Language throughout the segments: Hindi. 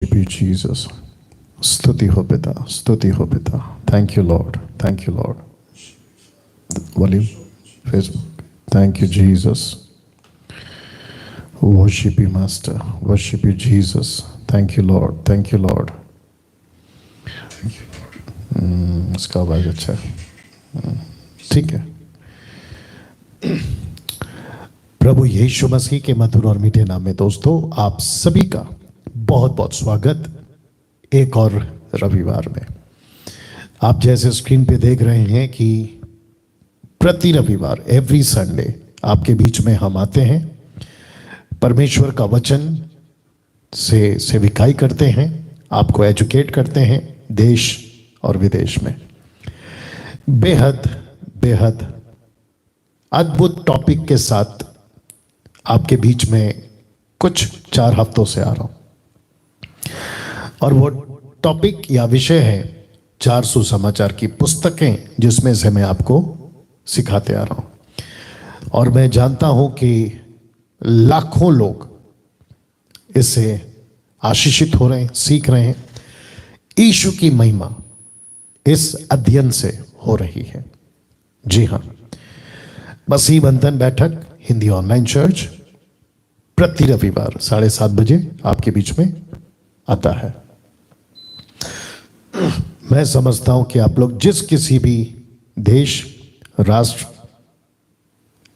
Be Jesus. स्तुति हो पिता, स्तुति हो पिता. Thank you Lord, thank you Lord. Volume, Facebook. Thank you Jesus. Worship you Master, worship you Jesus. Thank you Lord, thank you Lord. इसका आवाज अच्छा है, ठीक है. प्रभु यीशु मसीह के मधुर और मीठे नाम में दोस्तों आप सभी का बहुत बहुत स्वागत एक और रविवार में. आप जैसे स्क्रीन पे देख रहे हैं कि प्रति रविवार एवरी संडे आपके बीच में हम आते हैं, परमेश्वर का वचन से सेविकाई करते हैं, आपको एजुकेट करते हैं देश और विदेश में. बेहद बेहद अद्भुत टॉपिक के साथ आपके बीच में कुछ 4 हफ्तों से आ रहा हूं और वो टॉपिक या विषय है 4 सुसमाचार की पुस्तकें, जिसमें से मैं आपको सिखाते आ रहा हूं. और मैं जानता हूं कि लाखों लोग इससे आशीषित हो रहे हैं, सीख रहे हैं. यीशु की महिमा इस अध्ययन से हो रही है. जी हां, मसीह बंधन बैठक हिंदी ऑनलाइन चर्च प्रति रविवार 7:30 बजे आपके बीच में आता है. मैं समझता हूं कि आप लोग जिस किसी भी देश, राष्ट्र,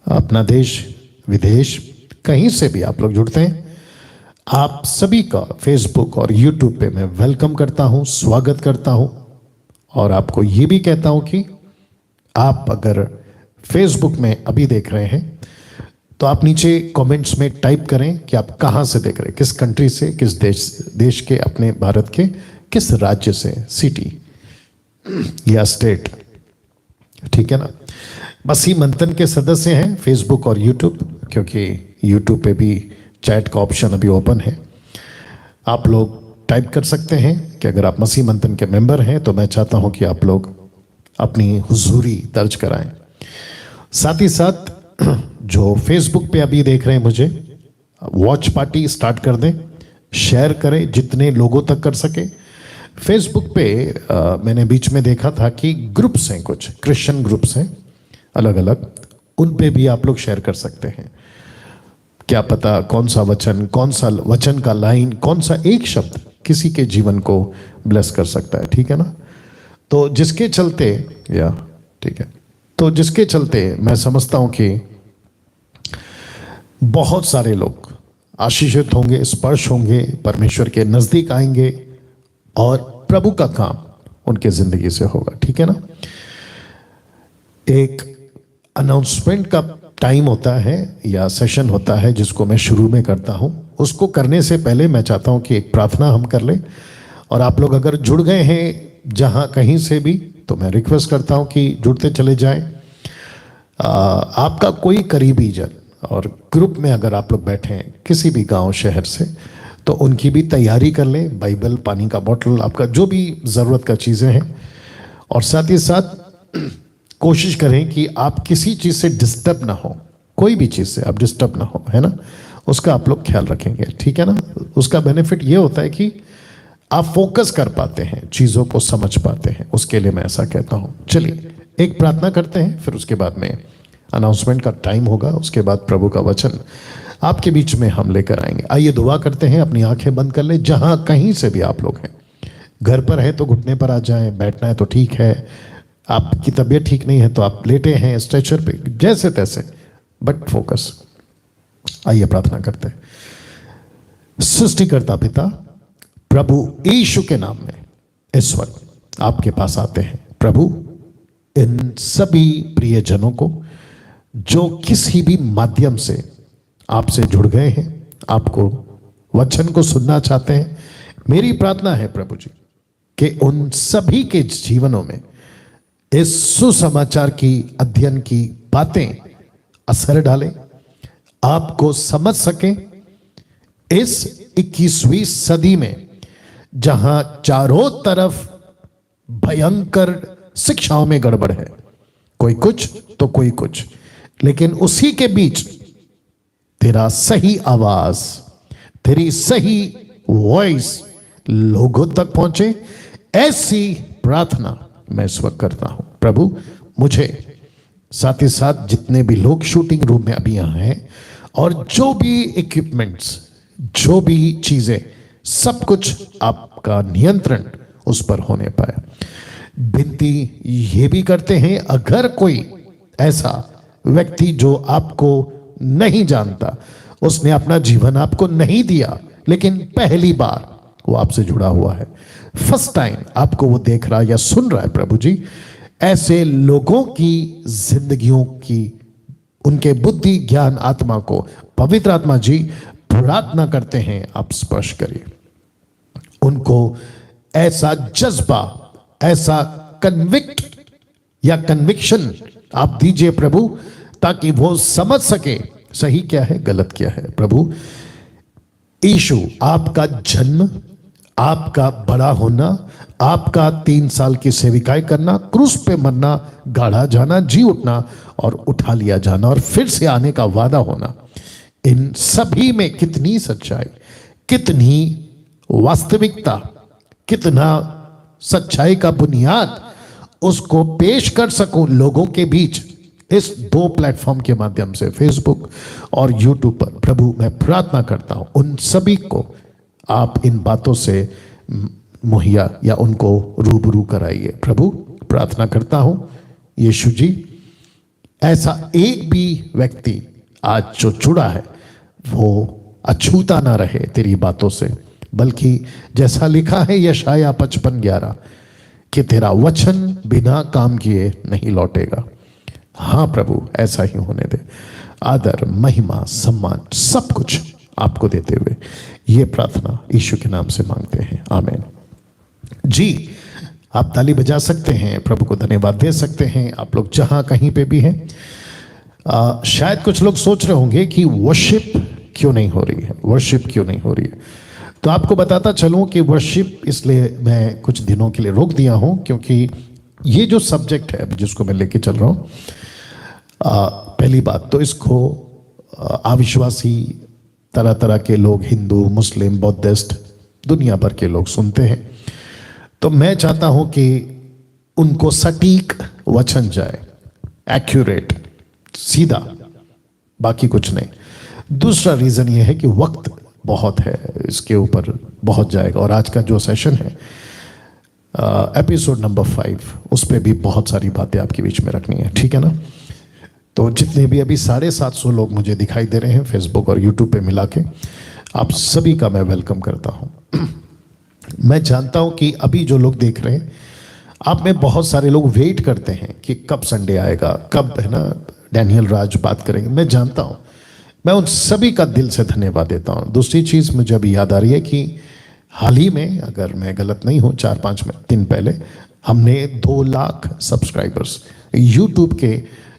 अपना देश, विदेश, कहीं से भी आप लोग जुड़ते हैं, आप सभी का फेसबुक और यूट्यूब पे मैं वेलकम करता हूं, स्वागत करता हूं. और आपको ये भी कहता हूं कि आप अगर फेसबुक में अभी देख रहे हैं तो आप नीचे कमेंट्स में टाइप करें कि आप कहां से देख रहे हैं, किस कंट्री से, किस देश के, अपने भारत के किस राज्य से, सिटी या स्टेट. ठीक है ना. मसीह मंथन के सदस्य हैं फेसबुक और यूट्यूब, क्योंकि यूट्यूब पे भी चैट का ऑप्शन अभी ओपन है. आप लोग टाइप कर सकते हैं कि अगर आप मसीह मंथन के मेंबर हैं तो मैं चाहता हूं कि आप लोग अपनी हुजूरी दर्ज कराएं. साथ ही साथ जो फेसबुक पे अभी देख रहे हैं मुझे, वॉच पार्टी स्टार्ट कर दें, शेयर करें जितने लोगों तक कर सके. फेसबुक पे मैंने बीच में देखा था कि ग्रुप्स हैं, कुछ क्रिश्चियन ग्रुप्स हैं अलग अलग, उन पे भी आप लोग शेयर कर सकते हैं. क्या पता कौन सा वचन का लाइन, कौन सा एक शब्द किसी के जीवन को ब्लेस कर सकता है. ठीक है ना. तो जिसके चलते ठीक है, तो जिसके चलते मैं समझता हूं कि बहुत सारे लोग आशीषित होंगे, स्पर्श होंगे, परमेश्वर के नजदीक आएंगे और प्रभु का काम उनके जिंदगी से होगा. ठीक है ना. एक अनाउंसमेंट का टाइम होता है या सेशन होता है जिसको मैं शुरू में करता हूं. उसको करने से पहले मैं चाहता हूं कि एक प्रार्थना हम कर लें. और आप लोग अगर जुड़ गए हैं जहां कहीं से भी, तो मैं रिक्वेस्ट करता हूं कि जुड़ते चले जाएं. आपका कोई करीबी जन और ग्रुप में अगर आप लोग बैठे हैं किसी भी गांव शहर से, तो उनकी भी तैयारी कर लें. बाइबल, पानी का बोतल, आपका जो भी ज़रूरत का चीज़ें हैं. और साथ ही साथ कोशिश करें कि आप किसी चीज़ से डिस्टर्ब ना हो, कोई भी चीज़ से आप डिस्टर्ब ना हो, है ना. उसका आप लोग ख्याल रखेंगे. ठीक है ना. उसका बेनिफिट ये होता है कि आप फोकस कर पाते हैं, चीज़ों को समझ पाते हैं. उसके लिए मैं ऐसा कहता हूँ. चलिए एक प्रार्थना करते हैं, फिर उसके बाद में अनाउंसमेंट का टाइम होगा. उसके बाद प्रभु का वचन आपके बीच में हम लेकर आएंगे. आइए दुआ करते हैं. अपनी आंखें बंद कर ले, जहां कहीं से भी आप लोग हैं. घर पर है तो घुटने पर आ जाएं, बैठना है तो ठीक है, आपकी तबीयत ठीक नहीं है तो आप लेटे हैं स्ट्रेचर पे, जैसे तैसे, बट फोकस. आइए प्रार्थना करते हैं. सृष्टिकर्ता पिता, प्रभु यीशु के नाम में इस वक्त आपके पास आते हैं. प्रभु, इन सभी प्रियजनों को जो किसी भी माध्यम से आपसे जुड़ गए हैं, आपको वचन को सुनना चाहते हैं, मेरी प्रार्थना है प्रभु जी कि उन सभी के जीवनों में इस सुसमाचार की अध्ययन की बातें असर डालें, आपको समझ सकें. इस 21वीं सदी में जहां चारों तरफ भयंकर शिक्षाओं में गड़बड़ है, कोई कुछ तो कोई कुछ, लेकिन उसी के बीच तेरा सही आवाज, तेरी सही वॉइस लोगों तक पहुंचे, ऐसी प्रार्थना मैं इस वक्त करता हूं। प्रभु मुझे, साथ ही साथ जितने भी लोग शूटिंग रूम में अभी यहाँ हैं, और जो भी इक्विपमेंट्स, जो भी चीजें, सब कुछ आपका नियंत्रण उस पर होने पाए। विनती ये भी करते हैं, अगर कोई ऐसा व्यक्ति जो आपको नहीं जानता, उसने अपना जीवन आपको नहीं दिया, लेकिन पहली बार वो आपसे जुड़ा हुआ है, फर्स्ट टाइम आपको वो देख रहा या सुन रहा है, प्रभु जी ऐसे लोगों की जिंदगियों की, उनके बुद्धि ज्ञान आत्मा को पवित्र आत्मा जी प्रार्थना करते हैं आप स्पर्श करिए। उनको ऐसा जज्बा, ऐसा कन्विक्ट या कन्विक्शन आप दीजिए प्रभु, ताकि वो समझ सके सही क्या है, गलत क्या है। प्रभु यीशु, आपका जन्म, आपका बड़ा होना, आपका 3 साल की सेविकाई करना, क्रूस पे मरना, गाड़ा जाना, जी उठना और उठा लिया जाना और फिर से आने का वादा होना, इन सभी में कितनी सच्चाई, कितनी वास्तविकता, कितना सच्चाई का बुनियाद उसको पेश कर सकूं लोगों के बीच, इस 2 प्लेटफॉर्म के माध्यम से, फेसबुक और यूट्यूब पर। प्रभु मैं प्रार्थना करता हूं उन सभी को आप इन बातों से मुहैया या उनको रूबरू कराइए। प्रभु प्रार्थना करता हूं यीशु जी, ऐसा एक भी व्यक्ति आज जो जुड़ा है वो अछूता ना रहे तेरी बातों से, बल्कि जैसा लिखा है यशाया 55:11 कि तेरा वचन बिना काम किए नहीं लौटेगा। हाँ प्रभु ऐसा ही होने दे। आदर, महिमा, सम्मान सब कुछ आपको देते हुए ये प्रार्थना यीशु के नाम से मांगते हैं, आमीन। जी आप ताली बजा सकते हैं, प्रभु को धन्यवाद दे सकते हैं, आप लोग जहां कहीं पे भी हैं। शायद कुछ लोग सोच रहे होंगे कि वर्शिप क्यों नहीं हो रही है, वर्शिप क्यों नहीं हो रही है। तो आपको बताता चलूं कि वर्शिप इसलिए मैं कुछ दिनों के लिए रोक दिया हूं, क्योंकि ये जो सब्जेक्ट है जिसको मैं लेके चल रहा हूं, पहली बात तो इसको अविश्वासी तरह तरह के लोग, हिंदू, मुस्लिम, बौद्धिस्ट, दुनिया भर के लोग सुनते हैं। तो मैं चाहता हूं कि उनको सटीक वचन जाए, एक्यूरेट, सीधा, बाकी कुछ नहीं। दूसरा रीजन यह है कि वक्त बहुत है, इसके ऊपर बहुत जाएगा, और आज का जो सेशन है एपिसोड नंबर 5, उस पर भी बहुत सारी बातें आपके बीच में रखनी है, ठीक है ना। तो जितने भी अभी 750 लोग मुझे दिखाई दे रहे हैं फेसबुक और यूट्यूब पे मिला के, आप सभी का मैं वेलकम करता हूं। मैं जानता हूं कि अभी जो लोग देख रहे हैं, आप में बहुत सारे लोग वेट करते हैं कि कब संडे आएगा, कब है ना डैनियल राज बात करेंगे। मैं जानता हूं, मैं उन सभी का दिल से धन्यवाद देता हूं। दूसरी चीज़ मुझे अभी याद आ रही है कि हाल ही में, अगर मैं गलत नहीं हूं, 4-5 दिन पहले हमने 2 लाख सब्सक्राइबर्स यूट्यूब के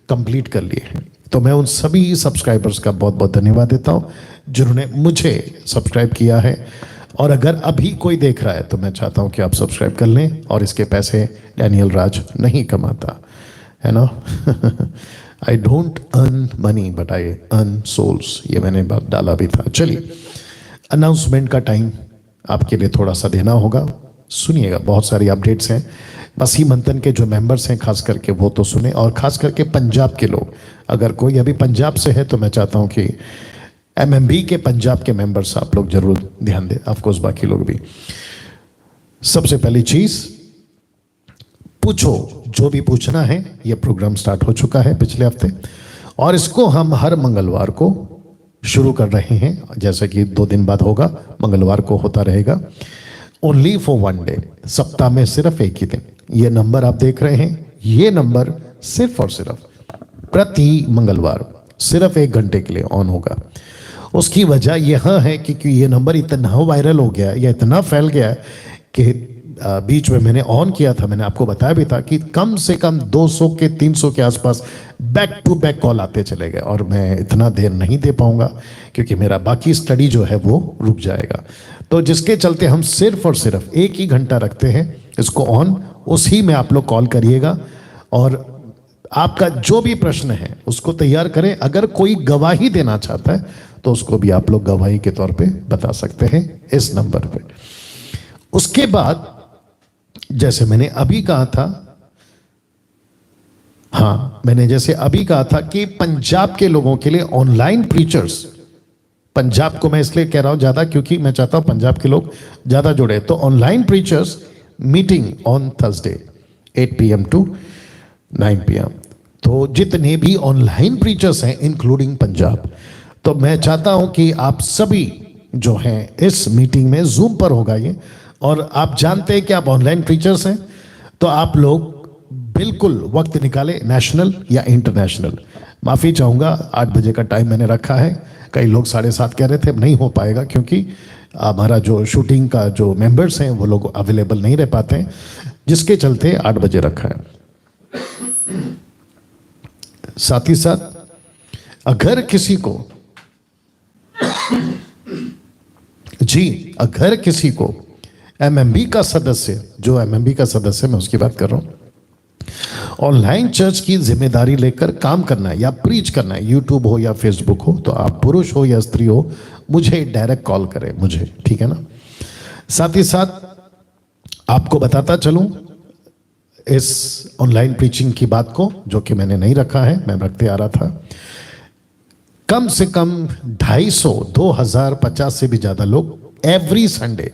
कंप्लीट कर लिए हैं। तो मैं उन सभी सब्सक्राइबर्स का बहुत बहुत धन्यवाद देता हूं जिन्होंने मुझे सब्सक्राइब किया है। और अगर अभी कोई देख रहा है तो मैं चाहता हूं कि आप सब्सक्राइब कर लें, और इसके पैसे डैनियल राज नहीं कमाता है ना। I don't earn money but I earn souls, ये मैंने बात डाला भी था। चलिए, अनाउंसमेंट का टाइम आपके लिए थोड़ा सा देना होगा, सुनिएगा, बहुत सारी अपडेट्स हैं। मसीह मंथन के जो मेंबर्स हैं खास करके वो तो सुने, और खास करके पंजाब के लोग, अगर कोई अभी पंजाब से है तो मैं चाहता हूं कि एमएमबी के पंजाब के मेंबर्स आप लोग जरूर ध्यान दें, ऑफकोर्स बाकी लोग भी। सबसे पहली चीज, पूछो जो भी पूछना है। यह प्रोग्राम स्टार्ट हो चुका है पिछले हफ्ते, और इसको हम हर मंगलवार को शुरू कर रहे हैं, जैसे कि 2 दिन बाद होगा, मंगलवार को होता रहेगा। ओनली फॉर 1 डे, सप्ताह में सिर्फ एक ही दिन। ये नंबर आप देख रहे हैं, ये नंबर सिर्फ और सिर्फ प्रति मंगलवार सिर्फ 1 घंटे के लिए ऑन होगा। उसकी वजह यह है कि ये नंबर इतना वायरल हो गया, या इतना फैल गया है कि बीच में मैंने ऑन किया था, मैंने आपको बताया भी था कि कम से कम 200 के 300 के आसपास बैक टू बैक कॉल आते चले गए, और मैं इतना देर नहीं दे पाऊंगा क्योंकि मेरा बाकी स्टडी जो है वो रुक जाएगा। तो जिसके चलते हम सिर्फ और सिर्फ 1 ही घंटा रखते हैं इसको ऑन, उसी में आप लोग कॉल करिएगा, और आपका जो भी प्रश्न है उसको तैयार करें। अगर कोई गवाही देना चाहता है तो उसको भी आप लोग गवाही के तौर पे बता सकते हैं इस नंबर पे। उसके बाद जैसे मैंने अभी कहा था, हाँ मैंने जैसे अभी कहा था कि पंजाब के लोगों के लिए ऑनलाइन प्रीचर्स, पंजाब को मैं इसलिए कह रहा हूं ज्यादा क्योंकि मैं चाहता हूं पंजाब के लोग ज्यादा जुड़े, तो online preachers meeting on Thursday 8 PM to 9 PM। तो जितने भी ऑनलाइन प्रीचर्स हैं इंक्लूडिंग पंजाब, तो मैं चाहता हूं कि आप सभी जो हैं इस मीटिंग में जूम पर होगा ये, और आप जानते हैं कि आप ऑनलाइन प्रीचर्स हैं तो आप लोग बिल्कुल वक्त निकाले, नेशनल या इंटरनेशनल। माफी चाहूंगा 8 बजे का टाइम मैंने रखा है, कई लोग 7:30 कह रहे थे, नहीं हो पाएगा क्योंकि हमारा जो शूटिंग का जो मेंबर्स हैं वो लोग अवेलेबल नहीं रह पाते हैं, जिसके चलते 8 बजे रखा है। साथ ही साथ अगर किसी को अगर किसी को MMB का सदस्य, जो MMB का सदस्य मैं उसकी बात कर रहा हूं, ऑनलाइन चर्च की जिम्मेदारी लेकर काम करना है या प्रीच करना है, यूट्यूब हो या फेसबुक हो, तो आप पुरुष हो या स्त्री हो मुझे डायरेक्ट कॉल करें मुझे, ठीक है ना। साथ ही साथ आपको बताता चलूं इस ऑनलाइन प्रीचिंग की बात को, जो कि मैंने नहीं रखा है, मैं रखते आ रहा था, कम से कम 250, 2000, 50 से भी ज्यादा लोग एवरी संडे,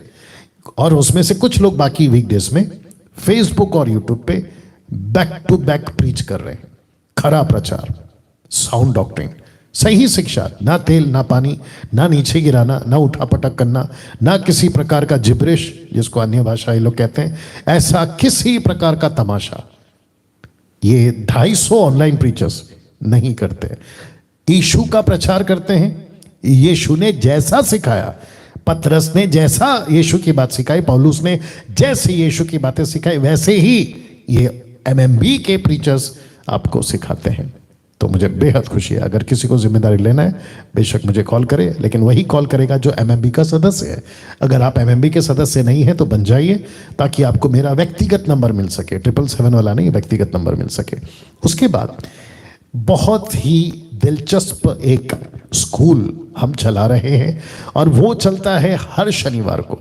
और उसमें से कुछ लोग बाकी वीकडेज में फेसबुक और यूट्यूब पे बैक टू बैक प्रीच कर रहे हैं। खरा प्रचार, साउंड डॉक्ट्रिन, सही शिक्षा, ना तेल ना पानी, ना नीचे गिराना, ना उठा पटक करना, ना किसी प्रकार का जिब्रिश जिसको अन्य भाषाई लोग कहते हैं, ऐसा किसी प्रकार का तमाशा ये 250 ऑनलाइन प्रीचर्स नहीं करते। यीशु का प्रचार करते हैं, यीशु ने जैसा सिखाया, पतरस ने जैसा यीशु की बात सिखाई, पौलुस ने जैसे यीशु की बातें सिखाई, वैसे ही ये MMB के प्रीचर्स आपको सिखाते हैं। तो मुझे बेहद खुशी है। अगर किसी को जिम्मेदारी लेना है बेशक मुझे कॉल करे, लेकिन वही कॉल करेगा जो MMB का सदस्य है। अगर आप MMB के सदस्य नहीं है तो बन जाइए, ताकि आपको मेरा व्यक्तिगत नंबर मिल सके, 777 वाला नहीं, व्यक्तिगत नंबर मिल सके। उसके बाद बहुत ही दिलचस्प एक स्कूल हम चला रहे हैं, और वो चलता है हर शनिवार को,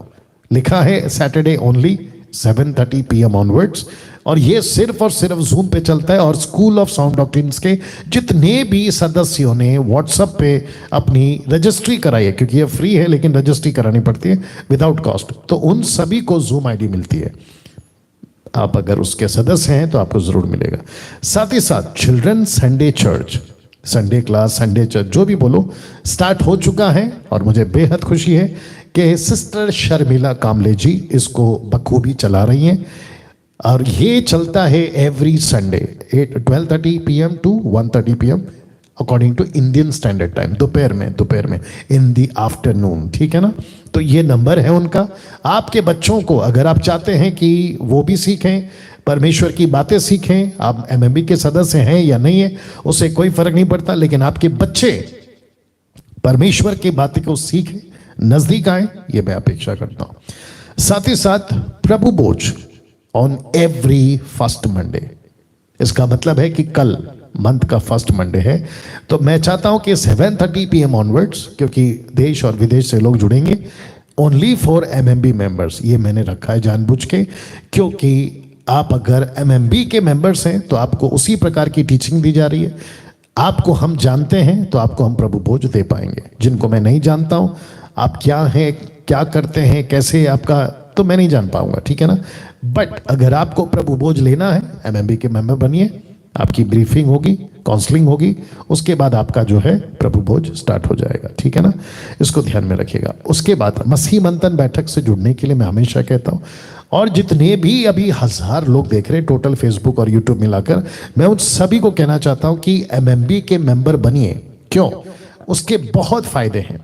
लिखा है सैटरडे ओनली 7:30 PM ऑनवर्ड्स, और ये सिर्फ और सिर्फ जूम पे चलता है। और स्कूल ऑफ साउंड डॉक्ट्रिन्स के जितने भी सदस्यों ने व्हाट्सएप पे अपनी रजिस्ट्री कराई है, क्योंकि ये फ्री है लेकिन रजिस्ट्री करानी पड़ती है विदाउट कॉस्ट, तो उन सभी को जूम ID मिलती है। आप अगर उसके सदस्य हैं तो आपको जरूर मिलेगा। साथ ही साथ children Sunday church, Sunday class, Sunday church, जो भी बोलो, स्टार्ट हो चुका है, और मुझे बेहद खुशी है कि सिस्टर शर्मिला कामले जी इसको बखूबी चला रही हैं, और ये चलता है every Sunday 12:30 PM to 1:30 PM according to Indian standard time, दोपहर में इन दी आफ्टरनून, ठीक है ना। तो ये नंबर है उनका। आपके बच्चों को अगर आप चाहते हैं कि वो भी सीखें, परमेश्वर की बातें सीखें, आप MMB के सदस्य हैं या नहीं है उससे कोई फर्क नहीं पड़ता, लेकिन आपके बच्चे परमेश्वर की बातें को सीखें, नजदीक आए, ये मैं अपेक्षा करता हूं। साथ ही साथ प्रभु भोज ऑन एवरी फर्स्ट मंडे, इसका मतलब है कि कल मंथ का फर्स्ट मंडे है, तो मैं चाहता हूं कि 7:30 PM ऑनवर्ड्स, क्योंकि देश और विदेश से लोग जुड़ेंगे, ओनली फॉर MMB मेंबर्स, ये मैंने रखा है जानबूझ के, क्योंकि आप अगर MMB के मेंबर्स हैं तो आपको उसी प्रकार की टीचिंग दी जा रही है। आपको हम जानते हैं तो आपको हम प्रभु भोज दे पाएंगे। जिनको मैं नहीं जानता हूं, आप क्या हैं, क्या करते हैं, कैसे आपका, तो मैं नहीं जान पाऊंगा, ठीक है ना। बट अगर आपको प्रभु भोज लेना है, MMB के मेंबर बनिए, आपकी ब्रीफिंग होगी, काउंसलिंग होगी, उसके बाद आपका जो है प्रभु भोज स्टार्ट हो जाएगा, ठीक है ना। इसको ध्यान में रखिएगा। उसके बाद मसीह मंथन बैठक से जुड़ने के लिए मैं हमेशा कहता हूं, और जितने भी अभी 1000 लोग देख रहे हैं टोटल फेसबुक और यूट्यूब मिलाकर, मैं उन सभी को कहना चाहता हूं कि MMB के मेंबर बनिए। क्यों? उसके बहुत फायदे हैं।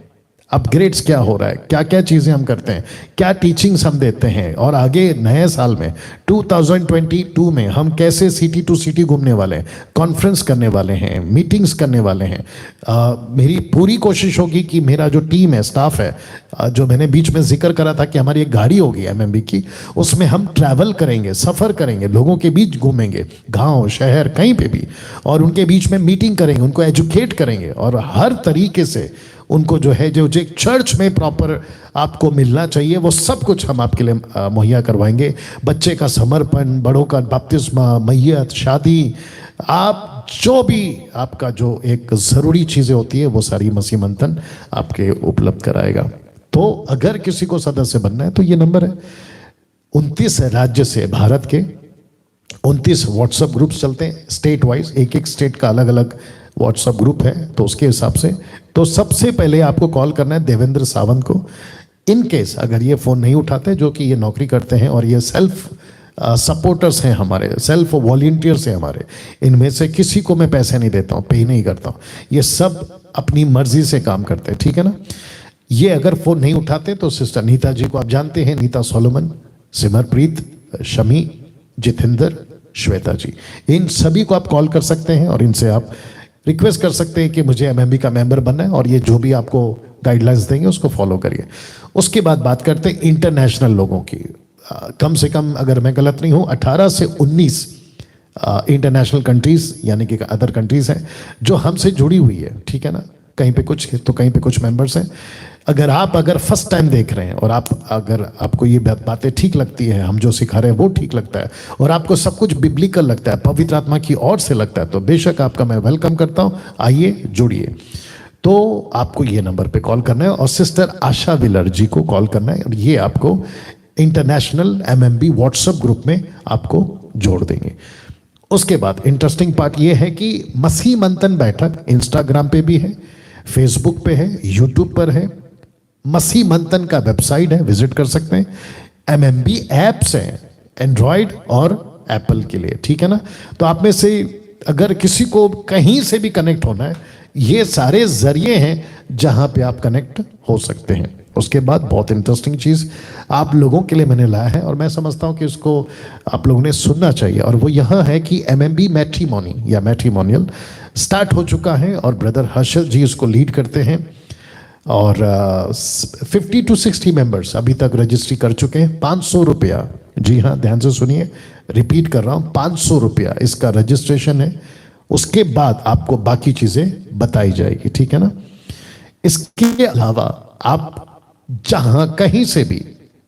अपग्रेड्स क्या हो रहा है, क्या क्या चीजें हम करते हैं, क्या टीचिंग्स हम देते हैं, और आगे नए साल में 2022 में हम कैसे सिटी टू सिटी घूमने वाले हैं, कॉन्फ्रेंस करने वाले हैं, मीटिंग्स करने वाले हैं। मेरी पूरी कोशिश होगी कि मेरा जो टीम है, स्टाफ है, जो मैंने बीच में जिक्र करा था कि हमारी एक गाड़ी होगी MMB की, उसमें हम ट्रैवल करेंगे, सफर करेंगे, लोगों के बीच घूमेंगे, गांव शहर कहीं पे भी, और उनके बीच में मीटिंग करेंगे, उनको एजुकेट करेंगे, और हर तरीके से उनको जो है जो एक चर्च में प्रॉपर आपको मिलना चाहिए वो सब कुछ हम आपके लिए मुहैया करवाएंगे। बच्चे का समर्पण, बड़ों का बपतिस्मा, मैयत, शादी, आप जो भी आपका जो एक ज़रूरी चीज़ें होती है वो सारी मसीह मंथन आपके उपलब्ध कराएगा। तो अगर किसी को सदस्य बनना है तो ये नंबर है। 29 राज्य से भारत के 29 व्हाट्सएप ग्रुप्स चलते हैं स्टेट वाइज, एक एक स्टेट का अलग अलग व्हाट्सएप ग्रुप है। तो उसके हिसाब से तो सबसे पहले आपको कॉल करना है देवेंद्र सावंत को। इन केस अगर ये फ़ोन नहीं उठाते, जो कि ये नौकरी करते हैं और ये सेल्फ सपोर्टर्स हैं, हमारे सेल्फ वॉलंटियर्स हैं हमारे, इनमें से किसी को मैं पैसे नहीं देता हूँ, पे नहीं करता हूँ, ये सब अपनी मर्जी से काम करते हैं, ठीक है ना। ये अगर फ़ोन नहीं उठाते तो सिस्टर नीता जी को आप जानते हैं, नीता सोलोमन, सिमरप्रीत, शमी, जितेंद्र, श्वेता जी, इन सभी को आप कॉल कर सकते हैं और इनसे आप रिक्वेस्ट कर सकते हैं कि मुझे एमएमबी का मेंबर बनना है, और ये जो भी आपको गाइडलाइंस देंगे उसको फॉलो करिए। उसके बाद बात करते हैं इंटरनेशनल लोगों की। कम से कम, अगर मैं गलत नहीं हूँ, 18 से 19 इंटरनेशनल कंट्रीज यानी कि अदर कंट्रीज हैं जो हमसे जुड़ी हुई है, ठीक है ना। कहीं पे कुछ तो कहीं पे कुछ मेंबर्स हैं। अगर फर्स्ट टाइम देख रहे हैं और अगर आपको ये बातें ठीक लगती है, हम जो सिखा रहे हैं वो ठीक लगता है, और आपको सब कुछ बिब्लिकल लगता है, पवित्र आत्मा की ओर से लगता है, तो बेशक आपका मैं वेलकम करता हूँ, आइए जुड़िए। तो आपको ये नंबर पे कॉल करना है और सिस्टर आशा विलर जी को कॉल करना है, और ये आपको इंटरनेशनल एमएमबी व्हाट्सएप ग्रुप में आपको जोड़ देंगे। उसके बाद इंटरेस्टिंग पार्ट ये है कि मसीह मंथन बैठक इंस्टाग्राम पे भी है, फेसबुक पे है, यूट्यूब पर है। मसीह मंथन का वेबसाइट है, विजिट कर सकते हैं। एमएमबी ऐप्स हैं एंड्रॉयड और एप्पल के लिए, ठीक है ना। तो आप में से अगर किसी को कहीं से भी कनेक्ट होना है, ये सारे जरिए हैं जहां पे आप कनेक्ट हो सकते हैं। उसके बाद बहुत इंटरेस्टिंग चीज़ आप लोगों के लिए मैंने लाया है और मैं समझता हूं कि इसको आप लोगों ने सुनना चाहिए, और वो यह है कि एमएमबी मैट्रिमोनी या मैट्रिमोनियल स्टार्ट हो चुका है और ब्रदर हर्षल जी इसको लीड करते हैं, और 50 to 60 मेंबर्स अभी तक रजिस्ट्री कर चुके हैं। 500 रुपया, जी हाँ ध्यान से सुनिए, रिपीट कर रहा हूँ, 500 रुपया इसका रजिस्ट्रेशन है। उसके बाद आपको बाकी चीज़ें बताई जाएगी, ठीक है ना। इसके अलावा आप जहां कहीं से भी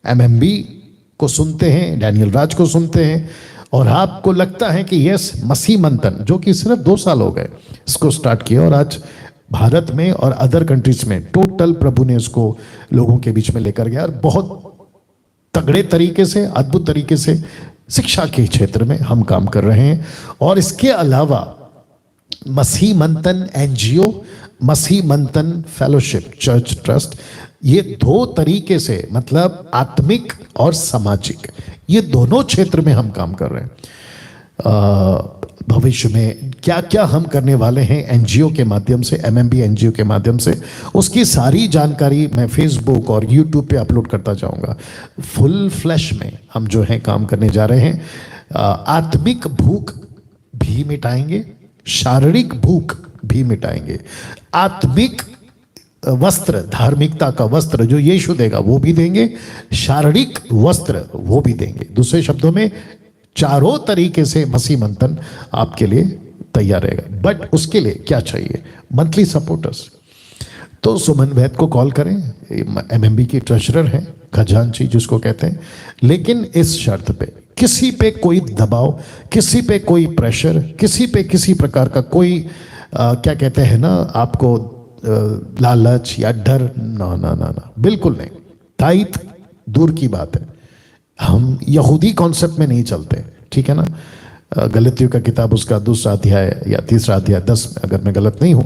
एमएमबी को सुनते हैं, डैनियल राज को सुनते हैं, और आपको लगता है कि यस मसीह मंथन, जो कि सिर्फ 2 साल हो गए इसको स्टार्ट किया, और आज भारत में और अदर कंट्रीज में टोटल प्रभु ने इसको लोगों के बीच में लेकर गया, और बहुत तगड़े तरीके से, अद्भुत तरीके से शिक्षा के क्षेत्र में हम काम कर रहे हैं। और इसके अलावा मसीह मंथन एनजीओ, मसीह मंथन फेलोशिप चर्च ट्रस्ट, ये 2 तरीके से, मतलब आत्मिक और सामाजिक, ये दोनों क्षेत्र में हम काम कर रहे हैं। भविष्य में क्या क्या हम करने वाले हैं एनजीओ के माध्यम से, एमएमबी एनजीओ के माध्यम से, उसकी सारी जानकारी मैं फेसबुक और यूट्यूब पे अपलोड करता जाऊंगा। फुल फ्लैश में हम जो है काम करने जा रहे हैं। आत्मिक भूख भी मिटाएंगे, शारीरिक भूख भी मिटाएंगे। आत्मिक वस्त्र, धार्मिकता का वस्त्र जो यीशु देगा वो भी देंगे, शारीरिक वस्त्र वो भी देंगे। दूसरे शब्दों में चारों तरीके से मसीह मंथन आपके लिए तैयार रहेगा। बट उसके लिए क्या चाहिए? Monthly supporters. तो सुमन वैद को कॉल करें, एमएमबी की ट्रेजरर हैं, खजांची जिसको कहते हैं। लेकिन इस शर्त पे, किसी पे कोई दबाव, किसी पे कोई प्रेशर, किसी पे किसी प्रकार का कोई क्या कहते हैं ना आपको लालच या डर, ना ना ना ना, बिल्कुल नहीं। दायित्व दूर की बात है, हम यहूदी कॉन्सेप्ट में नहीं चलते, ठीक है ना। गलतियों का किताब उसका 2रा अध्याय या 3रा अध्याय 10 में, अगर मैं गलत नहीं हूं,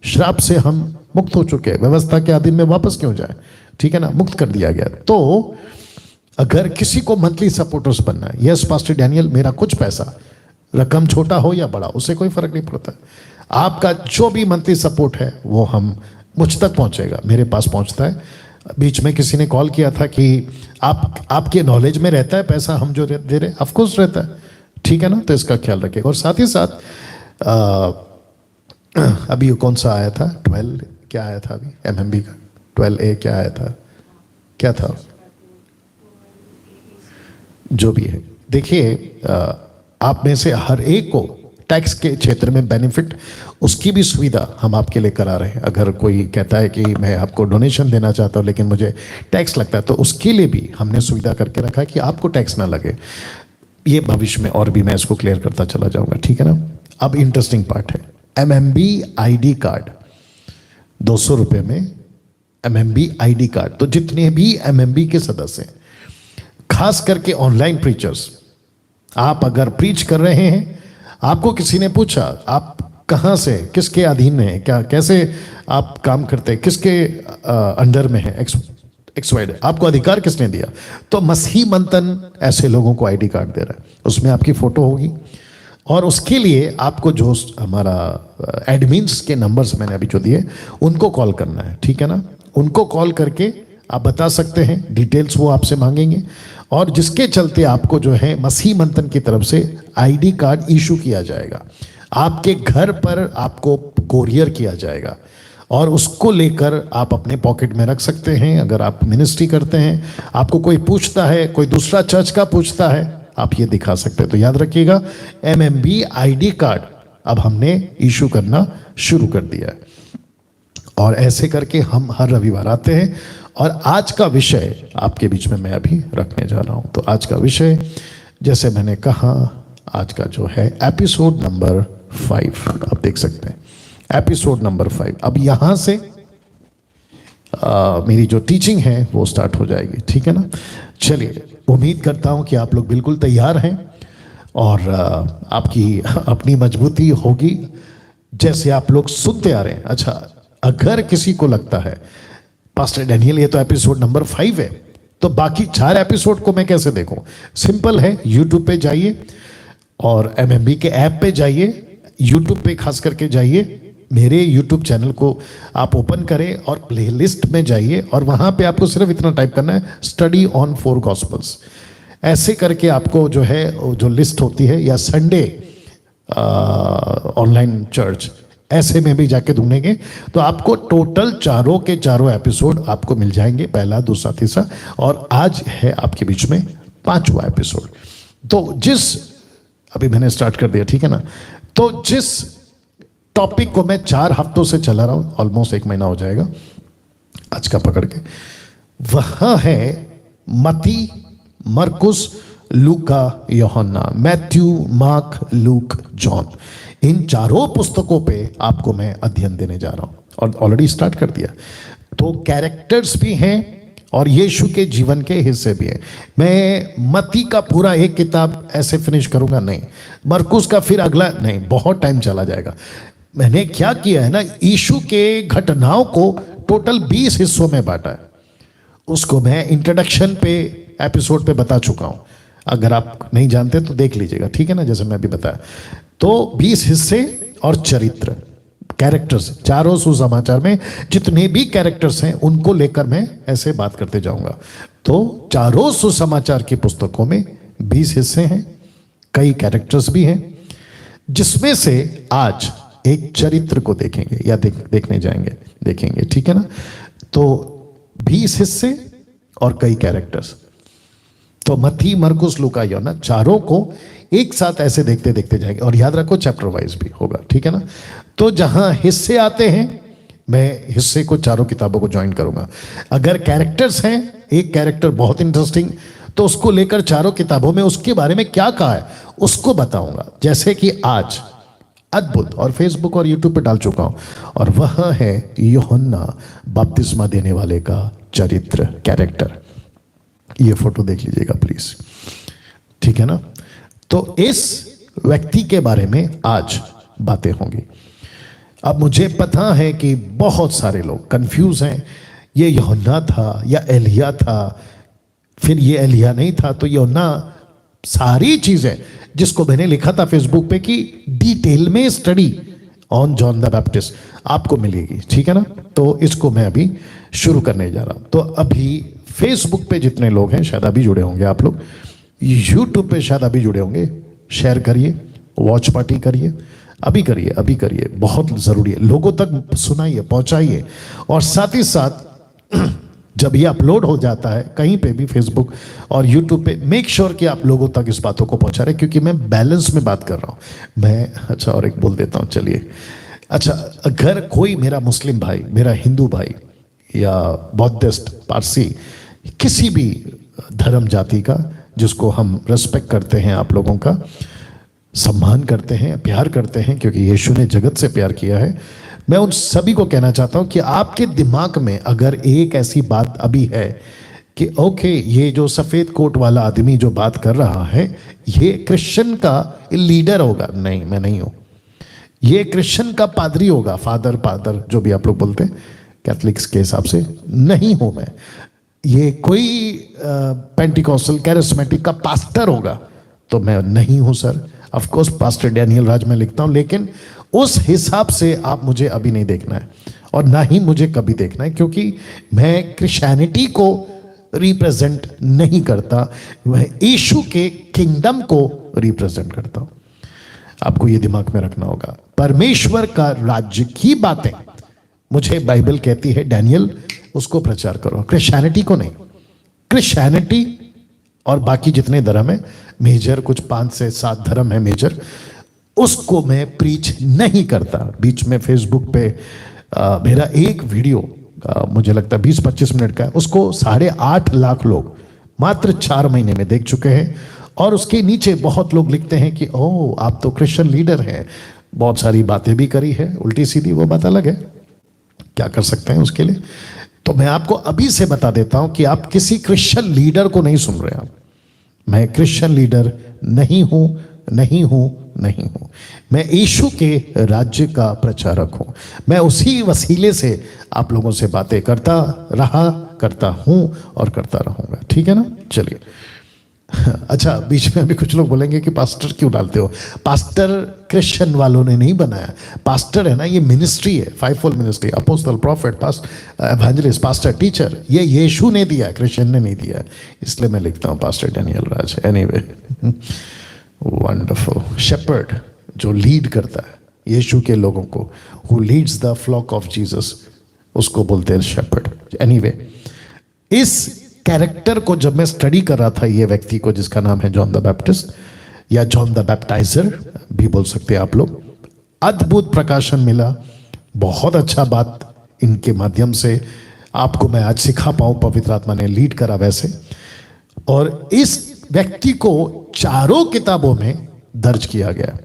श्राप से हम मुक्त हो चुके हैं, व्यवस्था के अधीन में वापस क्यों जाए, ठीक है ना, मुक्त कर दिया गया। तो अगर किसी को मंथली सपोर्टर्स बनना है, यस पास्टर डैनियल मेरा कुछ पैसा, रकम छोटा हो या बड़ा, उससे कोई फर्क नहीं पड़ता, आपका जो भी मंथली सपोर्ट है वो हम मुझ तक पहुंचेगा, मेरे पास पहुंचता है। बीच में किसी ने कॉल किया था कि आपके नॉलेज में रहता है पैसा हम जो दे रहे, ऑफ कोर्स रहता है, ठीक है ना। तो इसका ख्याल रखिएगा। और साथ ही साथ अभी कौन सा आया था, 12 क्या आया था अभी एमएमबी का, 12A क्या आया था, क्या था, जो भी है। देखिए आप में से हर एक को टैक्स के क्षेत्र में बेनिफिट, उसकी भी सुविधा हम आपके लिए करा रहे हैं। अगर कोई कहता है कि मैं आपको डोनेशन देना चाहता हूँ लेकिन मुझे टैक्स लगता है, तो उसके लिए भी हमने सुविधा करके रखा है कि आपको टैक्स ना लगे। ये भविष्य में और भी मैं इसको क्लियर करता चला जाऊंगा, ठीक है ना। अब इंटरेस्टिंग पार्ट है, MMB ID कार्ड 200 रुपये में MMB ID कार्ड। तो जितने भी MMB के सदस्य हैं, खास करके ऑनलाइन प्रीचर्स, आप अगर प्रीच कर रहे हैं, आपको किसी ने पूछा आप कहाँ से, किसके अधीन में है, क्या कैसे आप काम करते हैं, किसके अंडर में है, एक्सवाइड, आपको अधिकार किसने दिया, तो मसीह मंथन ऐसे लोगों को ID कार्ड दे रहा है। उसमें आपकी फोटो होगी और उसके लिए आपको जो हमारा एडमिन्स के नंबर्स मैंने अभी जो दिए उनको कॉल करना है, ठीक है ना। उनको कॉल करके आप बता सकते हैं, डिटेल्स वो आपसे मांगेंगे और जिसके चलते आपको जो है मसीह मंथन की तरफ से ID कार्ड इशू किया जाएगा, आपके घर पर आपको कोरियर किया जाएगा और उसको लेकर आप अपने पॉकेट में रख सकते हैं। अगर आप मिनिस्ट्री करते हैं, आपको कोई पूछता है, कोई दूसरा चर्च का पूछता है, आप ये दिखा सकते हैं। तो याद रखिएगा, MMB ID कार्ड अब हमने इशू करना शुरू कर दिया है और ऐसे करके हम हर रविवार आते हैं। और आज का विषय आपके बीच में मैं अभी रखने जा रहा हूं। तो आज का विषय, जैसे मैंने कहा, आज का जो है एपिसोड नंबर 5, आप देख सकते हैं एपिसोड नंबर 5। अब यहां से मेरी जो टीचिंग है वो स्टार्ट हो जाएगी, ठीक है ना। चलिए, उम्मीद करता हूं कि आप लोग बिल्कुल तैयार हैं और आपकी अपनी मजबूती होगी जैसे आप लोग सुनते आ रहे हैं। अच्छा, अगर किसी को लगता है पास्टर डैनियल ये तो एपिसोड नंबर 5 है, तो बाकी 4 एपिसोड को मैं कैसे देखूं? सिंपल है, यूट्यूब पे जाइए और MMB के ऐप पे जाइए, यूट्यूब पे खास करके जाइए, मेरे यूट्यूब चैनल को आप ओपन करें और प्लेलिस्ट में जाइए और वहां पे आपको सिर्फ इतना टाइप करना है, स्टडी ऑन 4 गॉस्पल्स। ऐसे करके आपको जो है जो लिस्ट होती है, या संडे ऑनलाइन चर्च, ऐसे में भी जाके ढूंढेंगे तो आपको टोटल चारों के चारों एपिसोड आपको मिल जाएंगे, पहला, दूसरा, तीसरा, और आज है आपके बीच में 5वां एपिसोड। तो जिस, अभी मैंने स्टार्ट कर दिया, ठीक है ना। तो जिस टॉपिक को मैं 4 हफ्तों से चला रहा हूं, ऑलमोस्ट 1 महीना हो जाएगा आज का पकड़ के, वह है मती, मरकुस, लूका, यूहन्ना, मैथ्यू, मार्क, लूक, जॉन। इन चारों पुस्तकों पे आपको मैं अध्ययन देने जा रहा हूं और ऑलरेडी स्टार्ट कर दिया। तो कैरेक्टर्स भी हैं और यीशु के जीवन के हिस्से भी हैं। मैं मत्ती का पूरा एक किताब ऐसे फिनिश करूंगा नहीं, मरकुस का फिर अगला नहीं, बहुत टाइम चला जाएगा। मैंने क्या किया है ना, यीशु के घटनाओं को टोटल 20 हिस्सों में बांटा है। उसको मैं इंट्रोडक्शन पे एपिसोड पे बता चुका हूं, अगर आप नहीं जानते तो देख लीजिएगा, ठीक है ना, जैसे मैं अभी बताया। तो 20 हिस्से और चरित्र, कैरेक्टर्स, चारों सुसमाचार में जितने भी कैरेक्टर्स हैं उनको लेकर मैं ऐसे बात करते जाऊंगा। तो चारों सुसमाचार की पुस्तकों में 20 हिस्से हैं, कई कैरेक्टर्स भी हैं, जिसमें से आज एक चरित्र को देखेंगे या देखने जाएंगे, देखेंगे, ठीक है ना। तो 20 हिस्से और कई कैरेक्टर्स, तो मत्ती, मरकुस, लूका, यूहन्ना, चारों को एक साथ ऐसे देखते देखते जाएंगे। और याद रखो चैप्टर वाइज भी होगा, ठीक है ना। तो जहां हिस्से आते हैं, मैं हिस्से को चारों किताबों को ज्वाइन करूंगा। अगर कैरेक्टर्स हैं, एक कैरेक्टर बहुत इंटरेस्टिंग, तो उसको लेकर चारों किताबों में उसके बारे में क्या कहा है उसको बताऊंगा। जैसे कि आज अद्भुत, और फेसबुक और यूट्यूब पे डाल चुका हूं, और वह है यूहन्ना बपतिस्मा देने वाले का चरित्र, कैरेक्टर। ये फोटो देख लीजिएगा प्लीज, ठीक है ना। तो इस व्यक्ति के बारे में आज बातें होंगी। अब मुझे पता है कि बहुत सारे लोग कंफ्यूज हैं, ये यूहन्ना था या एलिया था, फिर ये एलिया नहीं था तो यूहन्ना, सारी चीजें जिसको मैंने लिखा था फेसबुक पे कि डिटेल में study on John the Baptist आपको मिलेगी, ठीक है ना। तो इसको मैं अभी शुरू करने जा रहा हूं। तो अभी फेसबुक पे जितने लोग हैं, शायद अभी जुड़े होंगे आप लोग, यूट्यूब पे शायद अभी जुड़े होंगे, शेयर करिए, वॉच पार्टी करिए, अभी करिए, अभी करिए, बहुत जरूरी है। लोगों तक सुनाइए, पहुंचाइए, और साथ ही साथ जब ये अपलोड हो जाता है कहीं पे भी, फेसबुक और यूट्यूब पे, मेक श्योर कि आप लोगों तक इस बातों को पहुंचा रहे, क्योंकि मैं बैलेंस में बात कर रहा हूं मैं। अच्छा, और एक बोल देता हूं, चलिए। अच्छा, अगर कोई मेरा मुस्लिम भाई, मेरा हिंदू भाई या बौद्धिस्ट, पारसी, किसी भी धर्म जाति का जिसको हम रेस्पेक्ट करते हैं, आप लोगों का सम्मान करते हैं, प्यार करते हैं, क्योंकि यीशु ने जगत से प्यार किया है, मैं उन सभी को कहना चाहता हूं कि आपके दिमाग में अगर एक ऐसी बात अभी है कि ओके, ये जो सफेद कोट वाला आदमी जो बात कर रहा है ये क्रिश्चियन का लीडर होगा, नहीं, मैं नहीं हूं। ये क्रिश्चियन का पादरी होगा, फादर जो भी आप लोग बोलते हैं कैथलिक्स के हिसाब से, नहीं हूं मैं। ये कोई पेंटिकॉस्टल कैरिस्मेटिक का पास्टर होगा, तो मैं नहीं हूं sir. Of course pastor Daniel Raj मैं लिखता हूं, लेकिन उस हिसाब से आप मुझे अभी नहीं देखना है और ना ही मुझे कभी देखना है, क्योंकि मैं क्रिश्चियनिटी को रिप्रेजेंट नहीं करता, मैं यीशु के किंगडम को रिप्रेजेंट करता हूं। आपको ये दिमाग में रखना होगा। परमेश्वर का राज्य की बातें मुझे बाइबल कहती है, डैनियल उसको प्रचार करो, क्रिश्चियनिटी को नहीं। क्रिश्चियनिटी और बाकी जितने धर्म है मेजर, कुछ 5 से 7 धर्म है मेजर, उसको मैं प्रीच नहीं करता। बीच में फेसबुक पे मेरा एक वीडियो मुझे लगता है 20-25 मिनट का है, उसको 8.5 लाख लोग मात्र 4 महीने में देख चुके हैं। और उसके नीचे बहुत लोग लिखते हैं कि ओह, आप तो क्रिश्चियन लीडर हैं, बहुत सारी बातें भी करी है उल्टी सीधी, वो बात अलग है, क्या कर सकते हैं उसके लिए। तो मैं आपको अभी से बता देता हूं कि आप किसी क्रिश्चियन लीडर को नहीं सुन रहे हैं। मैं क्रिश्चियन लीडर नहीं हूं, नहीं हूं, नहीं हूं। मैं यीशु के राज्य का प्रचारक हूं। मैं उसी वसीले से आप लोगों से बातें करता रहा, करता हूं और करता रहूंगा, ठीक है ना। चलिए। अच्छा, बीच में अभी कुछ लोग बोलेंगे कि पास्टर क्यों डालते हो। पास्टर क्रिश्चियन वालों ने नहीं बनाया, पास्टर है ना, ये मिनिस्ट्री है, 5-fold ministry, apostle, profit, past, evangelist, pastor, teacher, ये यीशु ने दिया, क्रिश्चियन ने नहीं दिया। इसलिए मैं लिखता हूं pastor Daniel Raj. Anyway, wonderful. Shepherd जो लीड करता है यीशु के लोगों को, who leads the flock of Jesus, उसको बोलते हैं शेपर्ड। एनीवे, इस कैरेक्टर को जब मैं स्टडी कर रहा था, ये व्यक्ति को जिसका नाम है जॉन द बैप्टिस्ट या जॉन द बैप्टाइजर भी बोल सकते हैं आप लोग, अद्भुत प्रकाशन मिला। बहुत अच्छा बात इनके माध्यम से आपको मैं आज सिखा पाऊं, पवित्र आत्मा ने लीड करा वैसे। और इस व्यक्ति को 4 किताबों में दर्ज किया गया।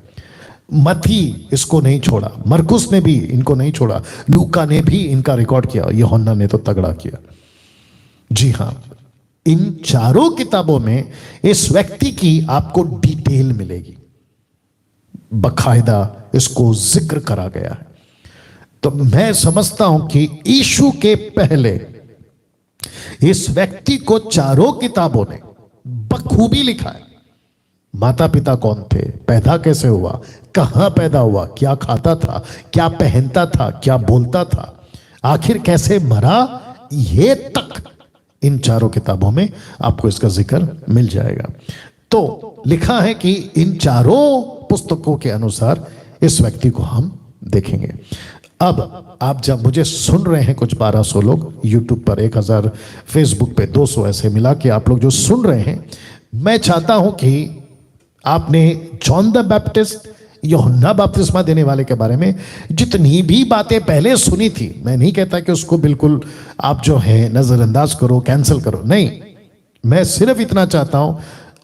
मत्ती इसको नहीं छोड़ा, मरकुस ने भी इनको नहीं छोड़ा, लूका ने भी इनका रिकॉर्ड किया, यूहन्ना ने तो तगड़ा किया। जी हां, इन 4 किताबों में इस व्यक्ति की आपको डिटेल मिलेगी, बकायदा इसको जिक्र करा गया है। तो मैं समझता हूं कि यीशु के पहले इस व्यक्ति को 4 किताबों ने बखूबी लिखा है। माता पिता कौन थे, पैदा कैसे हुआ, कहां पैदा हुआ, क्या खाता था, क्या पहनता था, क्या बोलता था, आखिर कैसे मरा, ये तक इन 4 किताबों में आपको इसका जिक्र मिल जाएगा। तो लिखा है कि इन 4 पुस्तकों के अनुसार इस व्यक्ति को हम देखेंगे। अब आप जब मुझे सुन रहे हैं, कुछ 1200 लोग यूट्यूब पर, 1000 फेसबुक पे, 200, ऐसे मिला के आप लोग जो सुन रहे हैं, मैं चाहता हूं कि आपने जॉन द बैप्टिस्ट, यूहन्ना बपतिस्मा देने वाले के बारे में जितनी भी बातें पहले सुनी थी, मैं नहीं कहता कि उसको बिल्कुल आप जो है नजरअंदाज करो, कैंसिल करो, नहीं। मैं सिर्फ इतना चाहता हूं,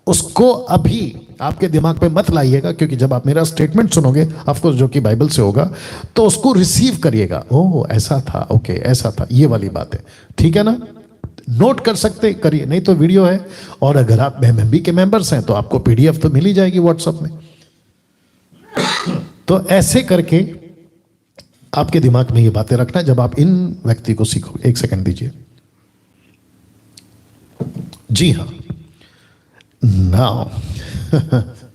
उसको अभी आपके दिमाग पे मत लाइएगा, क्योंकि जब आप मेरा स्टेटमेंट सुनोगे, ऑफकोर्स जो कि बाइबल से होगा, तो उसको रिसीव करिएगा। ओह, ऐसा था, ओके, ऐसा था, ये वाली बात है, ठीक है ना। नोट कर सकते करिए, नहीं तो वीडियो है, और अगर आप एमएमबी के मेंबर्स हैं तो आपको पीडीएफ तो मिल ही जाएगी व्हाट्सएप में। तो ऐसे करके आपके दिमाग में ये बातें रखना जब आप इन व्यक्ति को सीखोगे। 1 सेकंड दीजिए। जी हां, नाउ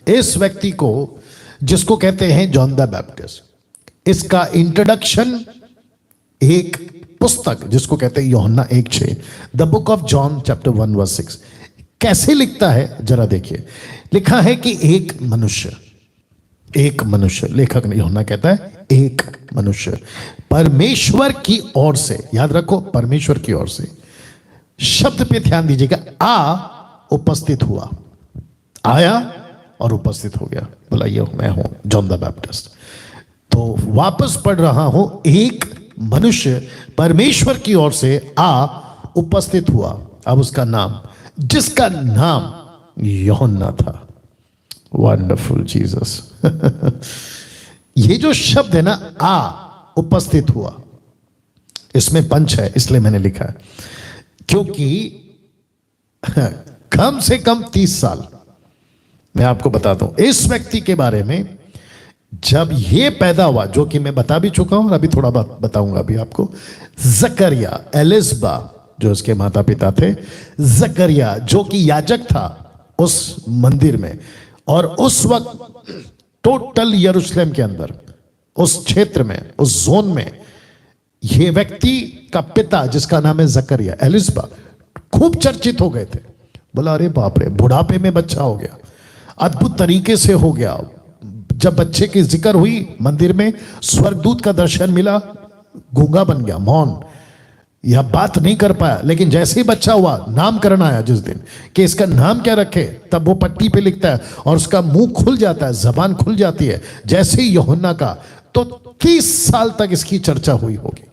इस व्यक्ति को जिसको कहते हैं जॉन द बैप्टिस्ट, इसका इंट्रोडक्शन एक पुस्तक जिसको कहते हैं यूहन्ना 1:6, the book of John chapter 1:6 कैसे लिखता है जरा देखिए। लिखा है कि एक मनुष्य, लेखक ने यूहन्ना कहता है एक मनुष्य परमेश्वर की ओर से, याद रखो, परमेश्वर की ओर से शब्द पे ध्यान दीजिएगा, आ उपस्थित हुआ, आया और उपस्थित हो गया, बोला ये मैं हूं जॉन द बैप्टिस्ट। तो वापस पढ़ रहा हूं, एक मनुष्य परमेश्वर की ओर से आ उपस्थित हुआ। अब उसका नाम, जिसका नाम यूहन्ना था। Wonderful Jesus. ये जो शब्द है ना, आ उपस्थित हुआ, इसमें पंच है, इसलिए मैंने लिखा है, क्योंकि कम से कम 30 साल मैं आपको बताता हूं इस व्यक्ति के बारे में। जब ये पैदा हुआ, जो कि मैं बता भी चुका हूं और अभी थोड़ा बात बताऊंगा अभी आपको, जकरिया, एलिसबा जो उसके माता पिता थे, जकरिया जो कि याजक था उस मंदिर में, और उस वक्त टोटल यरूशलेम के अंदर, उस क्षेत्र में, उस जोन में, ये व्यक्ति का पिता जिसका नाम है जकरिया, एलिसबा, खूब चर्चित हो गए थे। बोला अरे बाप रे, बुढ़ापे में बच्चा हो गया, अद्भुत तरीके से हो गया। जब बच्चे की जिक्र हुई मंदिर में, स्वर्गदूत का दर्शन मिला, गूंगा बन गया, मौन, यह बात नहीं कर पाया। लेकिन जैसे ही बच्चा हुआ, नामकरण आया जिस दिन कि इसका नाम क्या रखे, तब वो पट्टी पे लिखता है और उसका मुंह खुल जाता है, जबान खुल जाती है, जैसे ही यूहन्ना का। तो 30 साल तक इसकी चर्चा हुई होगी,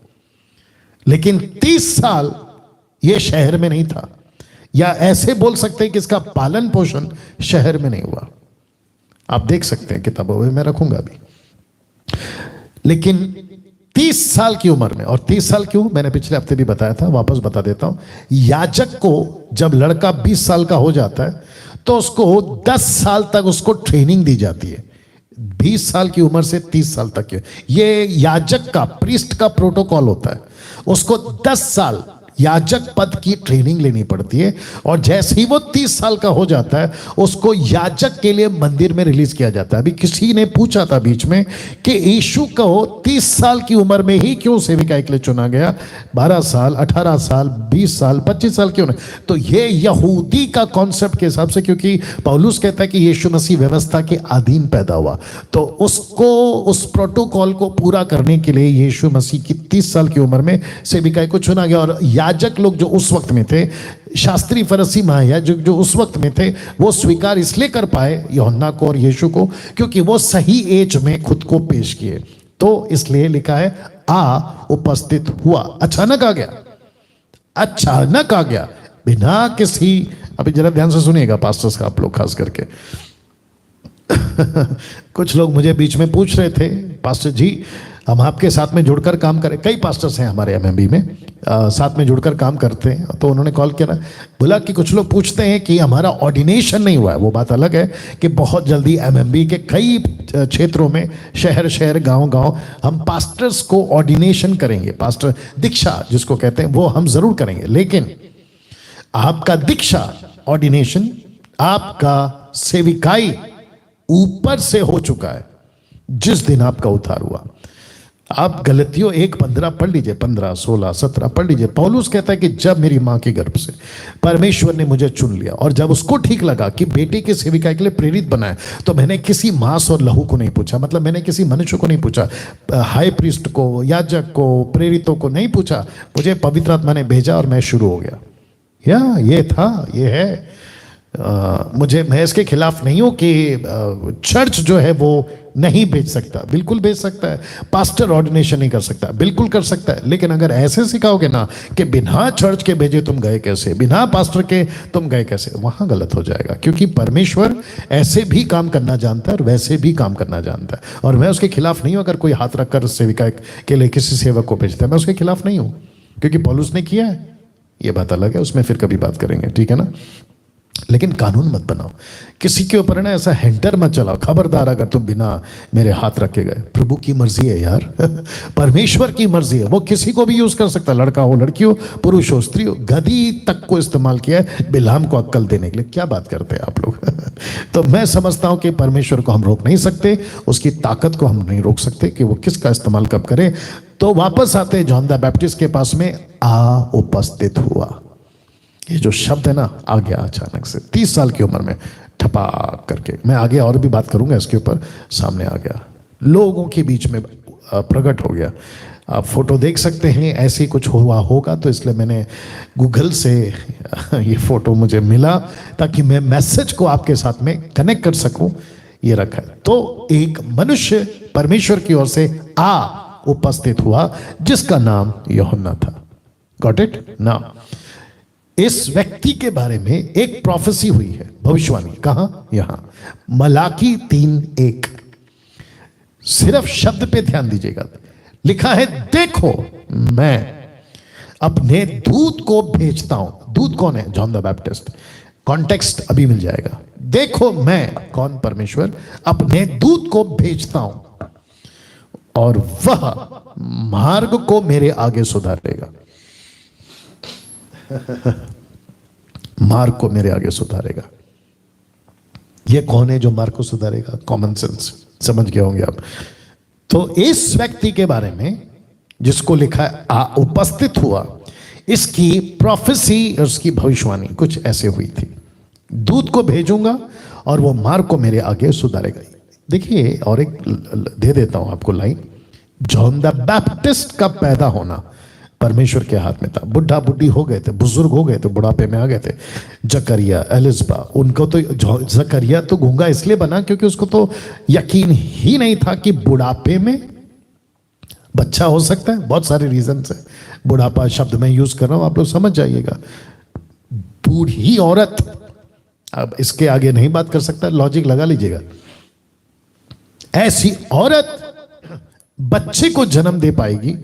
लेकिन 30 साल ये शहर में नहीं था, या ऐसे बोल सकते हैं कि इसका पालन पोषण शहर में नहीं हुआ। आप देख सकते हैं किताबों में, मैं रखूंगा अभी। लेकिन 30 साल की उम्र में, और 30 साल क्यों, मैंने पिछले हफ्ते भी बताया था, वापस बता देता हूं। याजक को जब लड़का 20 साल का हो जाता है तो उसको 10 साल तक उसको ट्रेनिंग दी जाती है। 20 साल की उम्र से 30 साल तक ये याजक का, प्रीस्ट का प्रोटोकॉल होता है। उसको 10 साल याजक पद की ट्रेनिंग लेनी पड़ती है, और जैसे ही वो 30 साल का हो जाता है, उसको याजक के लिए मंदिर में रिलीज किया जाता है। अभी किसी ने पूछा था बीच में कि यीशु को 30 साल की उम्र में ही क्यों सेविकाई के लिए चुना गया, 12 साल, 18 साल, 20 साल, 25 साल क्यों नहीं? तो ये यहूदी का कॉन्सेप्ट के हिसाब से, क्योंकि पौलुस कहता है कि यीशु मसीह व्यवस्था के अधीन पैदा हुआ, तो उसको, उस प्रोटोकॉल को पूरा करने के लिए यीशु मसीह की 30 साल की उम्र में सेविकाई को चुना गया। और याजक लोग जो उस वक्त में थे, शास्त्री, फरीसी, महायाजक जो उस वक्त में थे, वो स्वीकार इसलिए कर पाए यूहन्ना को और यीशु को, क्योंकि वो सही एज में खुद को पेश किए। तो इसलिए लिखा है आ उपस्थित हुआ। अचानक आ गया, अचानक आ गया, बिना किसी, अभी जरा ध्यान से सुनिएगा पास्टर्स का, आप लोग खास करके। कुछ लोग मुझे बीच में पूछ रहे थे, पास्टर जी हम आपके साथ में जुड़कर काम करें। कई पास्टर्स हैं हमारे एमएमबी में, साथ में जुड़कर काम करते हैं। तो उन्होंने कॉल किया, बोला कि कुछ लोग पूछते हैं कि हमारा ऑर्डिनेशन नहीं हुआ है। वो बात अलग है कि बहुत जल्दी एमएमबी के कई क्षेत्रों में, शहर शहर, गांव गांव, हम पास्टर्स को ऑर्डिनेशन करेंगे, पास्टर दीक्षा जिसको कहते हैं, वो हम जरूर करेंगे। लेकिन आपका दीक्षा, ऑर्डिनेशन, आपका सेविकाई ऊपर से हो चुका है जिस दिन आपका उद्धार हुआ। आप गलतियों 1:15 पढ़ लीजिए, 15, 16, 17 पढ़ लीजिए। पौलुस कहता है कि जब मेरी मां के गर्भ से परमेश्वर ने मुझे चुन लिया, और जब उसको ठीक लगा कि बेटे की सेविका के लिए प्रेरित बनाए, तो मैंने किसी मांस और लहू को नहीं पूछा, मतलब मैंने किसी मनुष्य को नहीं पूछा, हाई प्रीस्ट को, याजक को, प्रेरितों को नहीं पूछा, मुझे पवित्र आत्मा ने भेजा और मैं शुरू हो गया। या ये था, ये है। मैं इसके खिलाफ नहीं हूं कि चर्च जो है वो नहीं भेज सकता, बिल्कुल भेज सकता है। पास्टर ऑर्डिनेशन नहीं कर सकता, बिल्कुल कर सकता है। लेकिन अगर ऐसे सिखाओगे ना कि बिना चर्च के भेजे तुम गए कैसे, बिना पास्टर के तुम गए कैसे, वहां गलत हो जाएगा। क्योंकि परमेश्वर ऐसे भी काम करना जानता है और वैसे भी काम करना जानता है। और मैं उसके खिलाफ नहीं हूं अगर कोई हाथ रखकर सेविका के लिए किसी सेवक को भेजता है, मैं उसके खिलाफ नहीं हूं, क्योंकि पौलुस ने किया है। ये बात अलग है, उसमें फिर कभी बात करेंगे, ठीक है ना। लेकिन कानून मत बनाओ, किसी के ऊपर ना ऐसा हैंटर मत चलाओ, खबरदार अगर तुम बिना मेरे हाथ रखे गए। प्रभु की मर्जी है यार, परमेश्वर की मर्जी है, वो किसी को भी यूज कर सकता है, लड़का हो, लड़की हो, पुरुष हो, स्त्री हो। गधी तक को इस्तेमाल किया है बिलाम को अक्कल देने के लिए। क्या बात करते हैं आप लोग। तो मैं समझता हूं कि परमेश्वर को हम रोक नहीं सकते, उसकी ताकत को हम नहीं रोक सकते कि वो किसका इस्तेमाल कब करे। तो वापस आते हैं जॉन द बैप्टिस्ट के पास में, आ उपस्थित हुआ। ये जो शब्द है ना, आ गया अचानक से, 30 साल की उम्र में ठपाक करके। मैं आगे और भी बात करूंगा इसके ऊपर। सामने आ गया, लोगों के बीच में प्रकट हो गया। आप फोटो देख सकते हैं, ऐसे ही कुछ हुआ होगा, तो इसलिए मैंने गूगल से ये फोटो मुझे मिला ताकि मैं मैसेज को आपके साथ में कनेक्ट कर सकूं। ये रखा है। तो एक मनुष्य परमेश्वर की ओर से उपस्थित हुआ जिसका नाम यूहन्ना था। Got it now? इस व्यक्ति के बारे में एक प्रोफेसी हुई है, भविष्यवाणी। कहां? यहां मलाकी 3:1। सिर्फ शब्द पे ध्यान दीजिएगा। लिखा है, देखो मैं अपने दूत को भेजता हूं। दूत कौन है? John the Baptist. कॉन्टेक्स्ट अभी मिल जाएगा। देखो मैं, कौन? परमेश्वर, अपने दूत को भेजता हूं और वह मार्ग को मेरे आगे सुधारेगा। मार्ग को मेरे आगे सुधारेगा। यह कौन है जो मार्ग को सुधारेगा? कॉमन सेंस समझ गए होंगे आप। तो इस व्यक्ति के बारे में जिसको लिखा है उपस्थित हुआ, इसकी प्रोफेसी, उसकी भविष्यवाणी कुछ ऐसे हुई थी, दूत को भेजूंगा और वो मार्ग को मेरे आगे सुधारेगा। देखिए, और एक दे देता हूं आपको लाइन। जॉन द बैप्टिस्ट का पैदा होना परमेश्वर के हाथ में था। बुढ़ा बुढ़ी हो गए थे, बुजुर्ग हो गए थे, बुढ़ापे में आ गए थे। जकरिया, एलिजबा, उनको तो जकरिया तो गूंगा इसलिए बना क्योंकि उसको तो यकीन ही नहीं था कि बुढ़ापे में बच्चा हो सकता है। बहुत सारे रीजन है। बुढ़ापा शब्द मैं यूज कर रहा हूं, आप लोग समझ जाइएगा। बूढ़ी औरत, अब इसके आगे नहीं बात कर सकता, लॉजिक लगा लीजिएगा। ऐसी औरत बच्चे को जन्म दे पाएगी?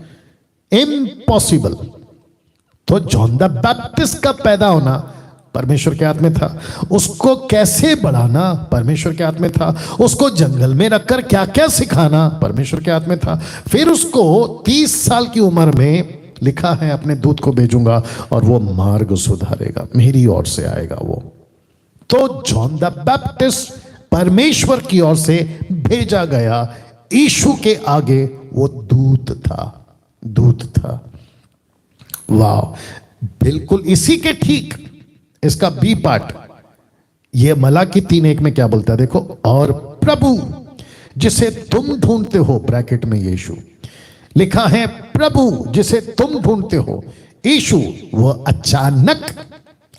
इम्पॉसिबल। तो जॉन द बैप्टिस्ट का पैदा होना परमेश्वर के हाथ में था। उसको कैसे बढ़ाना परमेश्वर के हाथ में था। उसको जंगल में रखकर क्या क्या सिखाना परमेश्वर के हाथ में था। फिर उसको 30 साल की उम्र में लिखा है, अपने दूत को भेजूंगा और वो मार्ग सुधारेगा, मेरी ओर से आएगा वो। तो जॉन द बैप्टिस्ट परमेश्वर की ओर से भेजा गया यीशु के आगे वो दूत था। दूत था। वाह, बिल्कुल इसी के ठीक इसका बी पार्ट। ये मलाकी 3:1 में क्या बोलता है देखो, और प्रभु जिसे तुम ढूंढते हो, ब्रैकेट में यीशु लिखा है, प्रभु जिसे तुम ढूंढते हो यीशु, वह अचानक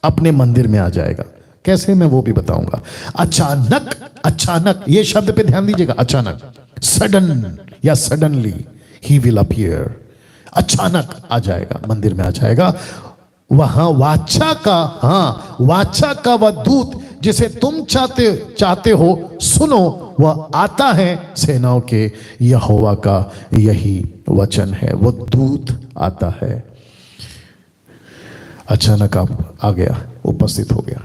अपने मंदिर में आ जाएगा। कैसे, मैं वो भी बताऊंगा। अचानक, अचानक, ये शब्द पे ध्यान दीजिएगा। अचानक, सडन या सडनली ही विल अपीयर। अचानक आ जाएगा, मंदिर में आ जाएगा। वहां वाचा का, वाचा का वह दूत जिसे तुम चाहते हो, सुनो, वह आता है। सेनाओं के यहोवा का यही वचन है। वो दूत आता है। अचानक आ गया, उपस्थित हो गया।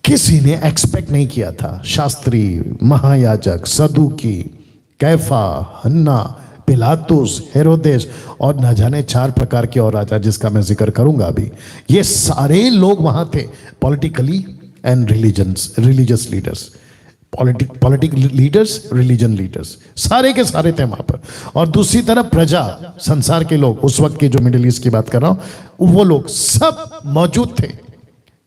किसी ने एक्सपेक्ट नहीं किया था। शास्त्री, महायाजक, सदूकी, कैफा, हन्ना, पिलातुस, हेरोदेस और न जाने 4 प्रकार के और राजा जिसका मैं जिक्र करूंगा अभी। ये सारे लोग वहां थे। Politically and religious leaders, political leaders, religion leaders, सारे के सारे थे वहां पर। और दूसरी तरफ प्रजा, संसार के लोग, उस वक्त के जो मिडिल ईस्ट की बात कर रहा हूं, वो लोग सब मौजूद थे।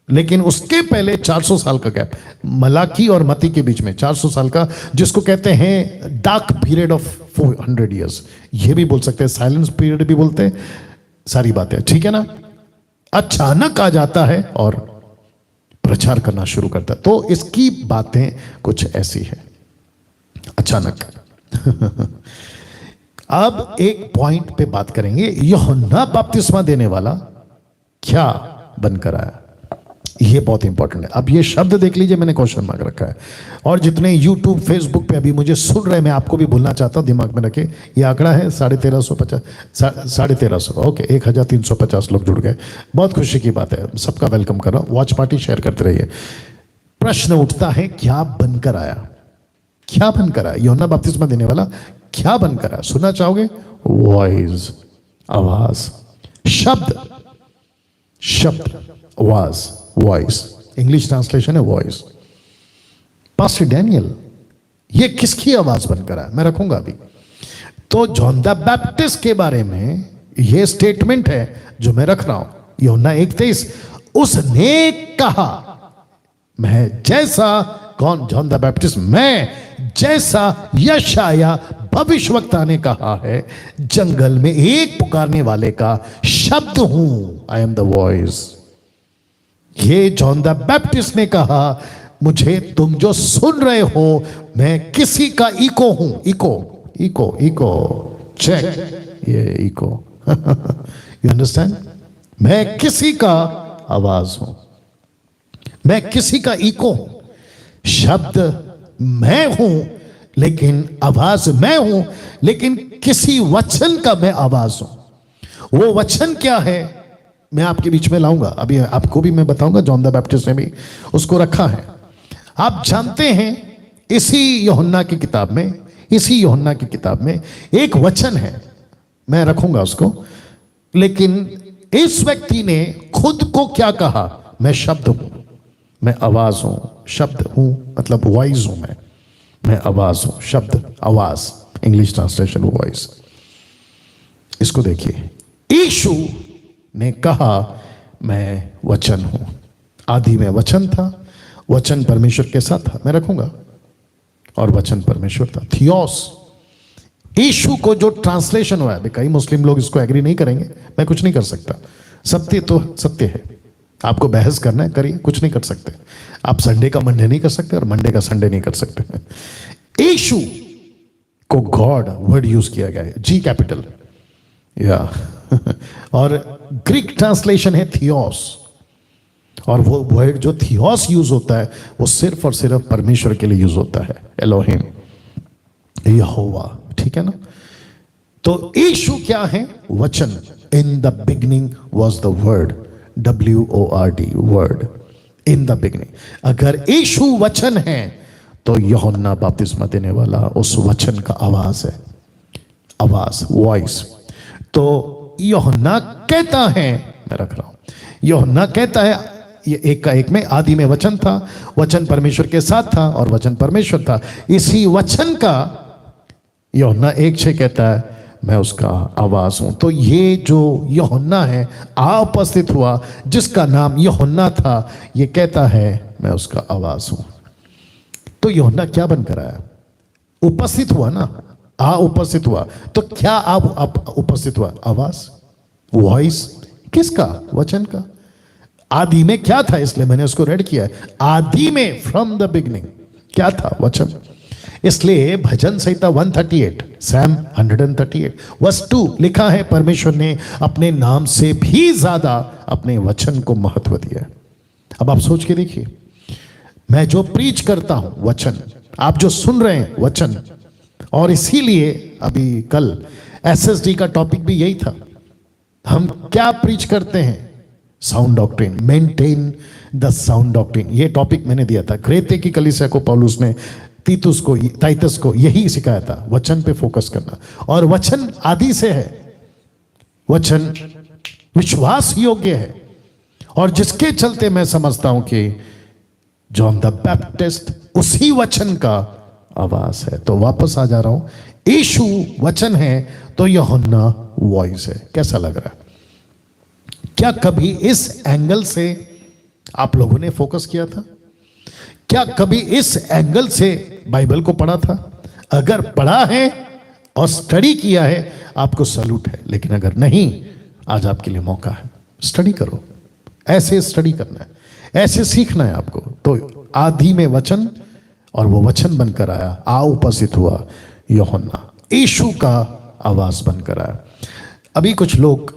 लेकिन उसके पहले 400 साल का गैप, मलाकी और मती के बीच में 400 साल का, जिसको कहते हैं डार्क पीरियड ऑफ 400 इयर्स। ये भी बोल सकते हैं, साइलेंस पीरियड भी बोलते हैं, सारी बातें, ठीक है ना। अचानक आ जाता है और प्रचार करना शुरू करता है। तो इसकी बातें कुछ ऐसी है, अचानक। अब एक पॉइंट पे बात करेंगे, यूहन्ना बपतिस्मा देने वाला क्या बनकर आया। ये बहुत इंपॉर्टेंट है। अब ये शब्द देख लीजिए, मैंने क्वेश्चन मार्क रखा है। और जितने यूट्यूब, फेसबुक पे अभी मुझे सुन रहे, मैं आपको भी बोलना चाहता हूं, दिमाग में रखे, ये आंकड़ा है 1350, ओके, 1350 लोग जुड़ गए। बहुत खुशी की बात है, सबका वेलकम कर रहा हूं। वॉच पार्टी शेयर करते रहिए। प्रश्न उठता है, क्या बनकर आया? क्या बनकर आया यूहन्ना बपतिस्मा देने वाला? क्या बनकर आया? सुनना चाहोगे? वॉइस, आवाज, शब्द, आवाज, वॉइस। इंग्लिश ट्रांसलेशन है वॉइस। पास्टर डैनियल, ये किसकी आवाज बनकर आया? मैं रखूंगा अभी। तो जॉन द बैप्टिस्ट के बारे में ये स्टेटमेंट है जो मैं रख रहा हूं, यूहन्ना 1:23। उसने कहा, मैं जैसा, कौन? जॉन द बैप्टिस्ट, मैं जैसा यशाया भविष्यवक्ता ने कहा है, जंगल में एक पुकारने वाले का शब्द हूं, आई एम द वॉइस। ये जॉन द बैप्टिस्ट ने कहा, मुझे तुम जो सुन रहे हो मैं किसी का इको हूं। इको इको इको चेक, ये इको यू अंडरस्टैंड? मैं किसी का आवाज हूं, मैं किसी का इको हूं। शब्द मैं हूं लेकिन आवाज मैं हूं, लेकिन किसी वचन का मैं आवाज हूं। वो वचन क्या है मैं आपके बीच में लाऊंगा, अभी आपको भी मैं बताऊंगा। जॉन द बैप्टिस्ट ने भी उसको रखा है। आप जानते हैं इसी यूहन्ना की किताब में, इसी यूहन्ना की किताब में एक वचन है, मैं रखूंगा उसको। लेकिन इस व्यक्ति ने खुद को क्या कहा? मैं शब्द हूं, मैं आवाज हूं। शब्द हूं मतलब वॉइस हूं, मैं आवाज हूं। शब्द आवाज, इंग्लिश ट्रांसलेशन वॉइस। इसको देखिए, यीशु ने कहा मैं वचन हूं। आदि में वचन था, वचन परमेश्वर के साथ था, मैं रखूंगा, और वचन परमेश्वर था। थियोस, यीशु को जो ट्रांसलेशन हुआ है, कई मुस्लिम लोग इसको एग्री नहीं करेंगे, मैं कुछ नहीं कर सकता। सत्य तो सत्य है, आपको बहस करना है करिए, कुछ नहीं कर सकते। आप संडे का मंडे नहीं कर सकते और मंडे का संडे नहीं कर सकते। यीशु को गॉड वर्ड यूज किया गया है, जी कैपिटल, या और ग्रीक ट्रांसलेशन है थियोस, और वो वर्ड जो थियोस यूज होता है वो सिर्फ और सिर्फ परमेश्वर के लिए यूज होता है, एलोहिम, यहोवा, ठीक है ना। तो यीशु क्या है? वचन। In the beginning was the word, WORD, word, in the beginning. अगर यीशु वचन है तो यूहन्ना बपतिस्मा देने वाला उस वचन का आवाज है, आवाज, वॉइस। तो यूहन्ना कहता है, मैं रख रहा हूं, यूहन्ना कहता है, ये एक का एक में, आदि में वचन था, वचन परमेश्वर के साथ था और वचन परमेश्वर था। इसी वचन का यूहन्ना 1:6 कहता है मैं उसका आवाज हूं। तो ये जो यूहन्ना है उपस्थित हुआ, जिसका नाम यूहन्ना था, ये कहता है मैं उसका आवाज हूं। तो यूहन्ना क्या बनकर आया? उपस्थित हुआ ना, उपस्थित हुआ। तो क्या आप उपस्थित हुआ? आवाज, वॉइस, किसका? वचन का। आदि में क्या था? इसलिए मैंने उसको रेड किया है। आदि में, फ्रॉम द बिगनिंग क्या था? वचन। इसलिए भजन संहिता 138, सैम 138 वर्स 2 लिखा है, परमेश्वर ने अपने नाम से भी ज्यादा अपने वचन को महत्व दिया है। अब आप सोच के देखिए, मैं जो प्रीच करता हूं वचन, आप जो सुन रहे हैं वचन, और इसीलिए अभी कल SSD का टॉपिक भी यही था। हम क्या प्रीच करते हैं? Sound doctrine, maintain the sound doctrine. ये टॉपिक मैंने दिया था। क्रेते की कलीसिया को पौलुस ने टाइटस को यही सिखाया था, वचन पे फोकस करना। और वचन आदि से है, वचन विश्वास योग्य है, और जिसके चलते मैं समझता हूं कि जॉन द बैप्टिस्ट उसी वचन का आवाज है। तो वापस आ जा रहा हूं, यीशु वचन है तो यूहन्ना वॉइस है। कैसा लग रहा है? क्या कभी इस एंगल से आप लोगों ने फोकस किया था? क्या कभी इस एंगल से बाइबल को पढ़ा था? अगर पढ़ा है और स्टडी किया है, आपको सैल्यूट है। लेकिन अगर नहीं, आज आपके लिए मौका है, स्टडी करो। ऐसे स्टडी करना है, ऐसे सीखना है आपको। तो आदि में वचन, और वो वचन बनकर आया, उपस्थित हुआ यूहन्ना, यीशु का आवाज बनकर आया। अभी कुछ लोग,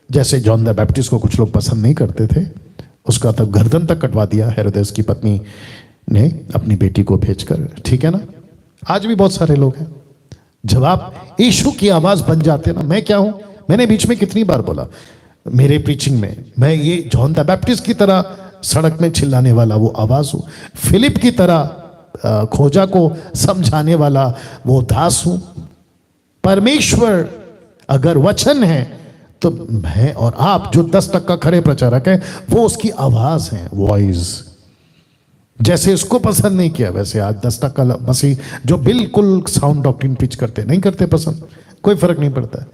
जैसे जॉन द बैप्टिस्ट को कुछ लोग पसंद नहीं करते थे, उसका तब गर्दन तक कटवा दिया हेरोदेस की पत्नी ने अपनी बेटी को भेजकर, ठीक है ना। आज भी बहुत सारे लोग हैं। जब आप यीशु की आवाज बन जाते ना, मैं क्या हूं, मैंने बीच में कितनी बार बोला मेरे प्रीचिंग में, मैं ये जॉन द बैप्टिस्ट की तरह सड़क में चिल्लाने वाला वो आवाज हूं, फिलिप की तरह खोजा को समझाने वाला वो दास हूं। परमेश्वर अगर वचन है तो मैं और आप जो 10% खरे प्रचारक हैं, वो उसकी आवाज है, वॉइस। जैसे उसको पसंद नहीं किया, वैसे आज 10% मसीह जो बिल्कुल साउंड डॉक्ट्रिन पिच करते नहीं करते पसंद, कोई फर्क नहीं पड़ता।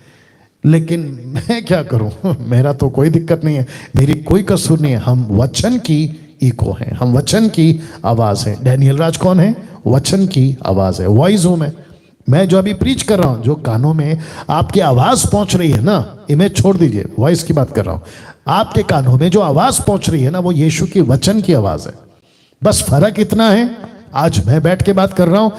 लेकिन मैं क्या करूं, मेरा तो कोई दिक्कत नहीं है, मेरी कोई कसूर नहीं है। हम वचन की इको हैं, हम वचन की आवाज है। डैनियल राज कौन है? वचन की आवाज है, वॉइस हूं मैं। मैं जो अभी प्रीच कर रहा हूं, जो कानों में आपकी आवाज पहुंच रही है ना, इमेज छोड़ दीजिए, वॉइस की बात कर रहा हूं, आपके कानों में जो आवाज पहुंच रही है ना, वो यीशु की वचन की आवाज है। बस फर्क इतना है, आज मैं बैठ के बात कर रहा हूं,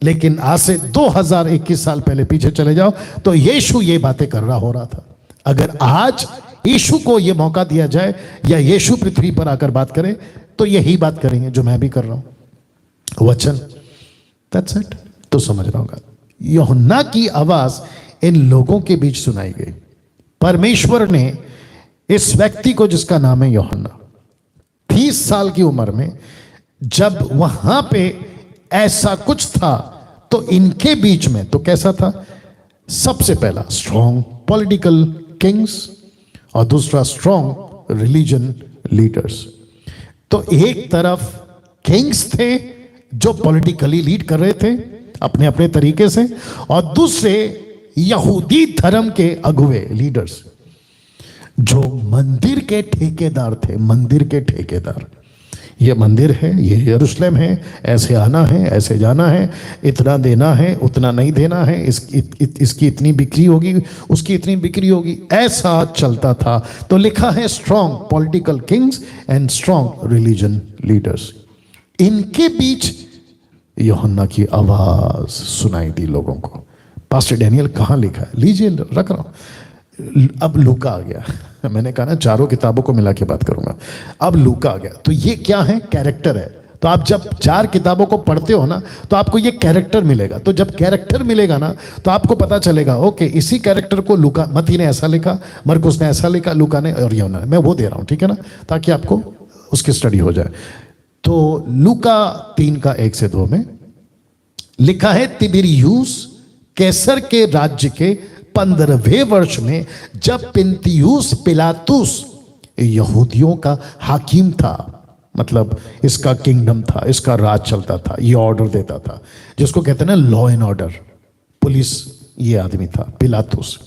लेकिन आज से 2021 साल पहले पीछे चले जाओ तो यीशु ये बातें कर रहा हो रहा था। अगर आज यीशु को ये मौका दिया जाए या यीशु पृथ्वी पर आकर बात करे तो यही बात करेंगे जो मैं भी कर रहा हूं, वचन। That's it. तो समझ रहा होगा, यूहन्ना की आवाज इन लोगों के बीच सुनाई गई। परमेश्वर ने इस व्यक्ति को, जिसका नाम है यूहन्ना, 30 साल की उम्र में जब वहां पे ऐसा कुछ था तो इनके बीच में तो कैसा था? सबसे पहला स्ट्रॉन्ग पॉलिटिकल किंग्स और दूसरा स्ट्रॉन्ग रिलीजन लीडर्स। तो एक तरफ किंग्स थे जो पॉलिटिकली लीड कर रहे थे अपने अपने तरीके से, और दूसरे यहूदी धर्म के अगुवे लीडर्स जो मंदिर के ठेकेदार थे। मंदिर के ठेकेदार, ये मंदिर है, ये यरूशलेम है, ऐसे आना है, ऐसे जाना है, इतना देना है, उतना नहीं देना है, इसकी इतनी बिक्री होगी, उसकी इतनी बिक्री होगी, ऐसा चलता था। तो लिखा है strong political Kings and strong religion leaders. इनके बीच यूहन्ना की आवाज सुनाई दी लोगों को। पास्टर डैनियल कहाँ लिखा है? लीजिए, रख रहा हूं। अब लूका आ गया। मैंने कहा ना चारों किताबों को मिला के बात करूंगा। अब लूका आ गया। तो ये क्या है? कैरेक्टर है। तो आप जब 4 किताबों को पढ़ते हो ना, तो आपको ये कैरेक्टर मिलेगा। तो जब कैरेक्टर मिलेगा ना, तो आपको पता चलेगा ओके, इसी कैरेक्टर को लूका, मत्ती ने ऐसा लिखा, मरकुस ने ऐसा लिखा, लूका ने और यूहन्ना ने। मैं वो दे रहा हूं, ठीक है ना, ताकि आपको उसकी स्टडी हो जाए। तो लूका 3 का 1 से 2 में लिखा है, तिबिरियुस कैसर के राज्य के 15वें वर्ष में, जब पिन्तियुस पिलातुस यहूदियों का हाकिम था, मतलब इसका किंगडम था, इसका राज चलता था, ये ऑर्डर देता था, जिसको कहते हैं ना लॉ एंड ऑर्डर, पुलिस, ये आदमी था पिलातुस।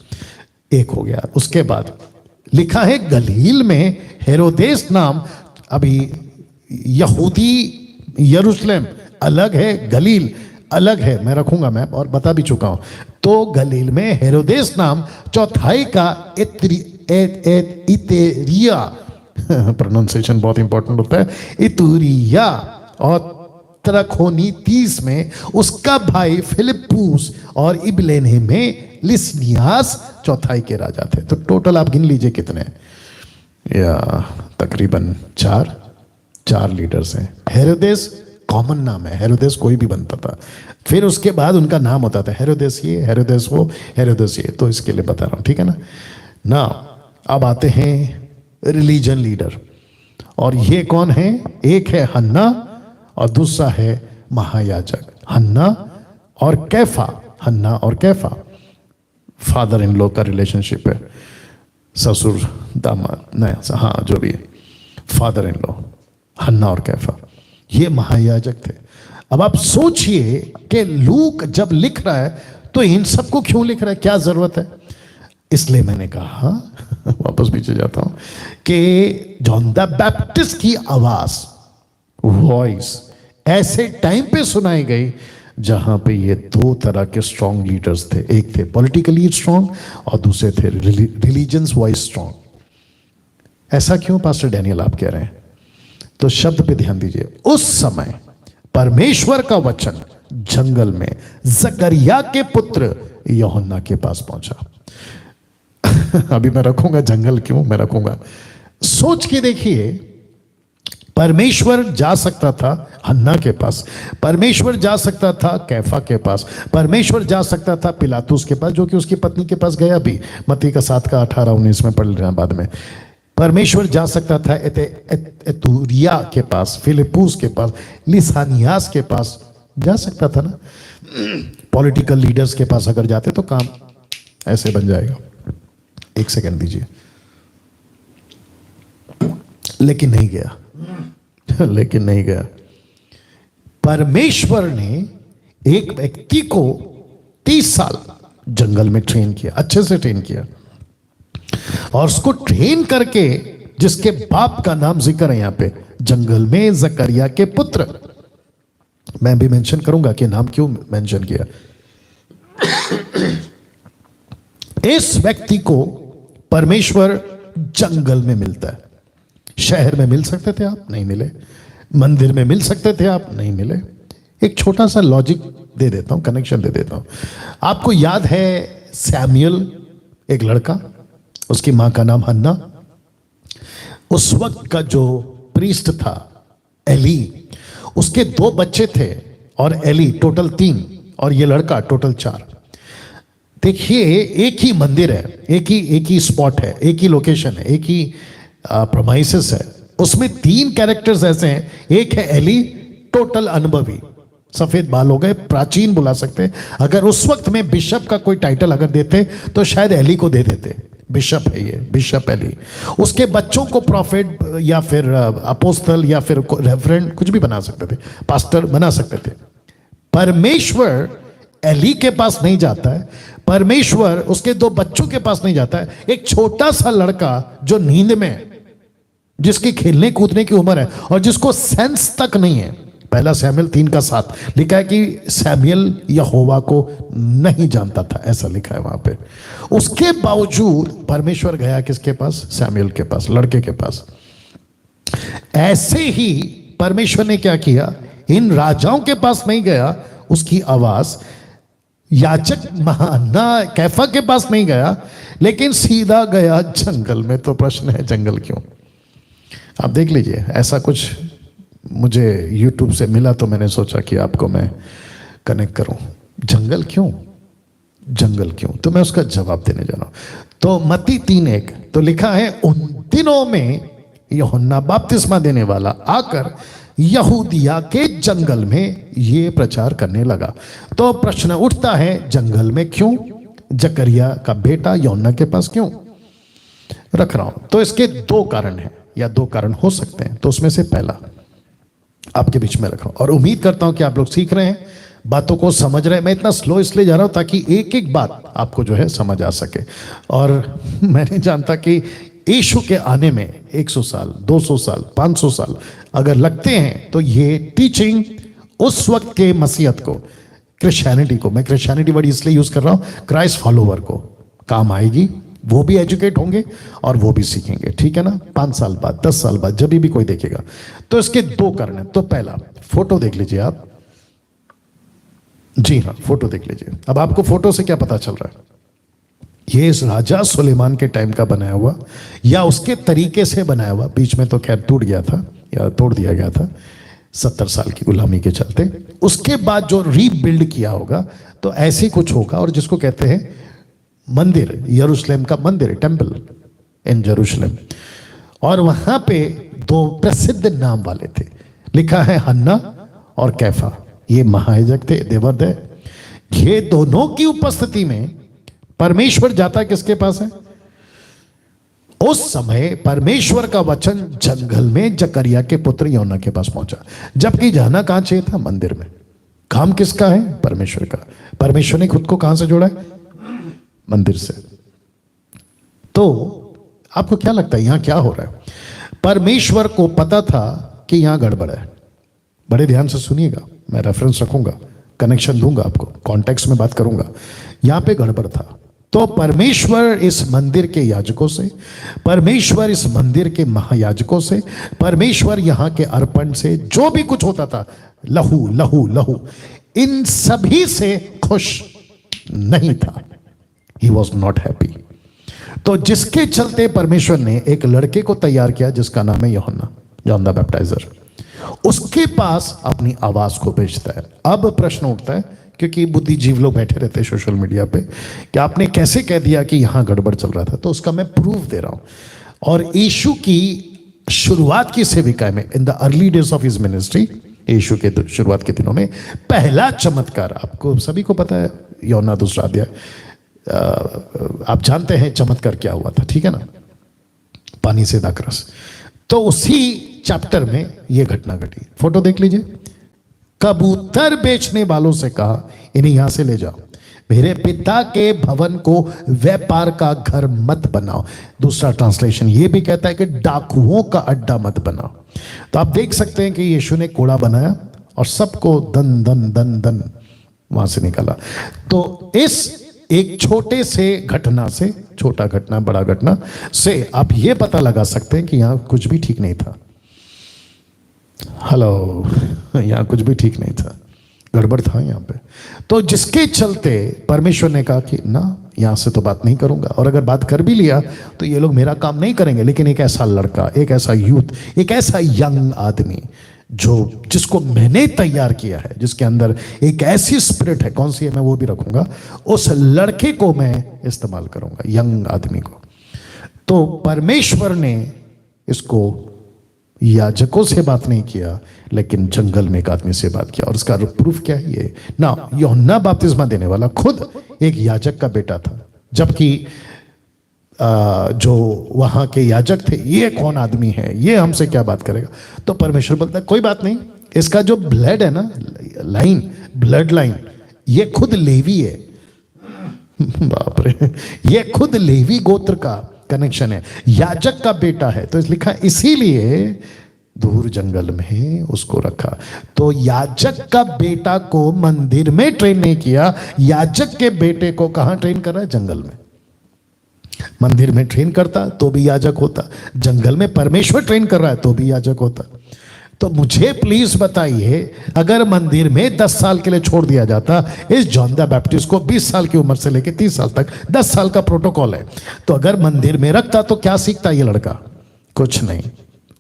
एक हो गया। उसके बाद लिखा है गलील में हेरोदेस नाम, अभी यहूदी यरूशलेम अलग है, गलील अलग है, मैं रखूंगा मैप और बता भी चुका हूं। तो गलील में हेरोदेस नाम चौथाई का इतेरिया, प्रोनाउंसिएशन बहुत इंपॉर्टेंट होता है, इतुरिया, और त्रखोनी 30 में उसका भाई फिलिप्पुस, और इबलेने में लिस्नियास चौथाई के राजा थे। तो टोटल आप गिन लीजिए कितने, या तकरीबन 4 लीडर्स हैं। हेरोदेस कॉमन नाम है, हेरोदेस कोई भी बनता था, फिर उसके बाद उनका नाम होता था हेरोदेस ये, हेरोदेस वो, हेरोदेस ये। तो इसके लिए बता रहा हूं, ठीक है ना। अब आते हैं रिलीजन लीडर, और ये कौन है? एक है हन्ना और दूसरा है महायाजक। हन्ना और कैफा, हन्ना और कैफा फादर इन लॉ का रिलेशनशिप है, ससुर दामाद, नहीं हाँ जो भी है, फादर इन लॉ, हन्ना और कैफा, ये महायाजक थे। अब आप सोचिए कि लूक जब लिख रहा है तो इन सबको क्यों लिख रहा है, क्या जरूरत है? इसलिए मैंने कहा वापस पीछे जाता हूं कि जॉन द बैप्टिस्ट की आवाज, वॉइस ऐसे टाइम पे सुनाई गई जहां पे ये 2 तरह के स्ट्रॉन्ग लीडर्स थे। एक थे पॉलिटिकली स्ट्रॉन्ग और दूसरे थे रिलीजियंस वाइज स्ट्रॉन्ग। ऐसा क्यों पास्टर डैनियल आप कह रहे हैं? तो शब्द पे ध्यान दीजिए। उस समय परमेश्वर का वचन जंगल में जकरिया के पुत्र यूहन्ना के पास पहुंचा। अभी मैं रखूंगा जंगल क्यों, मैं रखूंगा। सोच के देखिए, परमेश्वर जा सकता था हन्ना के पास, परमेश्वर जा सकता था कैफा के पास, परमेश्वर जा सकता था पिलातुस के पास, जो कि उसकी पत्नी के पास गया भी, मत्ती का 7 का 18-19 में पढ़ लेना बाद में। परमेश्वर जा सकता था एतुरिया के पास, फिलिप्पुस के पास, लिसानियास के पास जा सकता था ना। पॉलिटिकल लीडर्स के पास अगर जाते तो काम ऐसे बन जाएगा। 1 सेकंड दीजिए। लेकिन नहीं गया, लेकिन नहीं गया। परमेश्वर ने एक व्यक्ति को 30 साल जंगल में ट्रेन किया, अच्छे से ट्रेन किया, और उसको ट्रेन करके, जिसके बाप का नाम जिक्र है यहां पे जंगल में, जकरिया के पुत्र। मैं भी मेंशन करूंगा कि नाम क्यों मेंशन किया। इस व्यक्ति को परमेश्वर जंगल में मिलता है। शहर में मिल सकते थे आप, नहीं मिले। मंदिर में मिल सकते थे आप, नहीं मिले। एक छोटा सा लॉजिक दे देता हूं, कनेक्शन दे देता हूं। आपको याद है सैमुअल, एक लड़का, उसकी मां का नाम हन्ना। उस वक्त का जो प्रीस्ट था एली, उसके 2 बच्चे थे और एली टोटल 3 और ये लड़का टोटल 4। देखिए एक ही मंदिर है, एक ही स्पॉट है, एक ही लोकेशन है, एक ही प्रोमाइसेस है, उसमें 3 कैरेक्टर्स ऐसे हैं। एक है एली, टोटल अनुभवी, सफेद बाल हो गए, प्राचीन बुला सकते हैं। अगर उस वक्त में बिशप का कोई टाइटल अगर देते तो शायद एली को दे देते, बिशप है ये, बिशप एली। उसके बच्चों को प्रॉफिट या फिर अपोस्तल या फिर रेवरेंड कुछ भी बना सकते थे, पास्टर बना सकते थे। परमेश्वर एली के पास नहीं जाता है, परमेश्वर उसके 2 बच्चों के पास नहीं जाता है। एक छोटा सा लड़का जो नींद में है, जिसकी खेलने कूदने की उम्र है और जिसको सेंस तक नहीं है। पहला सैमुएल 3:7 लिखा है कि सैमुएल यहोवा को नहीं जानता था, ऐसा लिखा है वहां पे। उसके बावजूद परमेश्वर गया किसके पास? सैमुएल के पास, लड़के के पास। ऐसे ही परमेश्वर ने क्या किया, इन राजाओं के पास नहीं गया, उसकी आवाज याजक हन्ना कैफा के पास नहीं गया, लेकिन सीधा गया जंगल में। तो प्रश्न है जंगल क्यों? आप देख लीजिए, ऐसा कुछ मुझे YouTube से मिला तो मैंने सोचा कि आपको मैं कनेक्ट करूं। जंगल क्यों, जंगल क्यों? तो मैं उसका जवाब देने जा रहा हूं। तो मत्ती 3:1 तो लिखा है, उन दिनों में यूहन्ना बपतिस्मा देने वाला आकर यहूदिया के जंगल में ये प्रचार करने लगा। तो प्रश्न उठता है, जंगल में क्यों? जकरिया का बेटा यूहन्ना के पास क्यों रख रहा हूं? तो इसके 2 कारण हैं या 2 कारण हो सकते हैं। तो उसमें से पहला आपके बीच में रख रहा हूं और उम्मीद करता हूं कि आप लोग सीख रहे हैं, बातों को समझ रहे हैं। मैं इतना स्लो इसलिए जा रहा हूं ताकि एक एक बात आपको जो है समझ आ सके। और मैं नहीं जानता कि यीशु के आने में 100 साल, 200 साल, 500 साल अगर लगते हैं तो ये टीचिंग उस वक्त के मसीहत को, क्रिश्चियनिटी को, मैं क्रिश्चियनिटी वर्ड इसलिए यूज कर रहा हूं, क्राइस्ट फॉलोवर को काम आएगी। वो भी एजुकेट होंगे और वो भी सीखेंगे, ठीक है ना? 5 साल बाद, 10 साल बाद, जब भी कोई देखेगा। तो इसके 2 कारण हैं। तो पहला, फोटो देख लीजिए आप। जी हाँ, फोटो देख लीजिए। अब आपको फोटो से क्या पता चल रहा है? ये इस राजा सुलेमान के टाइम का बनाया हुआ या उसके तरीके से बनाया हुआ, बीच में तो खैर टूट गया था या तोड़ दिया गया था 70 साल की गुलामी के चलते। उसके बाद जो रीबिल्ड किया होगा तो ऐसे कुछ होगा, और जिसको कहते हैं मंदिर, यरूशलेम का मंदिर, टेंपल इन जेरूशलेम। और वहां पे 2 प्रसिद्ध नाम वाले थे, लिखा है हन्ना और कैफा। ये महायाजक थे, देवर्दय। ये दोनों की उपस्थिति में परमेश्वर जाता किसके पास है? उस समय परमेश्वर का वचन जंगल में जकरिया के पुत्र यूहन्ना के पास पहुंचा, जबकि जाना कहां चाहिए था? मंदिर में। काम किसका है? परमेश्वर का। परमेश्वर ने खुद को कहां से जोड़ा है? मंदिर से। तो आपको क्या लगता है यहां क्या हो रहा है? परमेश्वर को पता था कि यहां गड़बड़ है। बड़े ध्यान से सुनिएगा, मैं रेफरेंस रखूंगा, कनेक्शन दूंगा आपको, कॉन्टेक्स्ट में बात करूंगा। यहां पे गड़बड़ था। तो परमेश्वर इस मंदिर के याजकों से, परमेश्वर इस मंदिर के महायाजकों से, परमेश्वर यहां के अर्पण से, जो भी कुछ होता था, लहू लहू लहू, इन सभी से खुश नहीं था। He was not happy। तो जिसके चलते परमेश्वर ने एक लड़के को तैयार किया जिसका नाम है यूहन्ना, जॉन द बैप्टाइजर। उसके पास अपनी आवाज को भेजता है। अब प्रश्न उठता है, क्योंकि बुद्धिजीवी लोग बैठे रहते हैं सोशल मीडिया पे, कि आपने कैसे कह दिया कि यहां गड़बड़ चल रहा था? तो उसका मैं प्रूफ दे रहा हूं। और यीशु की शुरुआत की सेविका में, in the early days of his ministry, Yeshu के शुरुआत के दिनों में पहला चमत्कार, आपको सभी को पता है, यूहन्ना 2 अध्याय, आप जानते हैं चमत्कार क्या हुआ था, ठीक है ना? पानी से दाखरस। तो उसी चैप्टर में यह घटना घटी। फोटो देख लीजिए। कबूतर बेचने वालों से कहा, इन्हें यहां से ले जाओ, मेरे पिता के भवन को व्यापार का घर मत बनाओ। दूसरा ट्रांसलेशन ये भी कहता है कि डाकुओं का अड्डा मत बनाओ। तो आप देख सकते हैं कि यीशु ने कोड़ा बनाया और सबको दन दन दन दन वहां से निकाला। तो इस एक छोटे से घटना से, छोटा घटना बड़ा घटना से आप ये पता लगा सकते हैं कि यहां कुछ भी ठीक नहीं था। हेलो, यहां कुछ भी ठीक नहीं था, गड़बड़ था यहां पे। तो जिसके चलते परमेश्वर ने कहा कि ना, यहां से तो बात नहीं करूंगा, और अगर बात कर भी लिया तो ये लोग मेरा काम नहीं करेंगे। लेकिन एक ऐसा लड़का, एक ऐसा यूथ, एक ऐसा यंग आदमी जिसको मैंने तैयार किया है, जिसके अंदर एक ऐसी स्पिरिट है, कौन सी है मैं वो भी रखूंगा, उस लड़के को मैं इस्तेमाल करूंगा, यंग आदमी को। तो परमेश्वर ने इसको याजकों से बात नहीं किया, लेकिन जंगल में एक आदमी से बात किया। और उसका प्रूफ क्या है? ये ना, यूहन्ना बपतिस्मा देने वाला खुद एक याजक का बेटा था, जबकि जो वहां के याजक थे, ये कौन आदमी है, ये हमसे क्या बात करेगा? तो परमेश्वर बोलता है कोई बात नहीं, इसका जो ब्लड है ना, लाइन, ब्लड लाइन, ये खुद लेवी है। बाप रे, ये खुद लेवी गोत्र का कनेक्शन है, याजक का बेटा है। तो लिखा, इसीलिए दूर जंगल में उसको रखा। तो याजक का बेटा को मंदिर में ट्रेन नहीं किया, याजक के बेटे को कहां ट्रेन कर रहा है? जंगल में। मंदिर में ट्रेन करता तो भी याजक होता, जंगल में परमेश्वर ट्रेन कर रहा है तो भी याजक होता। तो मुझे प्लीज बताइए, अगर मंदिर में 10 साल के लिए छोड़ दिया जाता इस जॉन द बैप्टिस्ट को, 20 साल की उम्र से लेकर 30 साल तक, 10 साल का प्रोटोकॉल है, तो अगर मंदिर में रखता तो क्या सीखता ये लड़का? कुछ नहीं,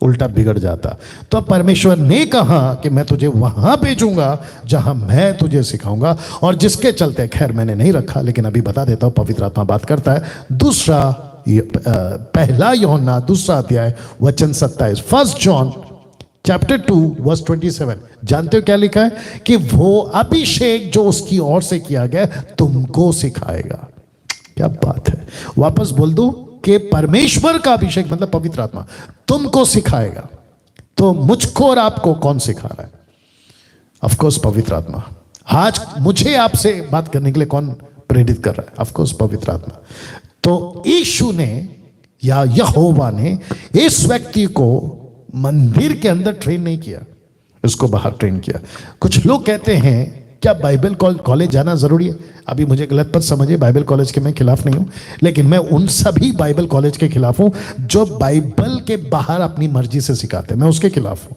उल्टा बिगड़ जाता। तो परमेश्वर ने कहा कि मैं तुझे वहां भेजूंगा जहां मैं तुझे सिखाऊंगा, और जिसके चलते, खैर मैंने नहीं रखा लेकिन अभी बता देता हूं, पवित्र आत्मा बात करता है। दूसरा, पहला यूहन्ना 2 अध्याय वचन 27, 1 जॉन चैप्टर 2 वर्स 27, जानते हो क्या लिखा है? कि वो अभिषेक जो उसकी ओर से किया गया तुमको सिखाएगा। क्या बात है, वापस बोल दो कि परमेश्वर का अभिषेक मतलब पवित्र आत्मा तुमको सिखाएगा। तो मुझको और आपको कौन सिखा रहा है? ऑफ कोर्स पवित्र आत्मा। आज मुझे आपसे बात करने के लिए कौन प्रेरित कर रहा है? ऑफ कोर्स पवित्र आत्मा। तो यीशु ने या यहोवा ने इस व्यक्ति को मंदिर के अंदर ट्रेन नहीं किया, इसको बाहर ट्रेन किया। कुछ लोग कहते हैं क्या बाइबल कॉलेज जाना जरूरी है? अभी मुझे गलत मत समझिए, बाइबल कॉलेज के मैं खिलाफ नहीं हूं, लेकिन मैं उन सभी बाइबल कॉलेज के खिलाफ हूं जो बाइबल के बाहर अपनी मर्जी से सिखाते हैं। मैं उसके खिलाफ हूं,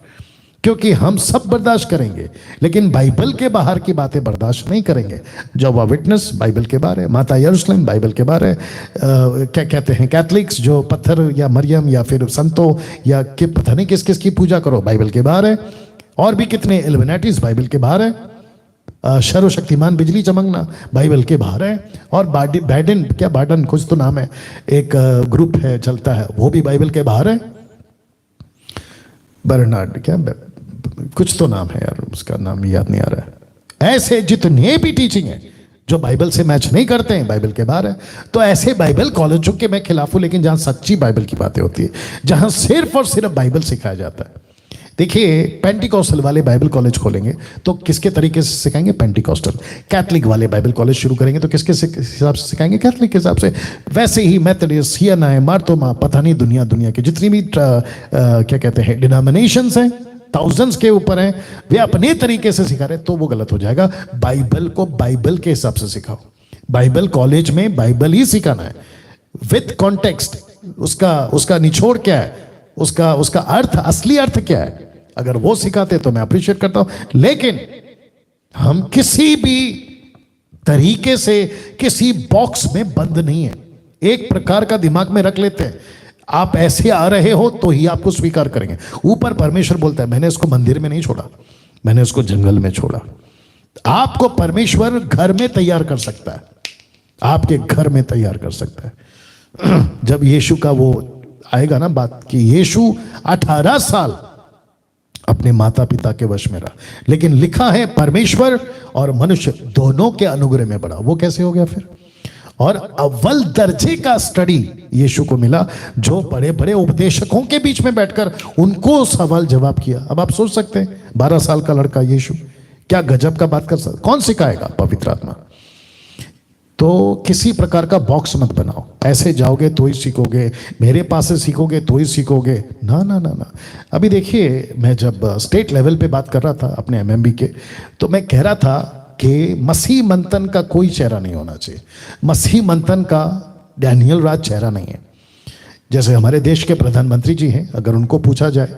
क्योंकि हम सब बर्दाश्त करेंगे लेकिन बाइबल के बाहर की बातें बर्दाश्त नहीं करेंगे। जोवा विटनेस बाइबल के बाहर है, माता यरूशलेम बाइबल के बाहर है, क्या कहते हैं कैथलिक्स जो पत्थर या मरियम या फिर संतों या पता नहीं किस किस की पूजा करो, बाइबल के बाहर है। और भी कितने इल्यूमिनाटीज बाइबल के बाहर है, सर्वशक्तिमान बिजली चमकना बाइबल के बाहर है, और बार्डन कुछ तो नाम है, एक ग्रुप है चलता है, वो भी बाइबल के बाहर है। बर्नार्ड क्या कुछ तो नाम है यार, उसका नाम याद नहीं आ रहा है। ऐसे जितने भी टीचिंग है जो बाइबल से मैच नहीं करते हैं, बाइबल के बाहर है। तो ऐसे बाइबल कॉलेजों के मैं खिलाफ हूं, लेकिन जहां सच्ची बाइबल की बातें होती है, जहां सिर्फ और सिर्फ बाइबल सिखाया जाता है। देखिए, पेंटिकॉस्टल वाले बाइबल कॉलेज खोलेंगे तो किसके तरीके से सिखाएंगे? पेंटिकॉस्टल। कैथलिक वाले बाइबल कॉलेज शुरू करेंगे तो किसके हिसाब से सिखाएंगे? कैथलिक के हिसाब से। वैसे ही मेथोडिस्ट, सीएनआई, मार्तोमा, पता नहीं दुनिया के जितनी भी क्या कहते हैं डिनोमिनेशंस हैं, थाउजेंड्स के ऊपर हैं, वे अपने तरीके से सिखा रहे, तो वो गलत हो जाएगा। बाइबल को बाइबल के हिसाब से सिखाओ। बाइबल कॉलेज में बाइबल ही सिखाना है विद कॉन्टेक्स्ट। उसका निचोड़ क्या है, उसका अर्थ, असली अर्थ क्या है, अगर वो सिखाते तो मैं अप्रिशिएट करता हूं। लेकिन हम किसी भी तरीके से किसी बॉक्स में बंद नहीं है। एक प्रकार का दिमाग में रख लेते हैं, आप ऐसे आ रहे हो तो ही आपको स्वीकार करेंगे। ऊपर परमेश्वर बोलता है मैंने इसको मंदिर में नहीं छोड़ा, मैंने इसको जंगल में छोड़ा। आपको परमेश्वर घर में तैयार कर सकता है, आपके घर में तैयार कर सकता है। जब यीशु का वो आएगा ना बात, कि यीशु 18 साल अपने माता पिता के वश में रहा, लेकिन लिखा है परमेश्वर और मनुष्य दोनों के अनुग्रह में बढ़ा। वो कैसे हो गया फिर? और अव्वल दर्जे का स्टडी यीशु को मिला, जो बड़े बड़े उपदेशकों के बीच में बैठकर उनको सवाल जवाब किया। अब आप सोच सकते हैं 12 साल का लड़का यीशु क्या गजब का बात कर सकता। कौन सिखाएगा? पवित्र आत्मा। तो किसी प्रकार का बॉक्स मत बनाओ, ऐसे जाओगे तो ही सीखोगे, मेरे पास से सीखोगे तो ही सीखोगे, ना ना ना ना। अभी देखिए, मैं जब स्टेट लेवल पे बात कर रहा था अपने एमएमबी के, तो मैं कह रहा था कि मसीह मंथन का कोई चेहरा नहीं होना चाहिए। मसीह मंथन का डैनियल राज चेहरा नहीं है। जैसे हमारे देश के प्रधानमंत्री जी हैं, अगर उनको पूछा जाए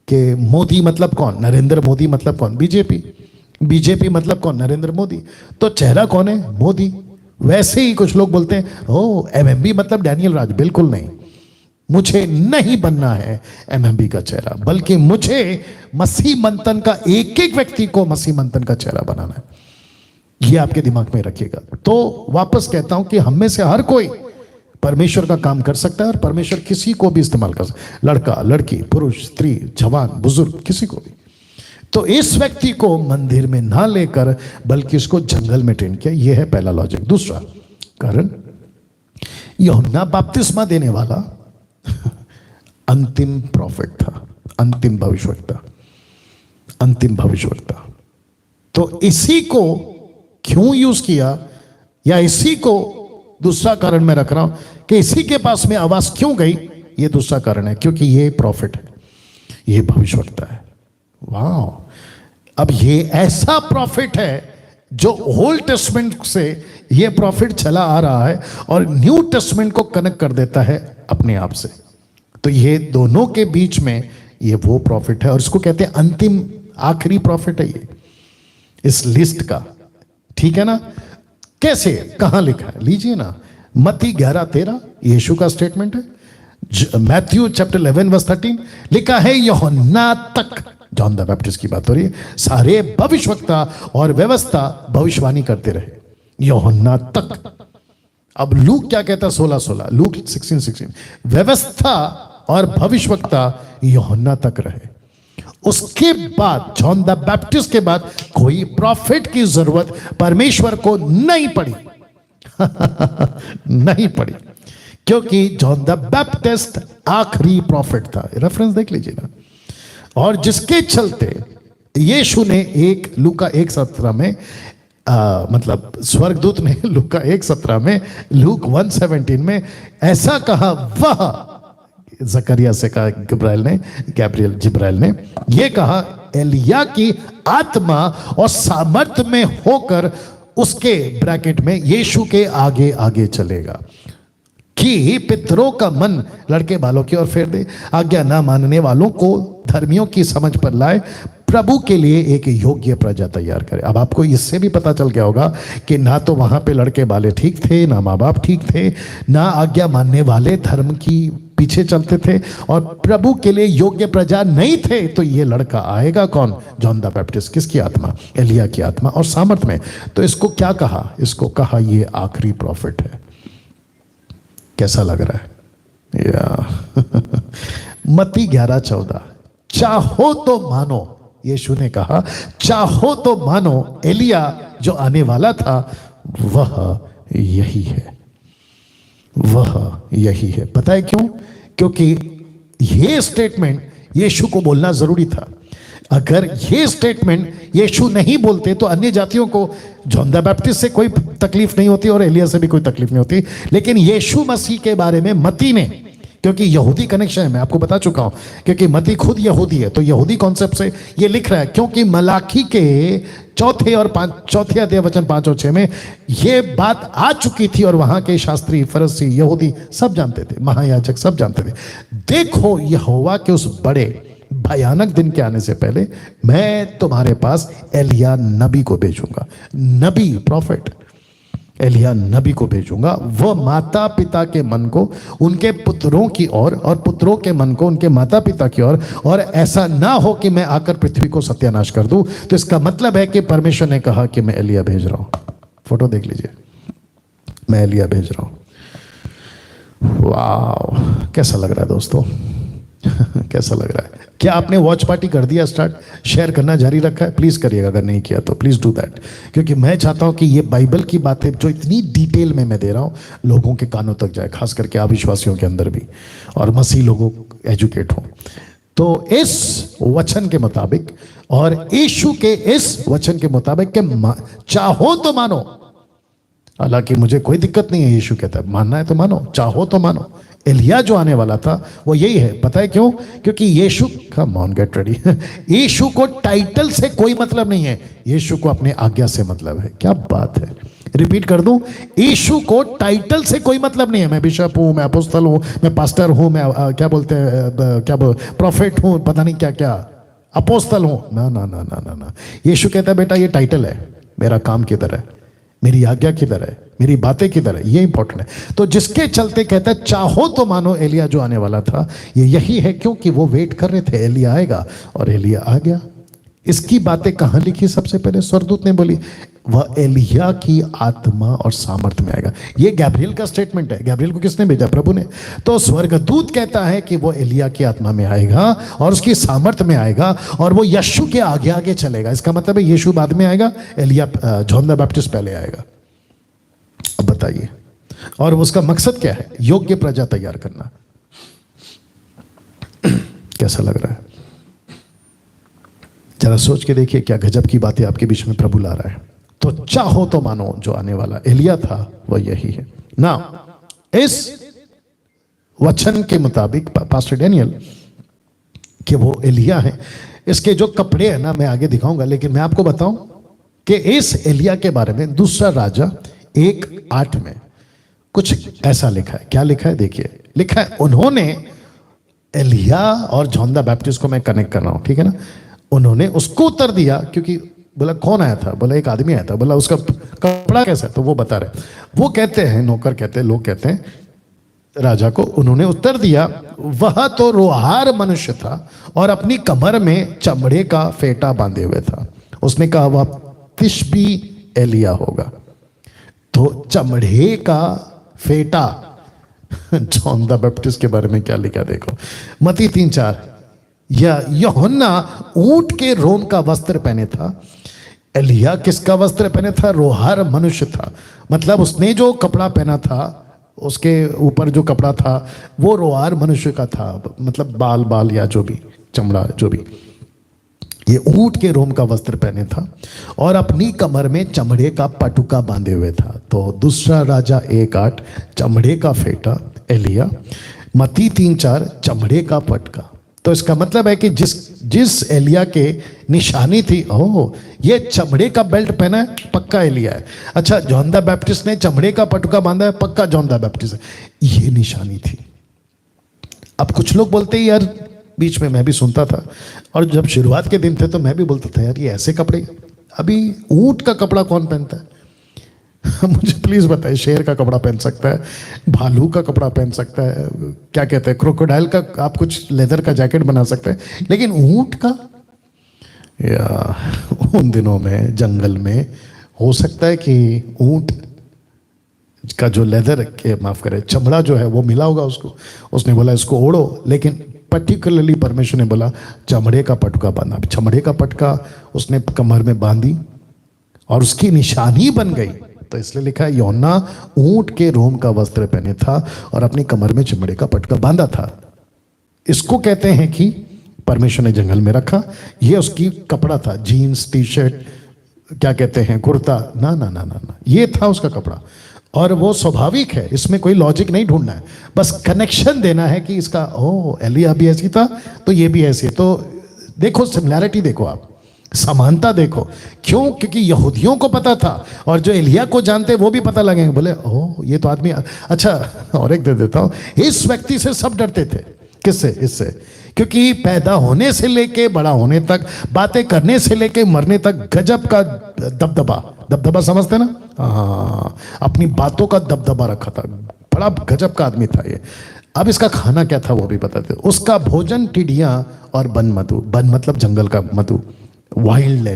कि मोदी मतलब कौन, नरेंद्र मोदी मतलब कौन, बीजेपी, बीजेपी मतलब कौन, नरेंद्र मोदी, तो चेहरा कौन है, मोदी। वैसे ही कुछ लोग बोलते हैं ओ एमएमबी मतलब डैनियल राज। बिल्कुल नहीं, मुझे नहीं बनना है एमएमबी का चेहरा, बल्कि मुझे मसीह मंथन का एक एक व्यक्ति को मसीह मंथन का चेहरा बनाना है। ये आपके दिमाग में रखिएगा। तो वापस कहता हूं कि हम में से हर कोई परमेश्वर का काम कर सकता है और परमेश्वर किसी को भी इस्तेमाल कर सकता है, लड़का लड़की, पुरुष स्त्री, जवान बुजुर्ग, किसी को भी। तो इस व्यक्ति को मंदिर में ना लेकर बल्कि उसको जंगल में ट्रेन किया। यह है पहला लॉजिक। दूसरा कारण, यूहन्ना बपतिस्मा देने वाला अंतिम प्रॉफिट था, अंतिम भविष्यवक्ता, अंतिम भविष्यवक्ता। तो इसी को क्यों यूज किया, या इसी को दूसरा कारण मैं रख रहा हूं कि इसी के पास में आवाज क्यों गई, ये दूसरा कारण है, क्योंकि ये प्रॉफिट है, ये भविष्यवक्ता है। वाह, अब ये ऐसा प्रॉफिट है जो ओल्ड टेस्टमेंट से ये प्रॉफिट चला आ रहा है और न्यू टेस्टमेंट को कनेक्ट कर देता है अपने आप से। तो ये दोनों के बीच में ये वो प्रॉफिट है और इसको कहते हैं अंतिम आखिरी प्रॉफिट है ये इस लिस्ट का। ठीक है ना? कैसे, कहां लिखा है, लीजिए ना, मत्ती 11:13 यीशु का स्टेटमेंट है। मैथ्यू चैप्टर 11:13 लिखा है यूहन्ना तक, जॉन द बैप्टिस्ट की बात हो रही है, सारे भविष्यवक्ता और व्यवस्था भविष्यवाणी करते रहे, यूहन्ना तक। अब लूक क्या कहता है, 16:16, लूक 16:16, व्यवस्था और भविष्यवक्ता यूहन्ना तक रहे। उसके बाद जॉन द बैप्टिस्ट के बाद कोई प्रॉफिट की जरूरत परमेश्वर को नहीं पड़ी नहीं पड़ी, क्योंकि जॉन द बैप्टिस्ट आखिरी प्रॉफिट था। रेफरेंस देख लीजिए ना। और जिसके चलते यीशु ने एक लूका 1:17 में मतलब स्वर्गदूत ने लूका 1:17 में, लूक 1:17 में ऐसा कहा, वह जकरिया से कहा जिब्राइल ने यह कहा, एलिया की आत्मा और सामर्थ में होकर उसके ब्रैकेट में यीशु के आगे आगे चलेगा कि पितरों का मन लड़के बालों की ओर फेर दे, आज्ञा ना मानने वालों को धर्मियों की समझ पर लाए, प्रभु के लिए एक योग्य प्रजा तैयार करे। अब आपको इससे भी पता चल गया होगा कि ना तो वहां पे लड़के बाले ठीक थे, ना माँ बाप ठीक थे, ना आज्ञा मानने वाले धर्म की पीछे चलते थे, और प्रभु के लिए योग्य प्रजा नहीं थे। तो ये लड़का आएगा कौन, जॉन द बैप्टिस्ट। किसकी आत्मा, एलिया की आत्मा और सामर्थ में। तो इसको क्या कहा, इसको कहा ये आखिरी प्रॉफिट है। कैसा लग रहा है या मत्ती 11:14, चाहो तो मानो, यीशु ने कहा चाहो तो मानो एलिया जो आने वाला था वह यही है, वह यही है। पता है क्यों? क्योंकि यह स्टेटमेंट यीशु को बोलना जरूरी था। अगर यह स्टेटमेंट यीशु नहीं बोलते तो अन्य जातियों को जॉन द बैप्टिस्ट से कोई तकलीफ नहीं होती और एलिया से भी कोई तकलीफ नहीं होती, लेकिन यीशु मसीह के बारे में मत्ती ने, क्योंकि यहूदी कनेक्शन है, मैं आपको बता चुका हूं, क्योंकि मत्ती खुद यहूदी है, तो यहूदी कॉन्सेप्ट से ये लिख रहा है। क्योंकि मलाकी के चौथे अध्याय वचन 5 और 6 में ये बात आ चुकी थी और वहां के शास्त्री, फरीसी, यहूदी सब जानते थे, महायाजक सब जानते थे। देखो, यहोवा के उस बड़े भयानक दिन के आने से पहले मैं तुम्हारे पास एलिया नबी को भेजूंगा, नबी प्रॉफिट एलिया नबी को भेजूंगा। वह माता पिता के मन को उनके पुत्रों की ओर और पुत्रों के मन को उनके माता पिता की ओर, और ऐसा ना हो कि मैं आकर पृथ्वी को सत्यानाश कर दूं। तो इसका मतलब है कि परमेश्वर ने कहा कि मैं एलिया भेज रहा हूं। फोटो देख लीजिए, मैं एलिया भेज रहा हूं। वाह, कैसा लग रहा है दोस्तों कैसा लग रहा है? क्या आपने वॉच पार्टी कर दिया स्टार्ट? शेयर करना जारी रखा है? प्लीज करिएगा, अगर नहीं किया तो प्लीज डू दैट, क्योंकि मैं चाहता हूं कि ये बाइबल की बातें जो इतनी डिटेल में मैं दे रहा हूं लोगों के कानों तक जाए, खास करके अविश्वासियों के अंदर भी, और मसीह लोगों एजुकेट हो। तो इस वचन के मुताबिक और यीशु के इस वचन के मुताबिक कि चाहो तो मानो, हालांकि मुझे कोई दिक्कत नहीं है, यीशु कहता है मानना है तो मानो, चाहो तो मानो, एलिया जो आने वाला था वो यही है। पता है क्यों? क्योंकि यीशु, कम ऑन गेट रेडी, यीशु को टाइटल से कोई मतलब नहीं है, यीशु को अपने आज्ञा से मतलब है। क्या बात है! रिपीट कर दूं, यीशु को टाइटल से कोई मतलब नहीं है। मैं बिशप हूं, मैं अपोस्तल हूं, मैं पास्टर हूं, मैं क्या बोलते हैं, क्या प्रॉफिट हूं, पता नहीं क्या क्या, अपोस्तल हूं। ना ना ना ना ना ना, यीशु कहता है बेटा ये टाइटल है, मेरा काम किधर है, मेरी आज्ञा किधर है, मेरी बातें किधर है, ये इंपॉर्टेंट है। तो जिसके चलते कहता है चाहो तो मानो एलिया जो आने वाला था ये यही है, क्योंकि वो वेट कर रहे थे एलिया आएगा, और एलिया आ गया। इसकी बातें कहां लिखी? सबसे पहले स्वर्गदूत ने बोली, वह एलिया की आत्मा और सामर्थ में आएगा। ये गैब्रियल का स्टेटमेंट है। गैब्रियल को किसने भेजा? प्रभु ने। तो स्वर्गदूत कहता है कि वो एलिया की आत्मा में आएगा और उसकी सामर्थ में आएगा, और वो यीशु के आगे आगे चलेगा। इसका मतलब है यीशु बाद में आएगा, एलिया जॉन द बैप्टिस्ट पहले आएगा। अब बताइए, और उसका मकसद क्या है? योग्य प्रजा तैयार करना। कैसा लग रहा है? जरा सोच के देखिए, क्या गजब की बातें आपके बीच में प्रभु ला रहा है। तो चाहो तो मानो जो आने वाला एलिया था वह यही है ना। इस वचन के मुताबिक पास्टर डैनियल कि वो एलिया है, इसके जो कपड़े हैं ना मैं आगे दिखाऊंगा, लेकिन मैं आपको बताऊं कि इस एलिया के बारे में दूसरा राजा 1:8 में कुछ ऐसा लिखा है। क्या लिखा है? देखिए, लिखा है उन्होंने एलिया और जॉन द बैप्टिस्ट को मैं कनेक्ट कर रहा हूं, ठीक है ना। उन्होंने उसको उत्तर दिया, क्योंकि बोला कौन आया था? बोला एक आदमी आया था। बोला उसका कपड़ा कैसा है? तो वो बता रहे। वो कहते हैं, नौकर कहते हैं, लोग कहते हैं राजा को, उन्होंने उत्तर दिया वह तो रोहार मनुष्य था और अपनी कमर में चमड़े का फेटा बांधे हुए था। उसने कहा वह तिशबी एलिया होगा। तो चमड़े का फेटा, जॉन द बैप्टिस्ट के बारे में क्या लिखा देखो, मत्ती 3:4। या यूहन्ना ऊंट के रोम का वस्त्र पहने था, एलिया किसका वस्त्र पहने था? रोहार मनुष्य था। मतलब उसने जो कपड़ा पहना था, उसके ऊपर जो कपड़ा था वो रोहार मनुष्य का था, मतलब बाल बाल या जो भी चमड़ा जो भी। ये ऊंट के रोम का वस्त्र पहने था और अपनी कमर में चमड़े का पटुका बांधे हुए था। तो दूसरा राजा 1:8 चमड़े का फेटा एलिया, मत्ती 3:4 चमड़े का पटका। तो इसका मतलब है कि जिस एलिया के निशानी थी, ओह ये चमड़े का बेल्ट पहना है, पक्का एलिया है। अच्छा, जॉन द बैप्टिस्ट ने चमड़े का पटुका बांधा है, पक्का जॉन द बैप्टिस्ट है। ये निशानी थी। अब कुछ लोग बोलते हैं यार, बीच में मैं भी सुनता था, और जब शुरुआत के दिन थे तो मैं भी बोलता था यार ये ऐसे कपड़े, अभी ऊंट का कपड़ा कौन पहनता है? मुझे प्लीज बताइए, शेर का कपड़ा पहन सकता है, भालू का कपड़ा पहन सकता है, क्या कहते हैं क्रोकोडाइल का, आप कुछ लेदर का जैकेट बना सकते हैं, लेकिन ऊंट का? या उन दिनों में जंगल में हो सकता है कि ऊंट का जो लेदर के, माफ करें, चमड़ा जो है वो मिला होगा उसको। उसने बोला इसको ओढ़ो, लेकिन पर्टिकुलरली परमेश्वर ने बोला चमड़े का पटका बांधा। चमड़े का पटका उसने कमर में बांधी और उसकी निशानी बन गई। तो इसलिए लिखा है यूहन्ना ऊंट के रोम का वस्त्र पहने था और अपनी कमर में चमड़े का पटका बांधा था। इसको कहते हैं कि परमेश्वर ने जंगल में रखा। ये उसकी कपड़ा था, जीन्स टी शर्ट, क्या कहते हैं कुर्ता, ना ना ना ना ना, ये था उसका कपड़ा। और वो स्वाभाविक है, इसमें कोई लॉजिक नहीं ढूंढना है, बस कनेक्शन देना है कि इसका ओ एलिया भी ऐसी था तो ये भी ऐसी है। तो देखो सिमिलैरिटी, देखो आप समानता देखो। क्यों? क्योंकि यहूदियों को पता था, और जो एलिया को जानते वो भी पता लगेंगे, बोले ओह ये तो आदमी अच्छा। और एक दे देता हूं, इस व्यक्ति से सब डरते थे। किससे? इससे, क्योंकि पैदा होने से लेके बड़ा होने तक, बातें करने से लेके मरने तक गजब का दबदबा समझते ना? हाँ, अपनी बातों का दबदबा रखा था, बड़ा गजब का आदमी था ये। अब इसका खाना क्या था वो भी बताते। उसका भोजन टिड्डियां और बन मधु, बन मतलब जंगल का मधु, वाइल्ड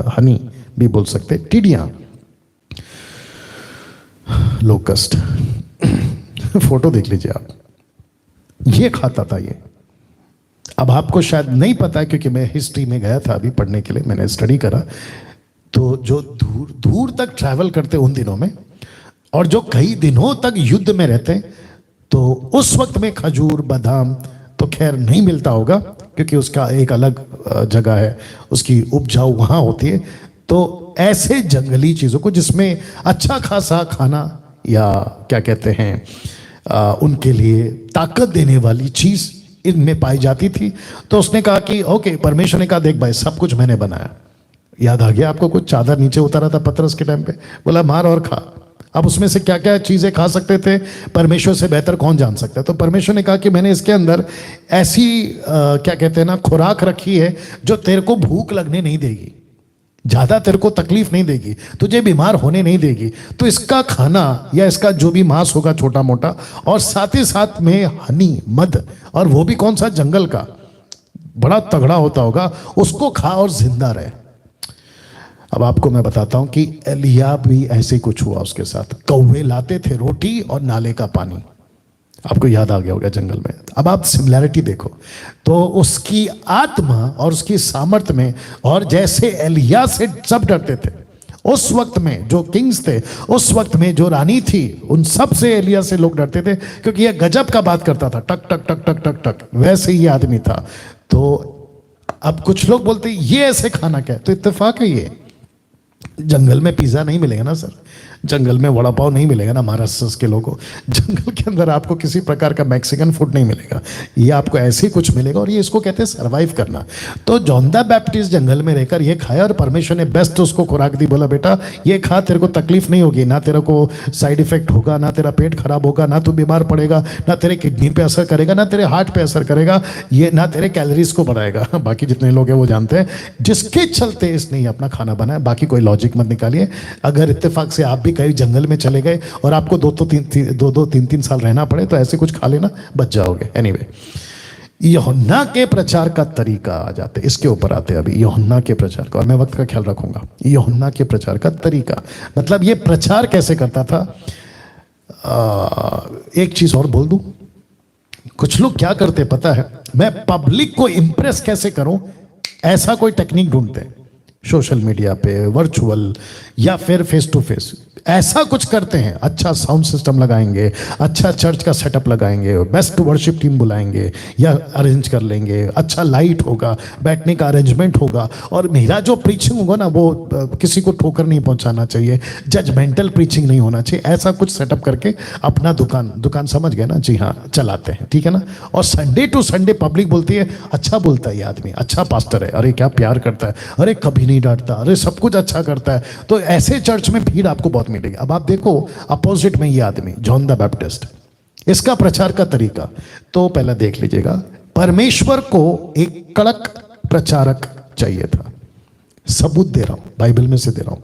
हनी भी बोल सकते, टिड्डियां, लोकस्ट। फोटो देख लीजिए आप, ये खाता था ये। अब आपको शायद नहीं पता है, क्योंकि मैं हिस्ट्री में गया था अभी पढ़ने के लिए, मैंने स्टडी करा। तो जो दूर दूर तक ट्रैवल करते उन दिनों में, और जो कई दिनों तक युद्ध में रहते, तो उस वक्त में खजूर बादाम तो खैर नहीं मिलता होगा, क्योंकि उसका एक अलग जगह है, उसकी उपजाऊ वहां होती है। तो ऐसे जंगली चीजों को जिसमें अच्छा खासा खाना, या क्या कहते हैं उनके लिए ताकत देने वाली चीज इनमें पाई जाती थी। तो उसने कहा कि ओके, परमेश्वर ने कहा देख भाई सब कुछ मैंने बनाया। याद आ गया आपको, कुछ चादर नीचे उतारा था पतरस के टाइम पे, बोला मार और खा। अब उसमें से क्या क्या चीजें खा सकते थे, परमेश्वर से बेहतर कौन जान सकता है। तो परमेश्वर ने कहा कि मैंने इसके अंदर ऐसी क्या कहते हैं ना, खुराक रखी है जो तेरे को भूख लगने नहीं देगी, ज्यादा तेरे को तकलीफ नहीं देगी, तुझे बीमार होने नहीं देगी। तो इसका खाना या इसका जो भी मांस होगा छोटा मोटा, और साथ ही साथ में हनी, मध, और वो भी कौन सा, जंगल का, बड़ा तगड़ा होता होगा, उसको खा और जिंदा रहे। अब आपको मैं बताता हूं कि एलिया भी ऐसे कुछ हुआ उसके साथ। कौवे लाते थे रोटी और नाले का पानी, आपको याद आ गया होगा जंगल में। अब आप सिमिलैरिटी देखो, तो उसकी आत्मा और उसकी सामर्थ्य में, और जैसे एलिया से सब डरते थे उस वक्त में, जो किंग्स थे उस वक्त में, जो रानी थी, उन सब से एलिया से लोग डरते थे, क्योंकि यह गजब का बात करता था, टक टक टक टक टक टक, वैसे ही आदमी था। तो अब कुछ लोग बोलते ये ऐसे खाना क्या है, तो इत्तेफाक है ये, जंगल में पिज्जा नहीं मिलेगा ना सर, जंगल में वड़ा पाव नहीं मिलेगा ना महाराष्ट्र के लोगों को, जंगल के अंदर आपको किसी प्रकार का मैक्सिकन फूड नहीं मिलेगा, ये आपको ऐसे ही कुछ मिलेगा, और ये इसको कहते हैं सरवाइव करना। तो जॉन द बैप्टिस्ट जंगल में रहकर ये खाया, और परमेश्वर ने बेस्ट उसको खुराक दी, बोला बेटा ये खा, तेरे को तकलीफ नहीं होगी, ना तेरे को साइड इफेक्ट होगा, ना तेरा पेट खराब होगा, ना तू बीमार पड़ेगा, ना तेरे किडनी पे असर करेगा, ना तेरे हार्ट पे असर करेगा, ये ना तेरे कैलोरीज को बढ़ाएगा। बाकी जितने लोग हैं वो जानते हैं, जिसके चलते इसने अपना खाना बनाया। बाकी कोई लॉजिक मत निकालिए। अगर इत्तेफाक से आप भी कहीं जंगल में चले गए और आपको दो तीन साल रहना पड़े, तो ऐसे कुछ खा लेना, बच जाओगे। एनीवे, यूहन्ना के प्रचार का तरीका आ जाते, इसके ऊपर आते अभी यूहन्ना के प्रचार का, और मैं वक्त का ख्याल रखूंगा। यूहन्ना के प्रचार का तरीका मतलब ये प्रचार कैसे करता था। एक चीज और बोल दूं, कुछ लोग क्या करते पता है, मैं पब्लिक को इंप्रेस कैसे करूं, ऐसा कोई टेक्निक ढूंढते हैं, सोशल मीडिया पे, वर्चुअल या फिर फेस टू फेस, ऐसा कुछ करते हैं। अच्छा साउंड सिस्टम लगाएंगे, अच्छा चर्च का सेटअप लगाएंगे, बेस्ट वर्शिप टीम बुलाएंगे या अरेंज कर लेंगे, अच्छा लाइट होगा, बैठने का अरेंजमेंट होगा, और मेरा जो प्रीचिंग होगा ना वो किसी को ठोकर नहीं पहुंचाना चाहिए, जजमेंटल प्रीचिंग नहीं होना चाहिए, ऐसा कुछ सेटअप करके अपना दुकान समझ गए ना, जी हाँ, चलाते हैं, ठीक है ना। और संडे टू संडे पब्लिक बोलती है अच्छा बोलता है ये आदमी, अच्छा पास्टर है, अरे क्या प्यार करता है, अरे कभी नहीं डांटता, अरे सब कुछ अच्छा करता है। तो ऐसे चर्च में भीड़ आपको बहुत मिलेगी। अब आप देखो अपोजिट में ये आदमी जॉन द बैप्टिस्ट, इसका प्रचार का तरीका तो पहले देख लीजिएगा। परमेश्वर को एक कड़क प्रचारक चाहिए था। सबूत दे रहा हूं, बाइबल में से दे रहा हूं,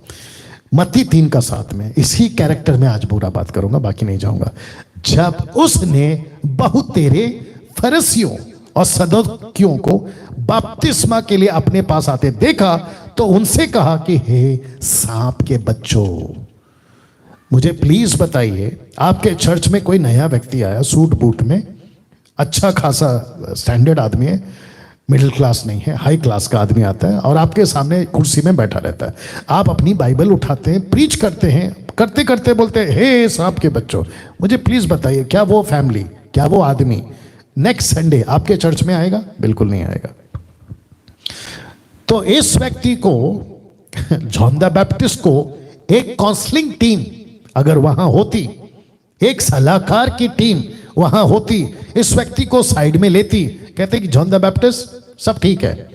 मत्ती 3:7 में। इसी कैरेक्टर में आज पूरा बात करूंगा, बाकी नहीं जाऊंगा। जब उसने बहुत तेरे फरीसियों और सदूकियों को बपतिस्मा के लिए अपने पास आते देखा, तो उनसे कहा कि हे सांप के बच्चों, मुझे प्लीज बताइए, आपके चर्च में कोई नया व्यक्ति आया सूट बूट में, अच्छा खासा स्टैंडर्ड आदमी है, मिडिल क्लास नहीं है, हाई क्लास का आदमी आता है और आपके सामने कुर्सी में बैठा रहता है। आप अपनी बाइबल उठाते हैं, प्रीच करते हैं, करते करते बोलते हैं हे सांप के बच्चों, मुझे प्लीज बताइए क्या वो फैमिली, क्या वो आदमी नेक्स्ट संडे आपके चर्च में आएगा? बिल्कुल नहीं आएगा। तो इस व्यक्ति को, जॉन द बैप्टिस्ट को, एक काउंसलिंग टीम अगर वहां होती, एक सलाहकार की टीम वहां होती, इस व्यक्ति को साइड में लेती, कहते कि जॉन द बैप्टिस्ट सब ठीक है,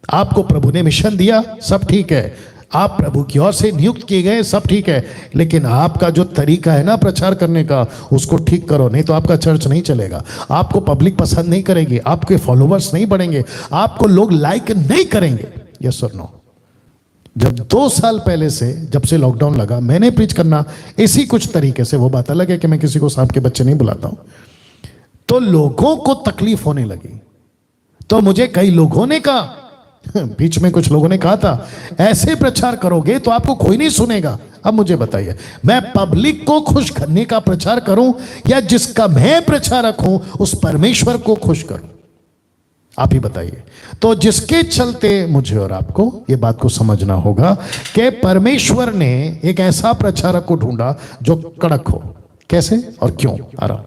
आपको प्रभु ने मिशन दिया, सब ठीक है, आप प्रभु की ओर से नियुक्त किए गए, सब ठीक है, लेकिन आपका जो तरीका है ना प्रचार करने का, उसको ठीक करो, नहीं तो आपका चर्च नहीं चलेगा, आपको पब्लिक पसंद नहीं करेगी, आपके फॉलोवर्स नहीं बढ़ेंगे, आपको लोग लाइक नहीं करेंगे। यस और नो? जब 2 साल पहले से, जब से लॉकडाउन लगा, मैंने प्रीच करना इसी कुछ तरीके से, वो बात अलग है कि मैं किसी को सांप के बच्चे नहीं बुलाता हूं, तो लोगों को तकलीफ होने लगी। तो मुझे कई लोगों ने कहा, बीच में कुछ लोगों ने कहा था, ऐसे प्रचार करोगे तो आपको कोई नहीं सुनेगा। अब मुझे बताइए, मैं पब्लिक को खुश करने का प्रचार करूं या जिसका मैं प्रचारक हूं उस परमेश्वर को खुश करूं? आप ही बताइए। तो जिसके चलते मुझे और आपको ये बात को समझना होगा कि परमेश्वर ने एक ऐसा प्रचारक को ढूंढा जो कड़क हो। कैसे और क्यों आ रहा,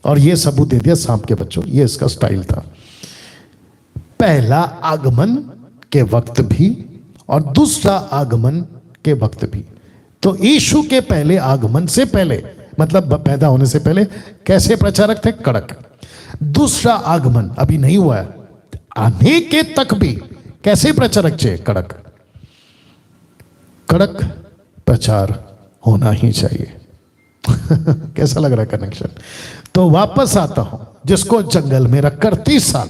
और ये सबूत दे दिया सांप के बच्चों, ये इसका स्टाइल था। पहला आगमन के वक्त भी और दूसरा आगमन के वक्त भी। तो यीशु के पहले आगमन से पहले मतलब पैदा होने से पहले कैसे प्रचारक थे? कड़क। दूसरा आगमन अभी नहीं हुआ है, आने के तक भी कैसे प्रचारक थे? कड़क। कड़क प्रचार होना ही चाहिए। कैसा लग रहा है कनेक्शन? तो वापस आता हूं, जिसको जंगल में रखकर 30 साल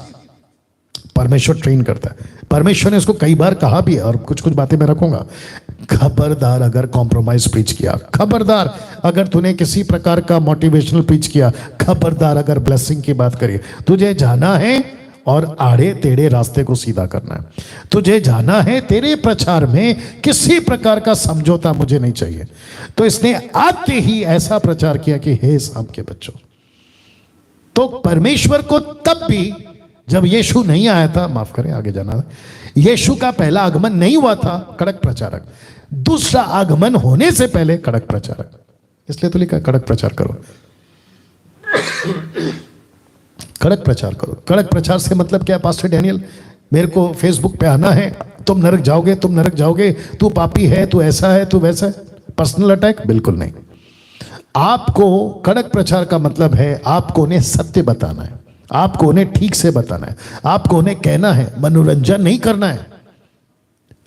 परमेश्वर ट्रेन करता है। परमेश्वर ने इसको कई बार कहा भी है, और कुछ कुछ बातें मैं रखूंगा। खबरदार अगर कॉम्प्रोमाइज प्रीच किया, खबरदार अगर तूने किसी प्रकार का मोटिवेशनल प्रीच किया, खबरदार अगर ब्लेसिंग की बात करी, तुझे जाना है और आड़े टेढ़े रास्ते को सीधा करना है। तुझे जाना है, तेरे प्रचार में किसी प्रकार का समझौता मुझे नहीं चाहिए। तो इसने आते ही ऐसा प्रचार किया कि हे शाम के बच्चों। तो परमेश्वर को तब भी, जब यीशु नहीं आया था, माफ करें आगे जाना है, यीशु का पहला आगमन नहीं हुआ था, कड़क प्रचारक। दूसरा आगमन होने से पहले कड़क प्रचारक, इसलिए तो लिखा कड़क प्रचार करो। कड़क प्रचार करो। कड़क प्रचार से मतलब क्या? पास्टर डैनियल, मेरे को फेसबुक पे आना है, तुम नरक जाओगे, तुम नरक जाओगे, तू पापी है, तू ऐसा है, तू वैसा है, पर्सनल अटैक? बिल्कुल नहीं। आपको कड़क प्रचार का मतलब है आपको उन्हें सत्य बताना है, आपको उन्हें ठीक से बताना है, आपको उन्हें कहना है, मनोरंजन नहीं करना है।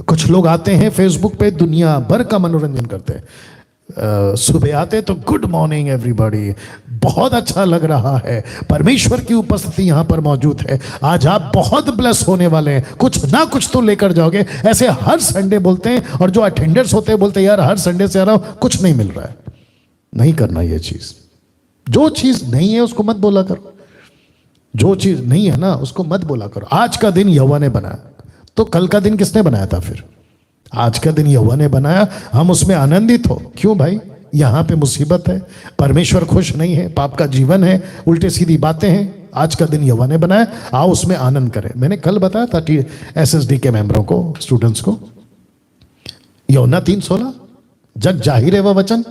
कुछ लोग आते हैं फेसबुक पे, दुनिया भर का मनोरंजन करते हैं। सुबह आते तो गुड मॉर्निंग एवरीबॉडी, बहुत अच्छा लग रहा है, परमेश्वर की उपस्थिति यहां पर मौजूद है, आज आप बहुत ब्लेस होने वाले हैं, कुछ ना कुछ तो लेकर जाओगे। ऐसे हर संडे बोलते हैं, और जो अटेंडर्स होते हैं बोलते हैं यार हर संडे से आ रहा हूं, कुछ नहीं मिल रहा है। नहीं करना ये चीज। जो चीज नहीं है उसको मत बोला करो, जो चीज नहीं है ना उसको मत बोला करो। आज का दिन यहोवा ने बनाया, तो कल का दिन किसने बनाया था? फिर आज का दिन यहोवा ने बनाया, हम उसमें आनंदित हो। क्यों भाई? यहां पे मुसीबत है, परमेश्वर खुश नहीं है, पाप का जीवन है, उल्टे सीधी बातें हैं। आज का दिन यहोवा ने बनाया, आओ उसमें आनंद करें। मैंने कल बताया था एसएसडी के मेंबरों को, स्टूडेंट्स को, यूहन्ना 3:16, जग जाहिर है वह वचन,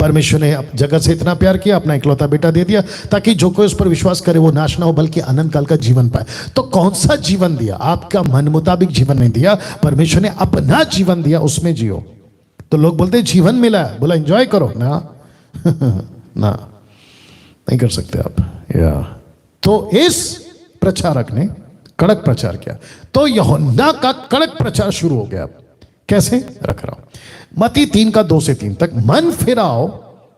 परमेश्वर ने जगत से इतना प्यार किया, अपना इकलौता बेटा दे दिया, ताकि जो कोई उस पर विश्वास करे वो नाश ना हो बल्कि अनंत काल का जीवन पाए। तो कौन सा जीवन दिया? आपका मन मुताबिक जीवन नहीं दिया, परमेश्वर ने अपना जीवन दिया, उसमें जियो। तो लोग बोलते हैं जीवन मिला है, बोला एंजॉय करो ना। ना, नहीं कर सकते आप या। तो इस प्रचारक ने कड़क प्रचार किया, तो यूहन्ना का कड़क प्रचार शुरू हो गया। कैसे? रख रहा हूं, मत्ती 3:2-3 तक। मन फिराओ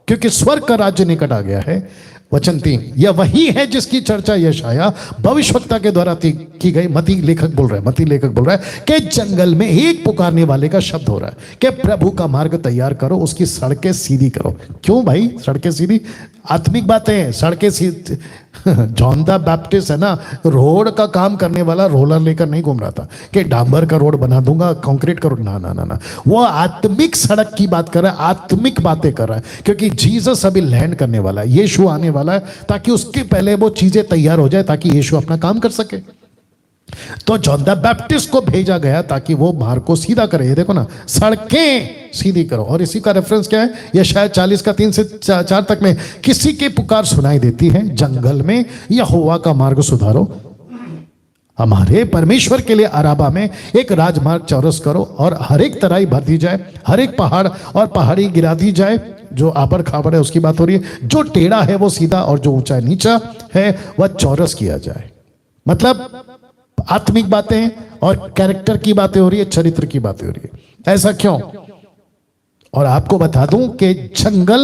क्योंकि स्वर्ग का राज्य निकट आ गया है। वचन 3, यह वही है जिसकी चर्चा यशाया भविष्यवक्ता के द्वारा की गई। मत्ती लेखक बोल रहा है कि जंगल में एक पुकारने वाले का शब्द हो रहा है कि प्रभु का मार्ग तैयार करो, उसकी सड़कें सीधी करो। क्यों भाई सड़कें सीधी? आत्मिक बातें हैं, सड़कें सीधी। जॉन द बैप्टिस्ट है ना, रोड का काम करने वाला रोलर लेकर नहीं घूम रहा था कि डांबर का रोड बना दूंगा, कंक्रीट का रोड, ना ना ना ना। वो आत्मिक सड़क की बात कर रहा है, आत्मिक बातें कर रहा है, क्योंकि जीसस अभी लैंड करने वाला है, यीशु आने वाला है, ताकि उसके पहले वो चीजें तैयार हो जाए, ताकि यीशु अपना काम कर सके। तो जॉन द बैप्टिस्ट को भेजा गया ताकि वो मार्ग को सीधा करे। ये देखो ना, सड़कें सीधी करो। और इसी का रेफरेंस क्या है? यह शायद 40:3-4 तक में, किसी की पुकार सुनाई देती है जंगल में यहोवा का मार्ग सुधारो, हमारे परमेश्वर के लिए अराबा में एक राजमार्ग चौरस करो, और हर एक तराई भर दी जाए, हर एक पहाड़ और पहाड़ी गिरा दी जाए। जो आबर खाबर है उसकी बात हो रही है, जो टेढ़ा है वो सीधा, और जो ऊंचा नीचा है वह चौरस किया जाए। मतलब आत्मिक बातें और कैरेक्टर की बातें हो रही है, चरित्र की बातें हो रही है। ऐसा क्यों? और आपको बता दूं कि जंगल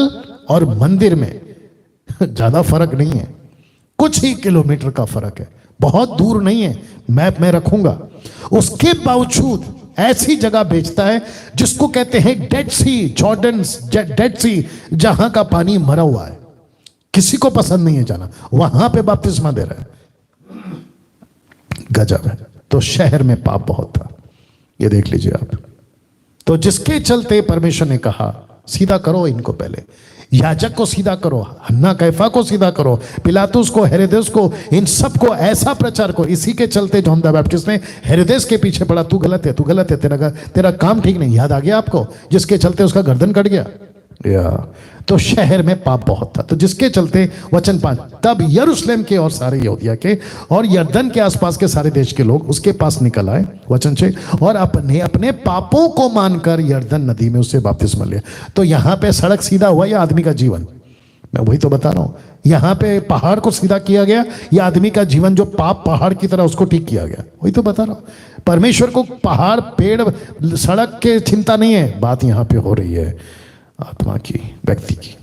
और मंदिर में ज्यादा फर्क नहीं है, कुछ ही किलोमीटर का फर्क है, बहुत दूर नहीं है। मैप में रखूंगा। उसके बावजूद ऐसी जगह बेचता है जिसको कहते हैं डेड सी, जॉर्डन डेड सी, जहां का पानी मरा हुआ है, किसी को पसंद नहीं है जाना, वहां पे बपतिस्मा दे रहा है। गजब है। तो शहर में पाप बहुत था, ये देख लीजिए आप। तो जिसके चलते परमेश्वर ने कहा सीधा करो इनको, पहले याजक को सीधा करो, हन्ना कैफा को सीधा करो, पिलातुस को, हेरोदेस को, इन सब को ऐसा प्रचार को। इसी के चलते जॉन द बैप्टिस्ट ने हेरोदेस के पीछे पड़ा, तू गलत है, तू गलत है, तेरा काम ठीक नहीं। याद आ गया आपको? जिसके चलते उसका गर्दन कट गया। या तो शहर में पाप बहुत था, तो जिसके चलते वचन 5, तब यरूशलेम के और सारे यहूदिया के और यरदन के आसपास के सारे देश के लोग उसके पास निकल आए, वचन 6, और अपने अपने पापों को मानकर यरदन नदी में उससे बपतिस्मा लिया। तो यहां पे सड़क सीधा हुआ या आदमी का जीवन? मैं वही तो बता रहा हूं, यहां पे पहाड़ को सीधा किया गया या आदमी का जीवन जो पाप पहाड़ की तरह उसको ठीक किया गया? वही तो बता रहा हूं। परमेश्वर को पहाड़ पेड़ सड़क के चिंता नहीं है, बात यहां पे हो रही है आत्मा की, व्यक्ति की।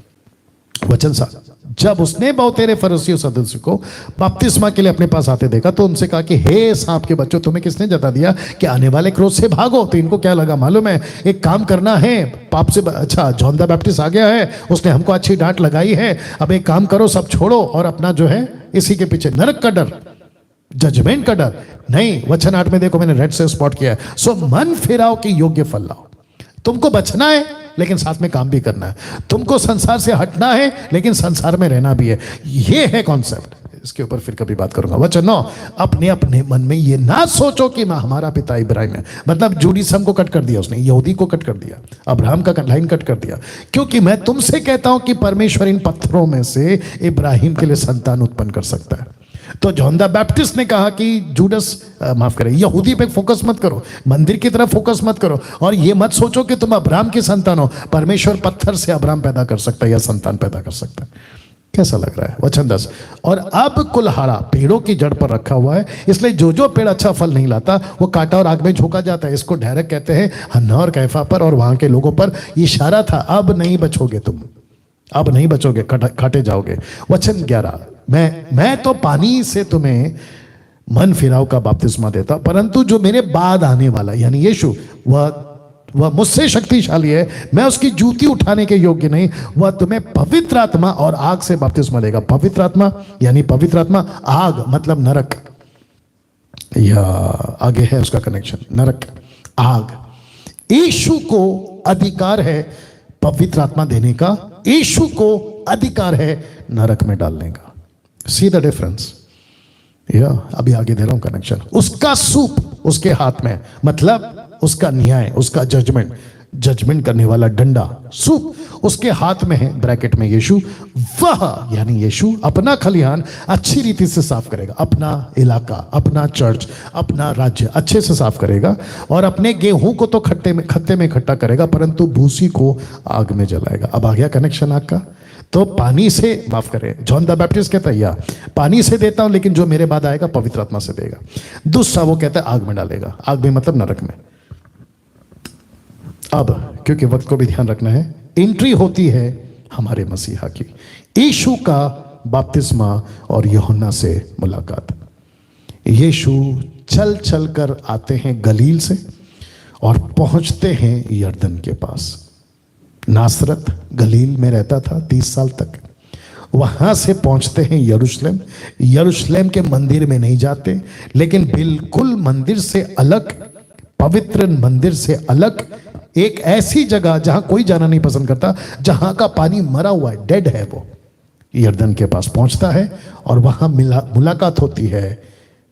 वचन 7, जब उसने बहुतेरे फरीसियों सदस्य को बपतिस्मा के लिए अपने पास आते देखा तो उनसे कहा कि हे सांप के बच्चों, तुम्हें किसने जता दिया कि आने वाले क्रोध से भागो? तो इनको क्या लगा मालूम है, एक काम करना है पाप से अच्छा, जॉन द बैप्टिस्ट आ गया है, उसने हमको अच्छी डांट लगाई है, अब एक काम करो, सब छोड़ो और अपना जो है इसी के पीछे, नरक का डर, जजमेंट का डर नहीं। वचन 8 में देखो, मैंने रेड से स्पॉट किया है, सो मन फिराओ कि योग्य फल लाओ। तुमको बचना है लेकिन साथ में काम भी करना है, तुमको संसार से हटना है लेकिन संसार में रहना भी है। ये है कॉन्सेप्ट, इसके ऊपर फिर कभी बात करूंगा। वचन 9, अपने अपने मन में ये ना सोचो कि मैं हमारा पिता इब्राहिम है, मतलब जूडिसम को कट कर दिया उसने, यहूदी को कट कर दिया, अब्राहम का लाइन कट कर दिया, क्योंकि मैं तुमसे कहता हूं कि परमेश्वर इन पत्थरों में से इब्राहिम के लिए संतान उत्पन्न कर सकता है। तो जॉन द बैप्टिस्ट ने कहा कि जूडस माफ करें, यहूदी पे फोकस मत करो, मंदिर की तरफ फोकस मत करो, और ये मत सोचो कि तुम अब्राहम की संतान हो, परमेश्वर पत्थर से अब्राहम पैदा कर सकता है या संतान पैदा कर सकता है। कैसा लग रहा है? वचन 10, और अब कुल्हाड़ा पेड़ों की जड़ पर रखा हुआ है, इसलिए जो जो पेड़ अच्छा फल नहीं लाता वो काटा और आग में झोंका जाता है। इसको डायरेक्ट कहते हैं हन्ना और कैफा पर और वहां के लोगों पर इशारा था, अब नहीं बचोगे तुम, अब नहीं बचोगे, काटे जाओगे। वचन 11, मैं तो पानी से तुम्हें मन फिराव का बपतिस्मा देता, परंतु जो मेरे बाद आने वाला यानी यीशु, वह मुझसे शक्तिशाली है, मैं उसकी जूती उठाने के योग्य नहीं, वह तुम्हें पवित्र आत्मा और आग से बपतिस्मा देगा। पवित्र आत्मा यानी पवित्र आत्मा, आग मतलब नरक, या आगे है उसका कनेक्शन, नरक आग। यीशु को अधिकार है पवित्र आत्मा देने का, यीशु को अधिकार है नरक में डालने का। See the difference? या अभी आगे दे रहा हूं कनेक्शन। उसका सूप उसके हाथ में, मतलब उसका न्याय, उसका जजमेंट करने वाला डंडा, सूप उसके हाथ में है, ब्रैकेट में यीशु, वह यानी यीशु अपना खलिहान अच्छी रीति से साफ करेगा, अपना इलाका, अपना चर्च, अपना राज्य अच्छे से साफ करेगा, और अपने गेहूं को तो खत्ते में इकट्ठा करेगा, परंतु भूसी को आग में जलाएगा। अब आ गया कनेक्शन आग का। तो पानी से, माफ करें, जॉन द बैप्टिस्ट कहता है या पानी से देता हूं, लेकिन जो मेरे बाद आएगा पवित्र आत्मा से देगा। दूसरा वो कहता है आग में डालेगा, आग में मतलब नरक में। अब क्योंकि वक्त को भी ध्यान रखना है, एंट्री होती है हमारे मसीहा की, यीशु का बपतिस्मा और यूहन्ना से मुलाकात। यीशु चल चल कर आते हैं गलील से और पहुंचते हैं यरदन के पास। नासरत गलील में रहता था 30 साल तक, वहां से पहुंचते हैं यरूशलेम। यरूशलेम के मंदिर में नहीं जाते, लेकिन बिल्कुल मंदिर से अलग, पवित्र मंदिर से अलग एक ऐसी जगह जहां कोई जाना नहीं पसंद करता, जहां का पानी मरा हुआ है, डेड है, वो यरदन के पास पहुंचता है और वहां मुलाकात होती है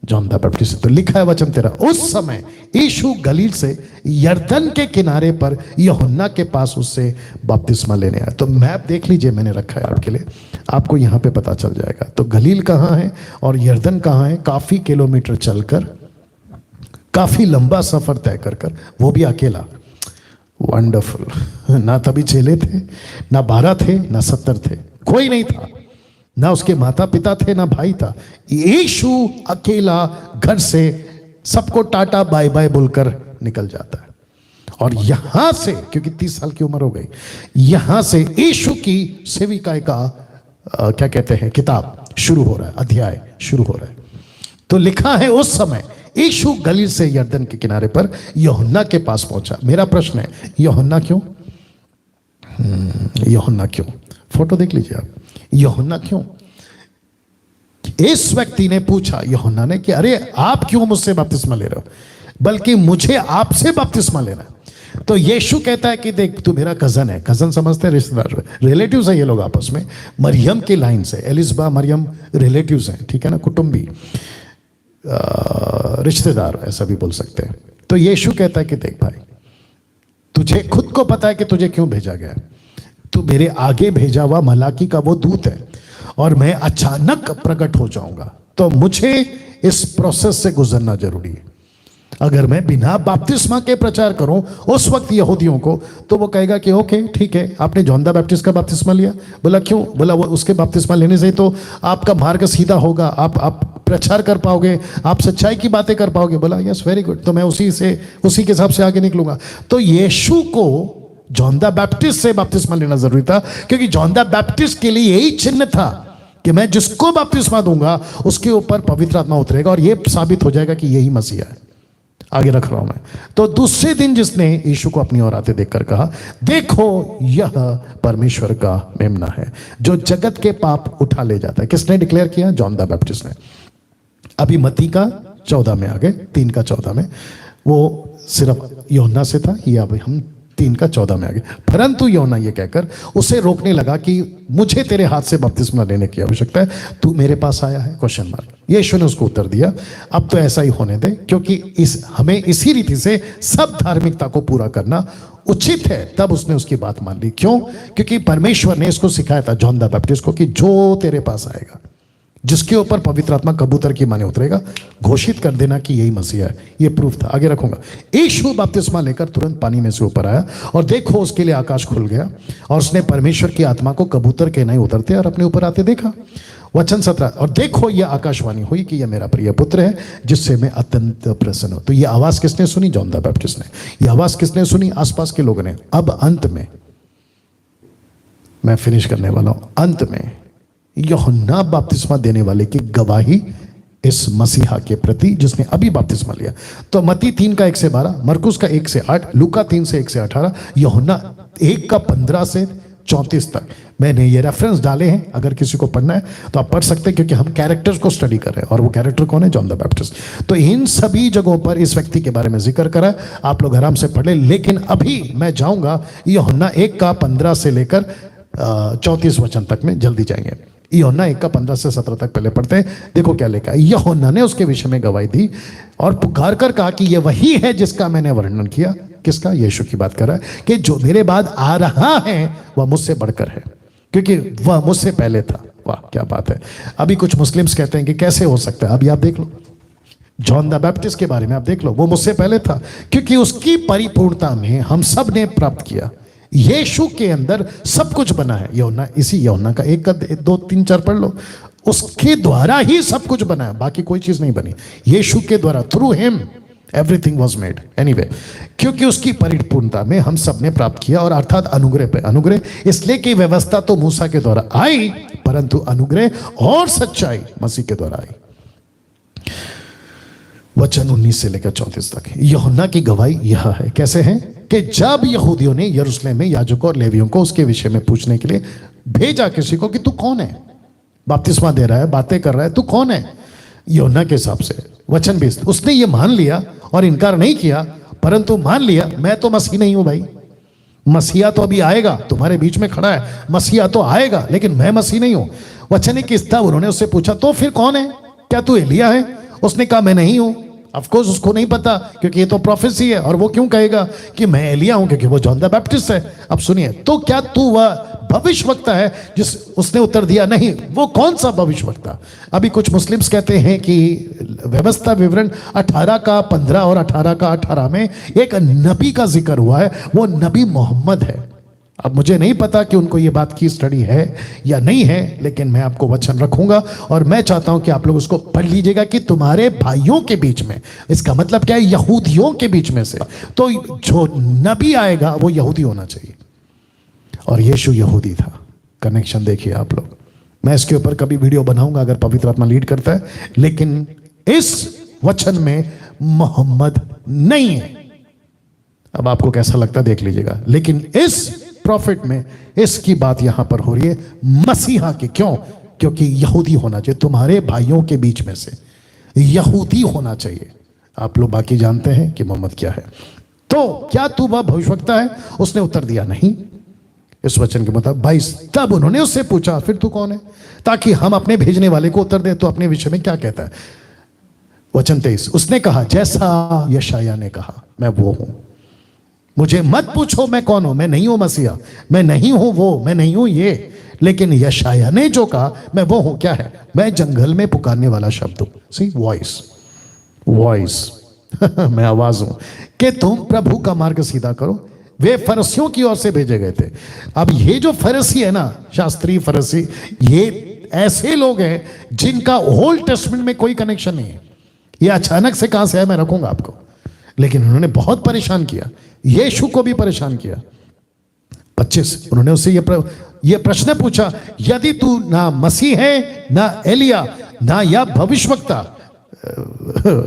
जॉन द बैप्टिस्ट से। तो लिखा है वचन 13, उस समय यीशु गलील से यरदन के किनारे पर यूहन्ना के पास उससे बपतिस्मा लेने आया। तो मैप देख लीजिए, मैंने रखा है आपके लिए, आपको यहां पे पता चल जाएगा। तो गलील कहां है और यरदन कहां है, काफी किलोमीटर चलकर, काफी लंबा सफर तय कर, वो भी अकेला। वंडरफुल। ना तभी चेले थे, ना 12 थे, ना 70 थे, कोई नहीं था, ना उसके माता पिता थे, ना भाई था। यीशु अकेला घर से सबको टाटा बाय बाय बोलकर निकल जाता है। और यहां से, क्योंकि 30 साल की उम्र हो गई, यहां से यीशु की सेविकाई का क्या कहते हैं, किताब शुरू हो रहा है, अध्याय शुरू हो रहा है। तो लिखा है उस समय यीशु गलील से यरदन के किनारे पर यूहन्ना के पास पहुंचा। मेरा प्रश्न है, यूहन्ना क्यों? यूहन्ना क्यों? फोटो देख लीजिए आप, यूहन्ना क्यों? इस व्यक्ति ने पूछा यूहन्ना ने कि अरे आप क्यों मुझसे बपतिस्मा ले रहे हो, बल्कि मुझे आपसे बपतिस्मा लेना है। तो यीशु कहता है कि देख, तू मेरा कजन है, कजन समझते हैं, रिश्तेदार, रिलेटिव्स है ये लोग आपस में, मरियम की लाइन से, एलिजबा मरियम रिलेटिव्स हैं, ठीक है ना, कुटुंबी, रिश्तेदार ऐसा भी बोल सकते हैं। तो यीशु कहता है कि देख भाई, तुझे खुद को पता है कि तुझे क्यों भेजा गया है, तू तू मेरे आगे भेजा हुआ मलाकी का वो दूत है और मैं अचानक प्रकट हो जाऊंगा, तो मुझे इस प्रोसेस से गुजरना जरूरी है। अगर मैं बिना बपतिस्मा के प्रचार करूं उस वक्त यहूदियों को, तो वो कहेगा कि ओके ठीक है, आपने जॉन द बैप्टिस्ट का बपतिस्मा लिया। बोला क्यों? बोला वो उसके बपतिस्मा लेने से तो आपका मार्ग सीधा होगा, आप प्रचार कर पाओगे, आप सच्चाई की बातें कर पाओगे। बोला यस वेरी गुड, तो मैं उसी के हिसाब से आगे निकलूंगा। तो यीशु को जॉन द बैप्टिस्ट से बपतिस्मा लेना जरूरी था, क्योंकि जॉन द बैप्टिस्ट के लिए यही चिन्ह था कि मैं जिसको बपतिस्मा दूंगा उसके ऊपर पवित्र आत्मा उतरेगा और यह साबित हो जाएगा कि यही मसीहा है। आगे रख रहा हूं मैं। तो दूसरे दिन जिसने यीशु को अपनी ओर आते देखकर कहा, देखो यह परमेश्वर का मेमना है जो जगत के पाप उठा ले जाता है। किसने डिक्लेयर किया? जॉन द बैप्टिस्ट ने। अभी मत्ती का 14 में आ गए, 3 का 14 में। वो सिर्फ यूहन्ना से था, ये अभी हम 3 का 14 में आ गए। परंतु यूहन्ना ये कहकर उसे रोकने लगा कि मुझे तेरे हाथ से बपतिस्मा लेने की आवश्यकता है, तू मेरे पास आया है? Question mark. यीशु ने उसको उत्तर दिया, अब तो ऐसा ही होने दे, क्योंकि हमें इसी रीति से सब धार्मिकता को पूरा करना उचित है। तब उसने उसकी बात मान ली। क्यों? क्योंकि परमेश्वर ने इसको सिखाया था जॉन द बैप्टिस्ट को कि जो तेरे पास आएगा, जिसके ऊपर पवित्र आत्मा कबूतर की माने उतरेगा, घोषित कर देना कि यही मसीहा है। ये प्रूफ था। आगे रखूंगा। यीशु बपतिस्मा लेकर तुरंत पानी में से ऊपर आया और देखो उसके लिए आकाश खुल गया और उसने परमेश्वर की आत्मा को कबूतर के नहीं उतरते और अपने ऊपर आते देखा। वचन 17, और देखो यह आकाशवाणी हुई कि यह मेरा प्रिय पुत्र है जिससे मैं अत्यंत प्रसन्न हूं। तो यह आवाज किसने सुनी? जॉन द बैप्टिस्ट ने। यह आवाज किसने सुनी? आसपास के लोगों ने। अब अंत में मैं फिनिश करने वाला हूं। अंत में यूहन्ना बपतिस्मा देने वाले की गवाही इस मसीहा के प्रति जिसने अभी बपतिस्मा लिया। तो मत्ती 3 का 1 से 12, मरकुस का 1 से 8, लूका 3 से 1 से 18, यूहन्ना 1 का 15 से 34 तक मैंने ये रेफरेंस डाले हैं। अगर किसी को पढ़ना है तो आप पढ़ सकते हैं, क्योंकि हम कैरेक्टर्स को स्टडी कर रहे हैं और वो कैरेक्टर कौन है? John the Baptist. तो इन सभी जगहों पर इस व्यक्ति के बारे में जिक्र करा, आप लोग आराम से पढ़ ले। लेकिन अभी मैं जाऊंगा यूहन्ना 1 का 15 से लेकर 34 वचन तक में, जल्दी जाएंगे। यूहन्ना 1 का 15 से 17 तक पहले पढ़ते हैं। देखो क्या लिखा है। यूहन्ना ने उसके विषय में गवाही दी और पुकार कर कहा कि यह वही है जिसका मैंने वर्णन किया। किसका? यीशु की बात कर रहा है कि जो मेरे बाद आ रहा है वह मुझसे बढ़कर है, क्योंकि वह मुझसे पहले था। वाह क्या बात है। अभी कुछ मुस्लिम्स कहते हैं कि कैसे हो सकता है। अभी आप देख लो, जॉन द बैप्टिस्ट के बारे में आप देख लो, वो मुझसे पहले था, क्योंकि उसकी परिपूर्णता में हम सब ने प्राप्त किया। यीशु के अंदर सब कुछ बना है। यूहन्ना, इसी यूहन्ना का 1 का 2 3 4 पढ़ लो। उसके द्वारा ही सब कुछ बना है, बाकी कोई चीज नहीं बनी। यीशु के द्वारा, through him everything was made. Anyway, क्योंकि उसकी परिपूर्णता में हम सब ने प्राप्त किया, और अर्थात अनुग्रह पे अनुग्रह, इसलिए कि व्यवस्था तो मूसा के द्वारा आई, परंतु अनुग्रह और सच्चाई मसीह के द्वारा आई। वचन 19 से लेकर 34 तक। यूहन्ना की गवाही यह है। कैसे है? कि जब यहूदियों ने यरूशलेम में याजकों और लेवियों को उसके विषय में पूछने के लिए भेजा किसी को कि तू कौन है, बपतिस्मा दे रहा है, बातें कर रहा है, तू कौन है यूहन्ना के हिसाब से। वचन 20, उसने ये मान लिया और इनकार नहीं किया, परंतु मान लिया मैं तो मसीह नहीं हूं भाई, मसीहा तो अभी आएगा, तुम्हारे बीच में खड़ा है, मसीहा तो आएगा, लेकिन मैं मसीह नहीं हूं। वचन 21 था, उन्होंने उससे पूछा तो फिर कौन है, क्या तू एलिया है? उसने कहा मैं नहीं हूं। ऑफ कोर्स उसको नहीं पता, क्योंकि ये तो प्रोफेसी है, और वो क्यों कहेगा कि मैं एलिया हूं, क्योंकि वो जॉन द बैप्टिस्ट है। अब सुनिए, तो क्या तू वह भविष्यवक्ता है? जिस उसने उत्तर दिया नहीं। वो कौन सा भविष्यवक्ता? अभी कुछ मुस्लिम्स कहते हैं कि व्यवस्था विवरण 18 का 15 और 18 का 18 में एक नबी का जिक्र हुआ है, वो नबी मोहम्मद है। अब मुझे नहीं पता कि उनको ये बात की स्टडी है या नहीं है, लेकिन मैं आपको वचन रखूंगा और मैं चाहता हूं कि आप लोग उसको पढ़ लीजिएगा कि तुम्हारे भाइयों के बीच में, इसका मतलब क्या है? यहूदियों के बीच में से तो जो नबी आएगा वो यहूदी होना चाहिए, और यीशु यहूदी था। कनेक्शन देखिए आप लोग। मैं इसके ऊपर कभी वीडियो बनाऊंगा अगर पवित्र आत्मा लीड करता है, लेकिन इस वचन में मोहम्मद नहीं है। अब आपको कैसा लगता है देख लीजिएगा, लेकिन इस प्रॉफिट में इसकी बात यहां पर हो रही है मसीहा की। क्यों? क्योंकि यहूदी होना चाहिए, तुम्हारे भाइयों के बीच में से यहूदी होना चाहिए। आप लोग बाकी जानते हैं कि मोहम्मद क्या है। तो क्या तू वह भविष्यवक्ता है? उसने उत्तर दिया नहीं। इस वचन के मुताबिक 22, तब उन्होंने उससे पूछा फिर तू कौन है, ताकि हम अपने भेजने वाले को उत्तर दे। तो अपने विषय में क्या कहता है? वचन 23, उसने कहा जैसा यशायाह ने कहा मैं वो हूं। मुझे मत पूछो मैं कौन हूं, मैं नहीं हूं मसीहा, मैं नहीं हूं वो, मैं नहीं हूं ये। लेकिन यशाया ने जो कहा मैं वो हूं, क्या है? मैं जंगल में पुकारने वाला शब्द हूं। सी वॉइस, वॉइस मैं आवाज हूं कि तुम प्रभु का मार्ग सीधा करो। वे फरसियों की ओर से भेजे गए थे। अब ये जो फरसी है ना, शास्त्री फरसी, ये ऐसे लोग हैं जिनका ओल्ड टेस्टमेंट में कोई कनेक्शन नहीं है। ये अचानक से कहां से है मैं रखूंगा आपको, लेकिन उन्होंने बहुत परेशान किया, यीशु को भी परेशान किया। 25 उन्होंने उससे ये प्रश्न पूछा, यदि तू ना मसीह है, ना एलिया, ना या भविष्यवक्ता,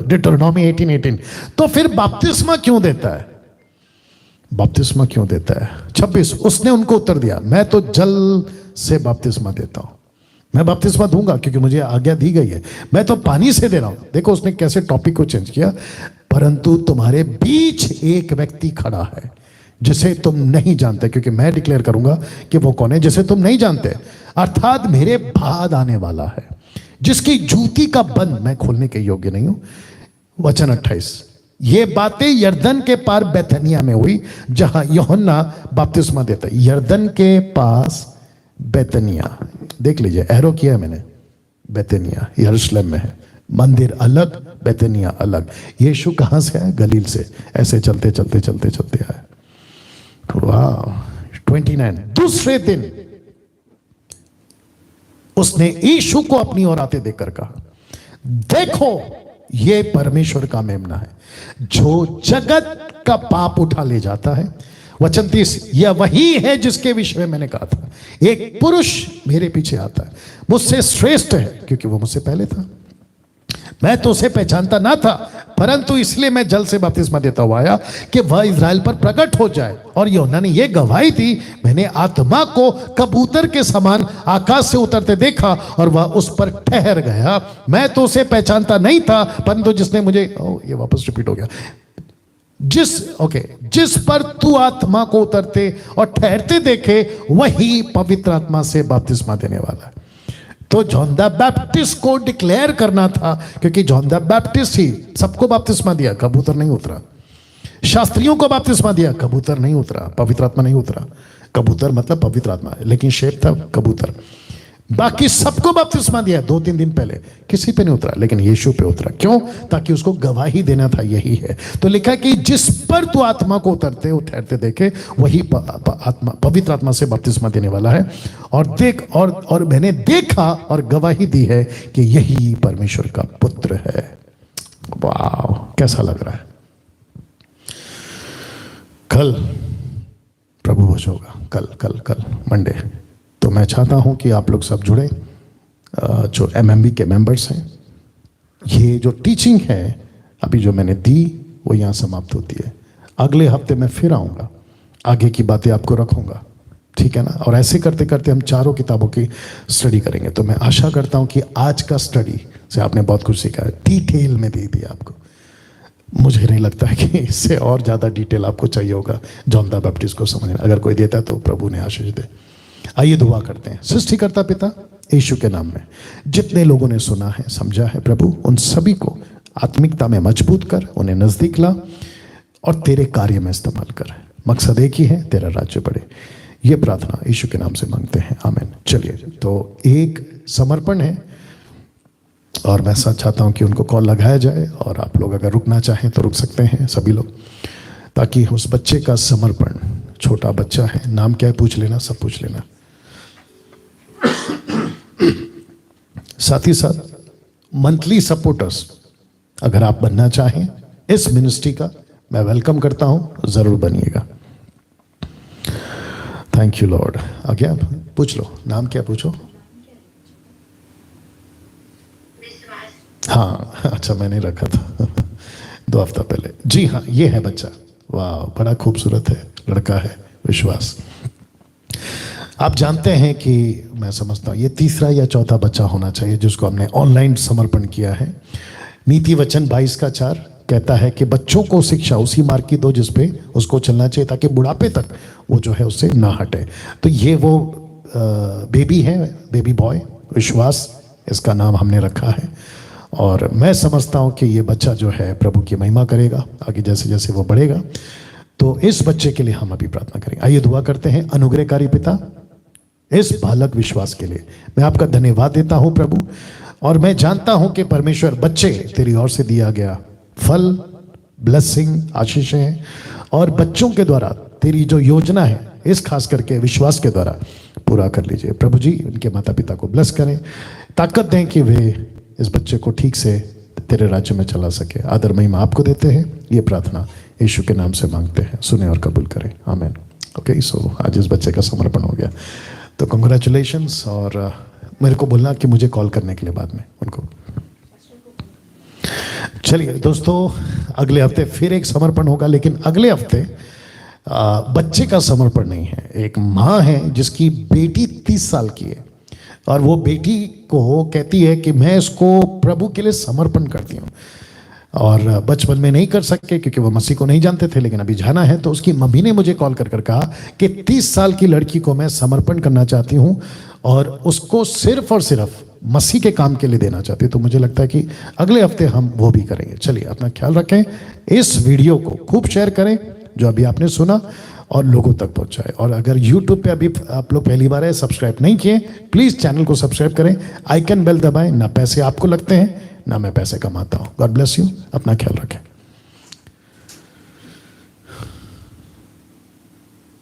डिटरोनॉमी 18:18, तो फिर बपतिस्मा क्यों देता है? बपतिस्मा क्यों देता है? 26 उसने उनको उत्तर दिया, मैं तो जल से बपतिस्मा देता हूं। मैं बपतिस्मा दूंगा क्योंकि मुझे आज्ञा दी गई है, मैं तो पानी से दे रहा हूं। देखो उसने कैसे टॉपिक को चेंज किया। परंतु तुम्हारे बीच एक व्यक्ति खड़ा है जिसे तुम नहीं जानते, क्योंकि मैं डिक्लेयर करूंगा कि वो कौन है जिसे तुम नहीं जानते, अर्थात मेरे बाद आने वाला है, जिसकी जूती का बंद मैं खोलने के योग्य नहीं हूं। वचन 28, ये बातें यरदन के पार बैतनिया में हुई जहां यूहन्ना बपतिस्मा देता है। यरदन के पास बैतनिया, देख लीजिए एरो किया है मैंने। बैतनिया यरूशलेम में है, मंदिर अलग, बैतनिया अलग। यीशु कहां से आया? गलील से। ऐसे चलते चलते चलते चलते आया। वाह। 29 दूसरे दिन उसने यीशु को अपनी ओर आते देखकर कहा, देखो ये परमेश्वर का मेमना है जो जगत का पाप उठा ले जाता है। वचन 30, यह वही है जिसके विषय में मैंने कहा था, एक पुरुष मेरे पीछे आता है, मुझसे श्रेष्ठ है क्योंकि वो मुझसे पहले था। मैं तो उसे पहचानता ना था, परंतु इसलिए मैं जल से बपतिस्मा देता हुआ आया कि वह इज़राइल पर प्रकट हो जाए। और यूहन्ना ने यह गवाही दी, मैंने आत्मा को कबूतर के समान आकाश से उतरते देखा और वह उस पर ठहर गया। मैं तो उसे पहचानता नहीं था, परंतु जिसने मुझे, ये वापस रिपीट हो गया, जिस पर तू आत्मा को उतरते और ठहरते देखे वही पवित्र आत्मा से बपतिस्मा देने वाला है। तो जॉन द बैप्टिस्ट को डिक्लेयर करना था, क्योंकि जॉन द बैप्टिस्ट ही सबको बपतिस्मा दिया, कबूतर नहीं उतरा। शास्त्रियों को बपतिस्मा दिया, कबूतर नहीं उतरा, पवित्र आत्मा नहीं उतरा। कबूतर मतलब पवित्र आत्मा, लेकिन शेप था कबूतर। बाकी सबको बपतिस्मा दिया 2-3 दिन पहले, किसी पे नहीं उतरा, लेकिन यीशु पे उतरा। क्यों? ताकि उसको गवाही देना था, यही है। तो लिखा कि जिस पर तू आत्मा को उतरते ठहरते देखे वही आत्मा, पवित्र आत्मा से बपतिस्मा देने वाला है। और देख और मैंने देखा और गवाही दी है कि यही परमेश्वर का पुत्र है। वाह, कैसा लग रहा है? कल प्रभु भोज होगा, कल मंडे। तो मैं चाहता हूं कि आप लोग सब जुड़े, जो एमएमबी के मेंबर्स हैं। ये जो टीचिंग है अभी जो मैंने दी वो यहाँ समाप्त होती है। अगले हफ्ते मैं फिर आऊँगा, आगे की बातें आपको रखूँगा, ठीक है ना? और ऐसे करते करते हम चारों किताबों की स्टडी करेंगे। तो मैं आशा करता हूँ कि आज का स्टडी से आपने बहुत कुछ सीखा है, डिटेल में दे दिया आपको। मुझे नहीं लगता है कि इससे और ज़्यादा डिटेल आपको चाहिए होगा जॉन द बैप्टिस्ट को समझना। अगर कोई देता तो प्रभु ने आशीष दे। आइए दुआ करते हैं। सृष्टिकर्ता पिता यीशु के नाम में जितने लोगों ने सुना है, समझा है, प्रभु उन सभी को आत्मिकता में मजबूत कर, उन्हें नजदीक ला और तेरे कार्य में इस्तेमाल कर। मकसद एक ही है, तेरा राज्य बढ़े। ये प्रार्थना यीशु के नाम से मांगते हैं, आमीन। चलिए, तो एक समर्पण है और मैं सच चाहता हूं कि उनको कॉल लगाया जाए, और आप लोग अगर रुकना चाहें तो रुक सकते हैं सभी लोग, ताकि उस बच्चे का समर्पण, छोटा बच्चा है, नाम क्या है पूछ लेना, सब पूछ लेना। साथ ही साथ मंथली सपोर्टर्स अगर आप बनना चाहें इस मिनिस्ट्री का, मैं वेलकम करता हूं, जरूर बनिएगा। Thank you Lord. आगे आप पूछ लो, नाम क्या पूछो? हाँ, अच्छा मैंने रखा था 2 हफ्ता पहले। जी हाँ, ये है बच्चा। वाह, बड़ा खूबसूरत है, लड़का है, विश्वास। आप जानते हैं कि मैं समझता हूँ ये तीसरा या चौथा बच्चा होना चाहिए जिसको हमने ऑनलाइन समर्पण किया है। नीति वचन 22:4 कहता है कि बच्चों को शिक्षा उसी मार्ग की दो जिस पे उसको चलना चाहिए, ताकि बुढ़ापे तक वो जो है उससे ना हटे। तो ये वो बेबी है, बेबी बॉय विश्वास, इसका नाम हमने रखा है। और मैं समझता हूँ कि ये बच्चा जो है प्रभु की महिमा करेगा आगे, जैसे जैसे वो बढ़ेगा। तो इस बच्चे के लिए हम अभी प्रार्थना करेंगे। आइए दुआ करते हैं। अनुग्रहकारी पिता, इस बालक विश्वास के लिए मैं आपका धन्यवाद देता हूं प्रभु, और मैं जानता हूं कि परमेश्वर बच्चे तेरी ओर से दिया गया फल, ब्लेसिंग, आशीष है, और बच्चों के द्वारा तेरी जो योजना है इस खास करके विश्वास के द्वारा पूरा कर लीजिए प्रभु जी। इनके माता पिता को ब्लेस करें, ताकत दें कि वे इस बच्चे को ठीक से तेरे राज्य में चला सके। आदर महिमा आपको देते हैं, ये प्रार्थना यीशु के नाम से मांगते हैं, सुने और कबूल करें, आमीन। ओके, सो आज इस बच्चे का समर्पण हो गया, तो कंग्रेचुलेशंस। और मेरे को बोलना कि मुझे कॉल करने के लिए बाद में उनको। चलिए दोस्तों, अगले हफ्ते फिर एक समर्पण होगा, लेकिन अगले हफ्ते बच्चे का समर्पण नहीं है। एक माँ है जिसकी बेटी 30 साल की है, और वो बेटी को कहती है कि मैं इसको प्रभु के लिए समर्पण करती हूँ, और बचपन में नहीं कर सके क्योंकि वो मसीह को नहीं जानते थे, लेकिन अभी जाना है। तो उसकी मम्मी ने मुझे कॉल कर कहा कि 30 साल की लड़की को मैं समर्पण करना चाहती हूँ, और उसको सिर्फ और सिर्फ मसीह के काम के लिए देना चाहती हूँ। तो मुझे लगता है कि अगले हफ्ते हम वो भी करेंगे। चलिए, अपना ख्याल रखें, इस वीडियो को खूब शेयर करें जो अभी आपने सुना, और लोगों तक पहुंचाए। और अगर YouTube पे अभी आप लोग पहली बार है, सब्सक्राइब नहीं किए, प्लीज चैनल को सब्सक्राइब करें, आइकन बेल दबाएं। ना पैसे आपको लगते हैं, ना मैं पैसे कमाता हूं। गॉड ब्लेस यू, अपना ख्याल रखें।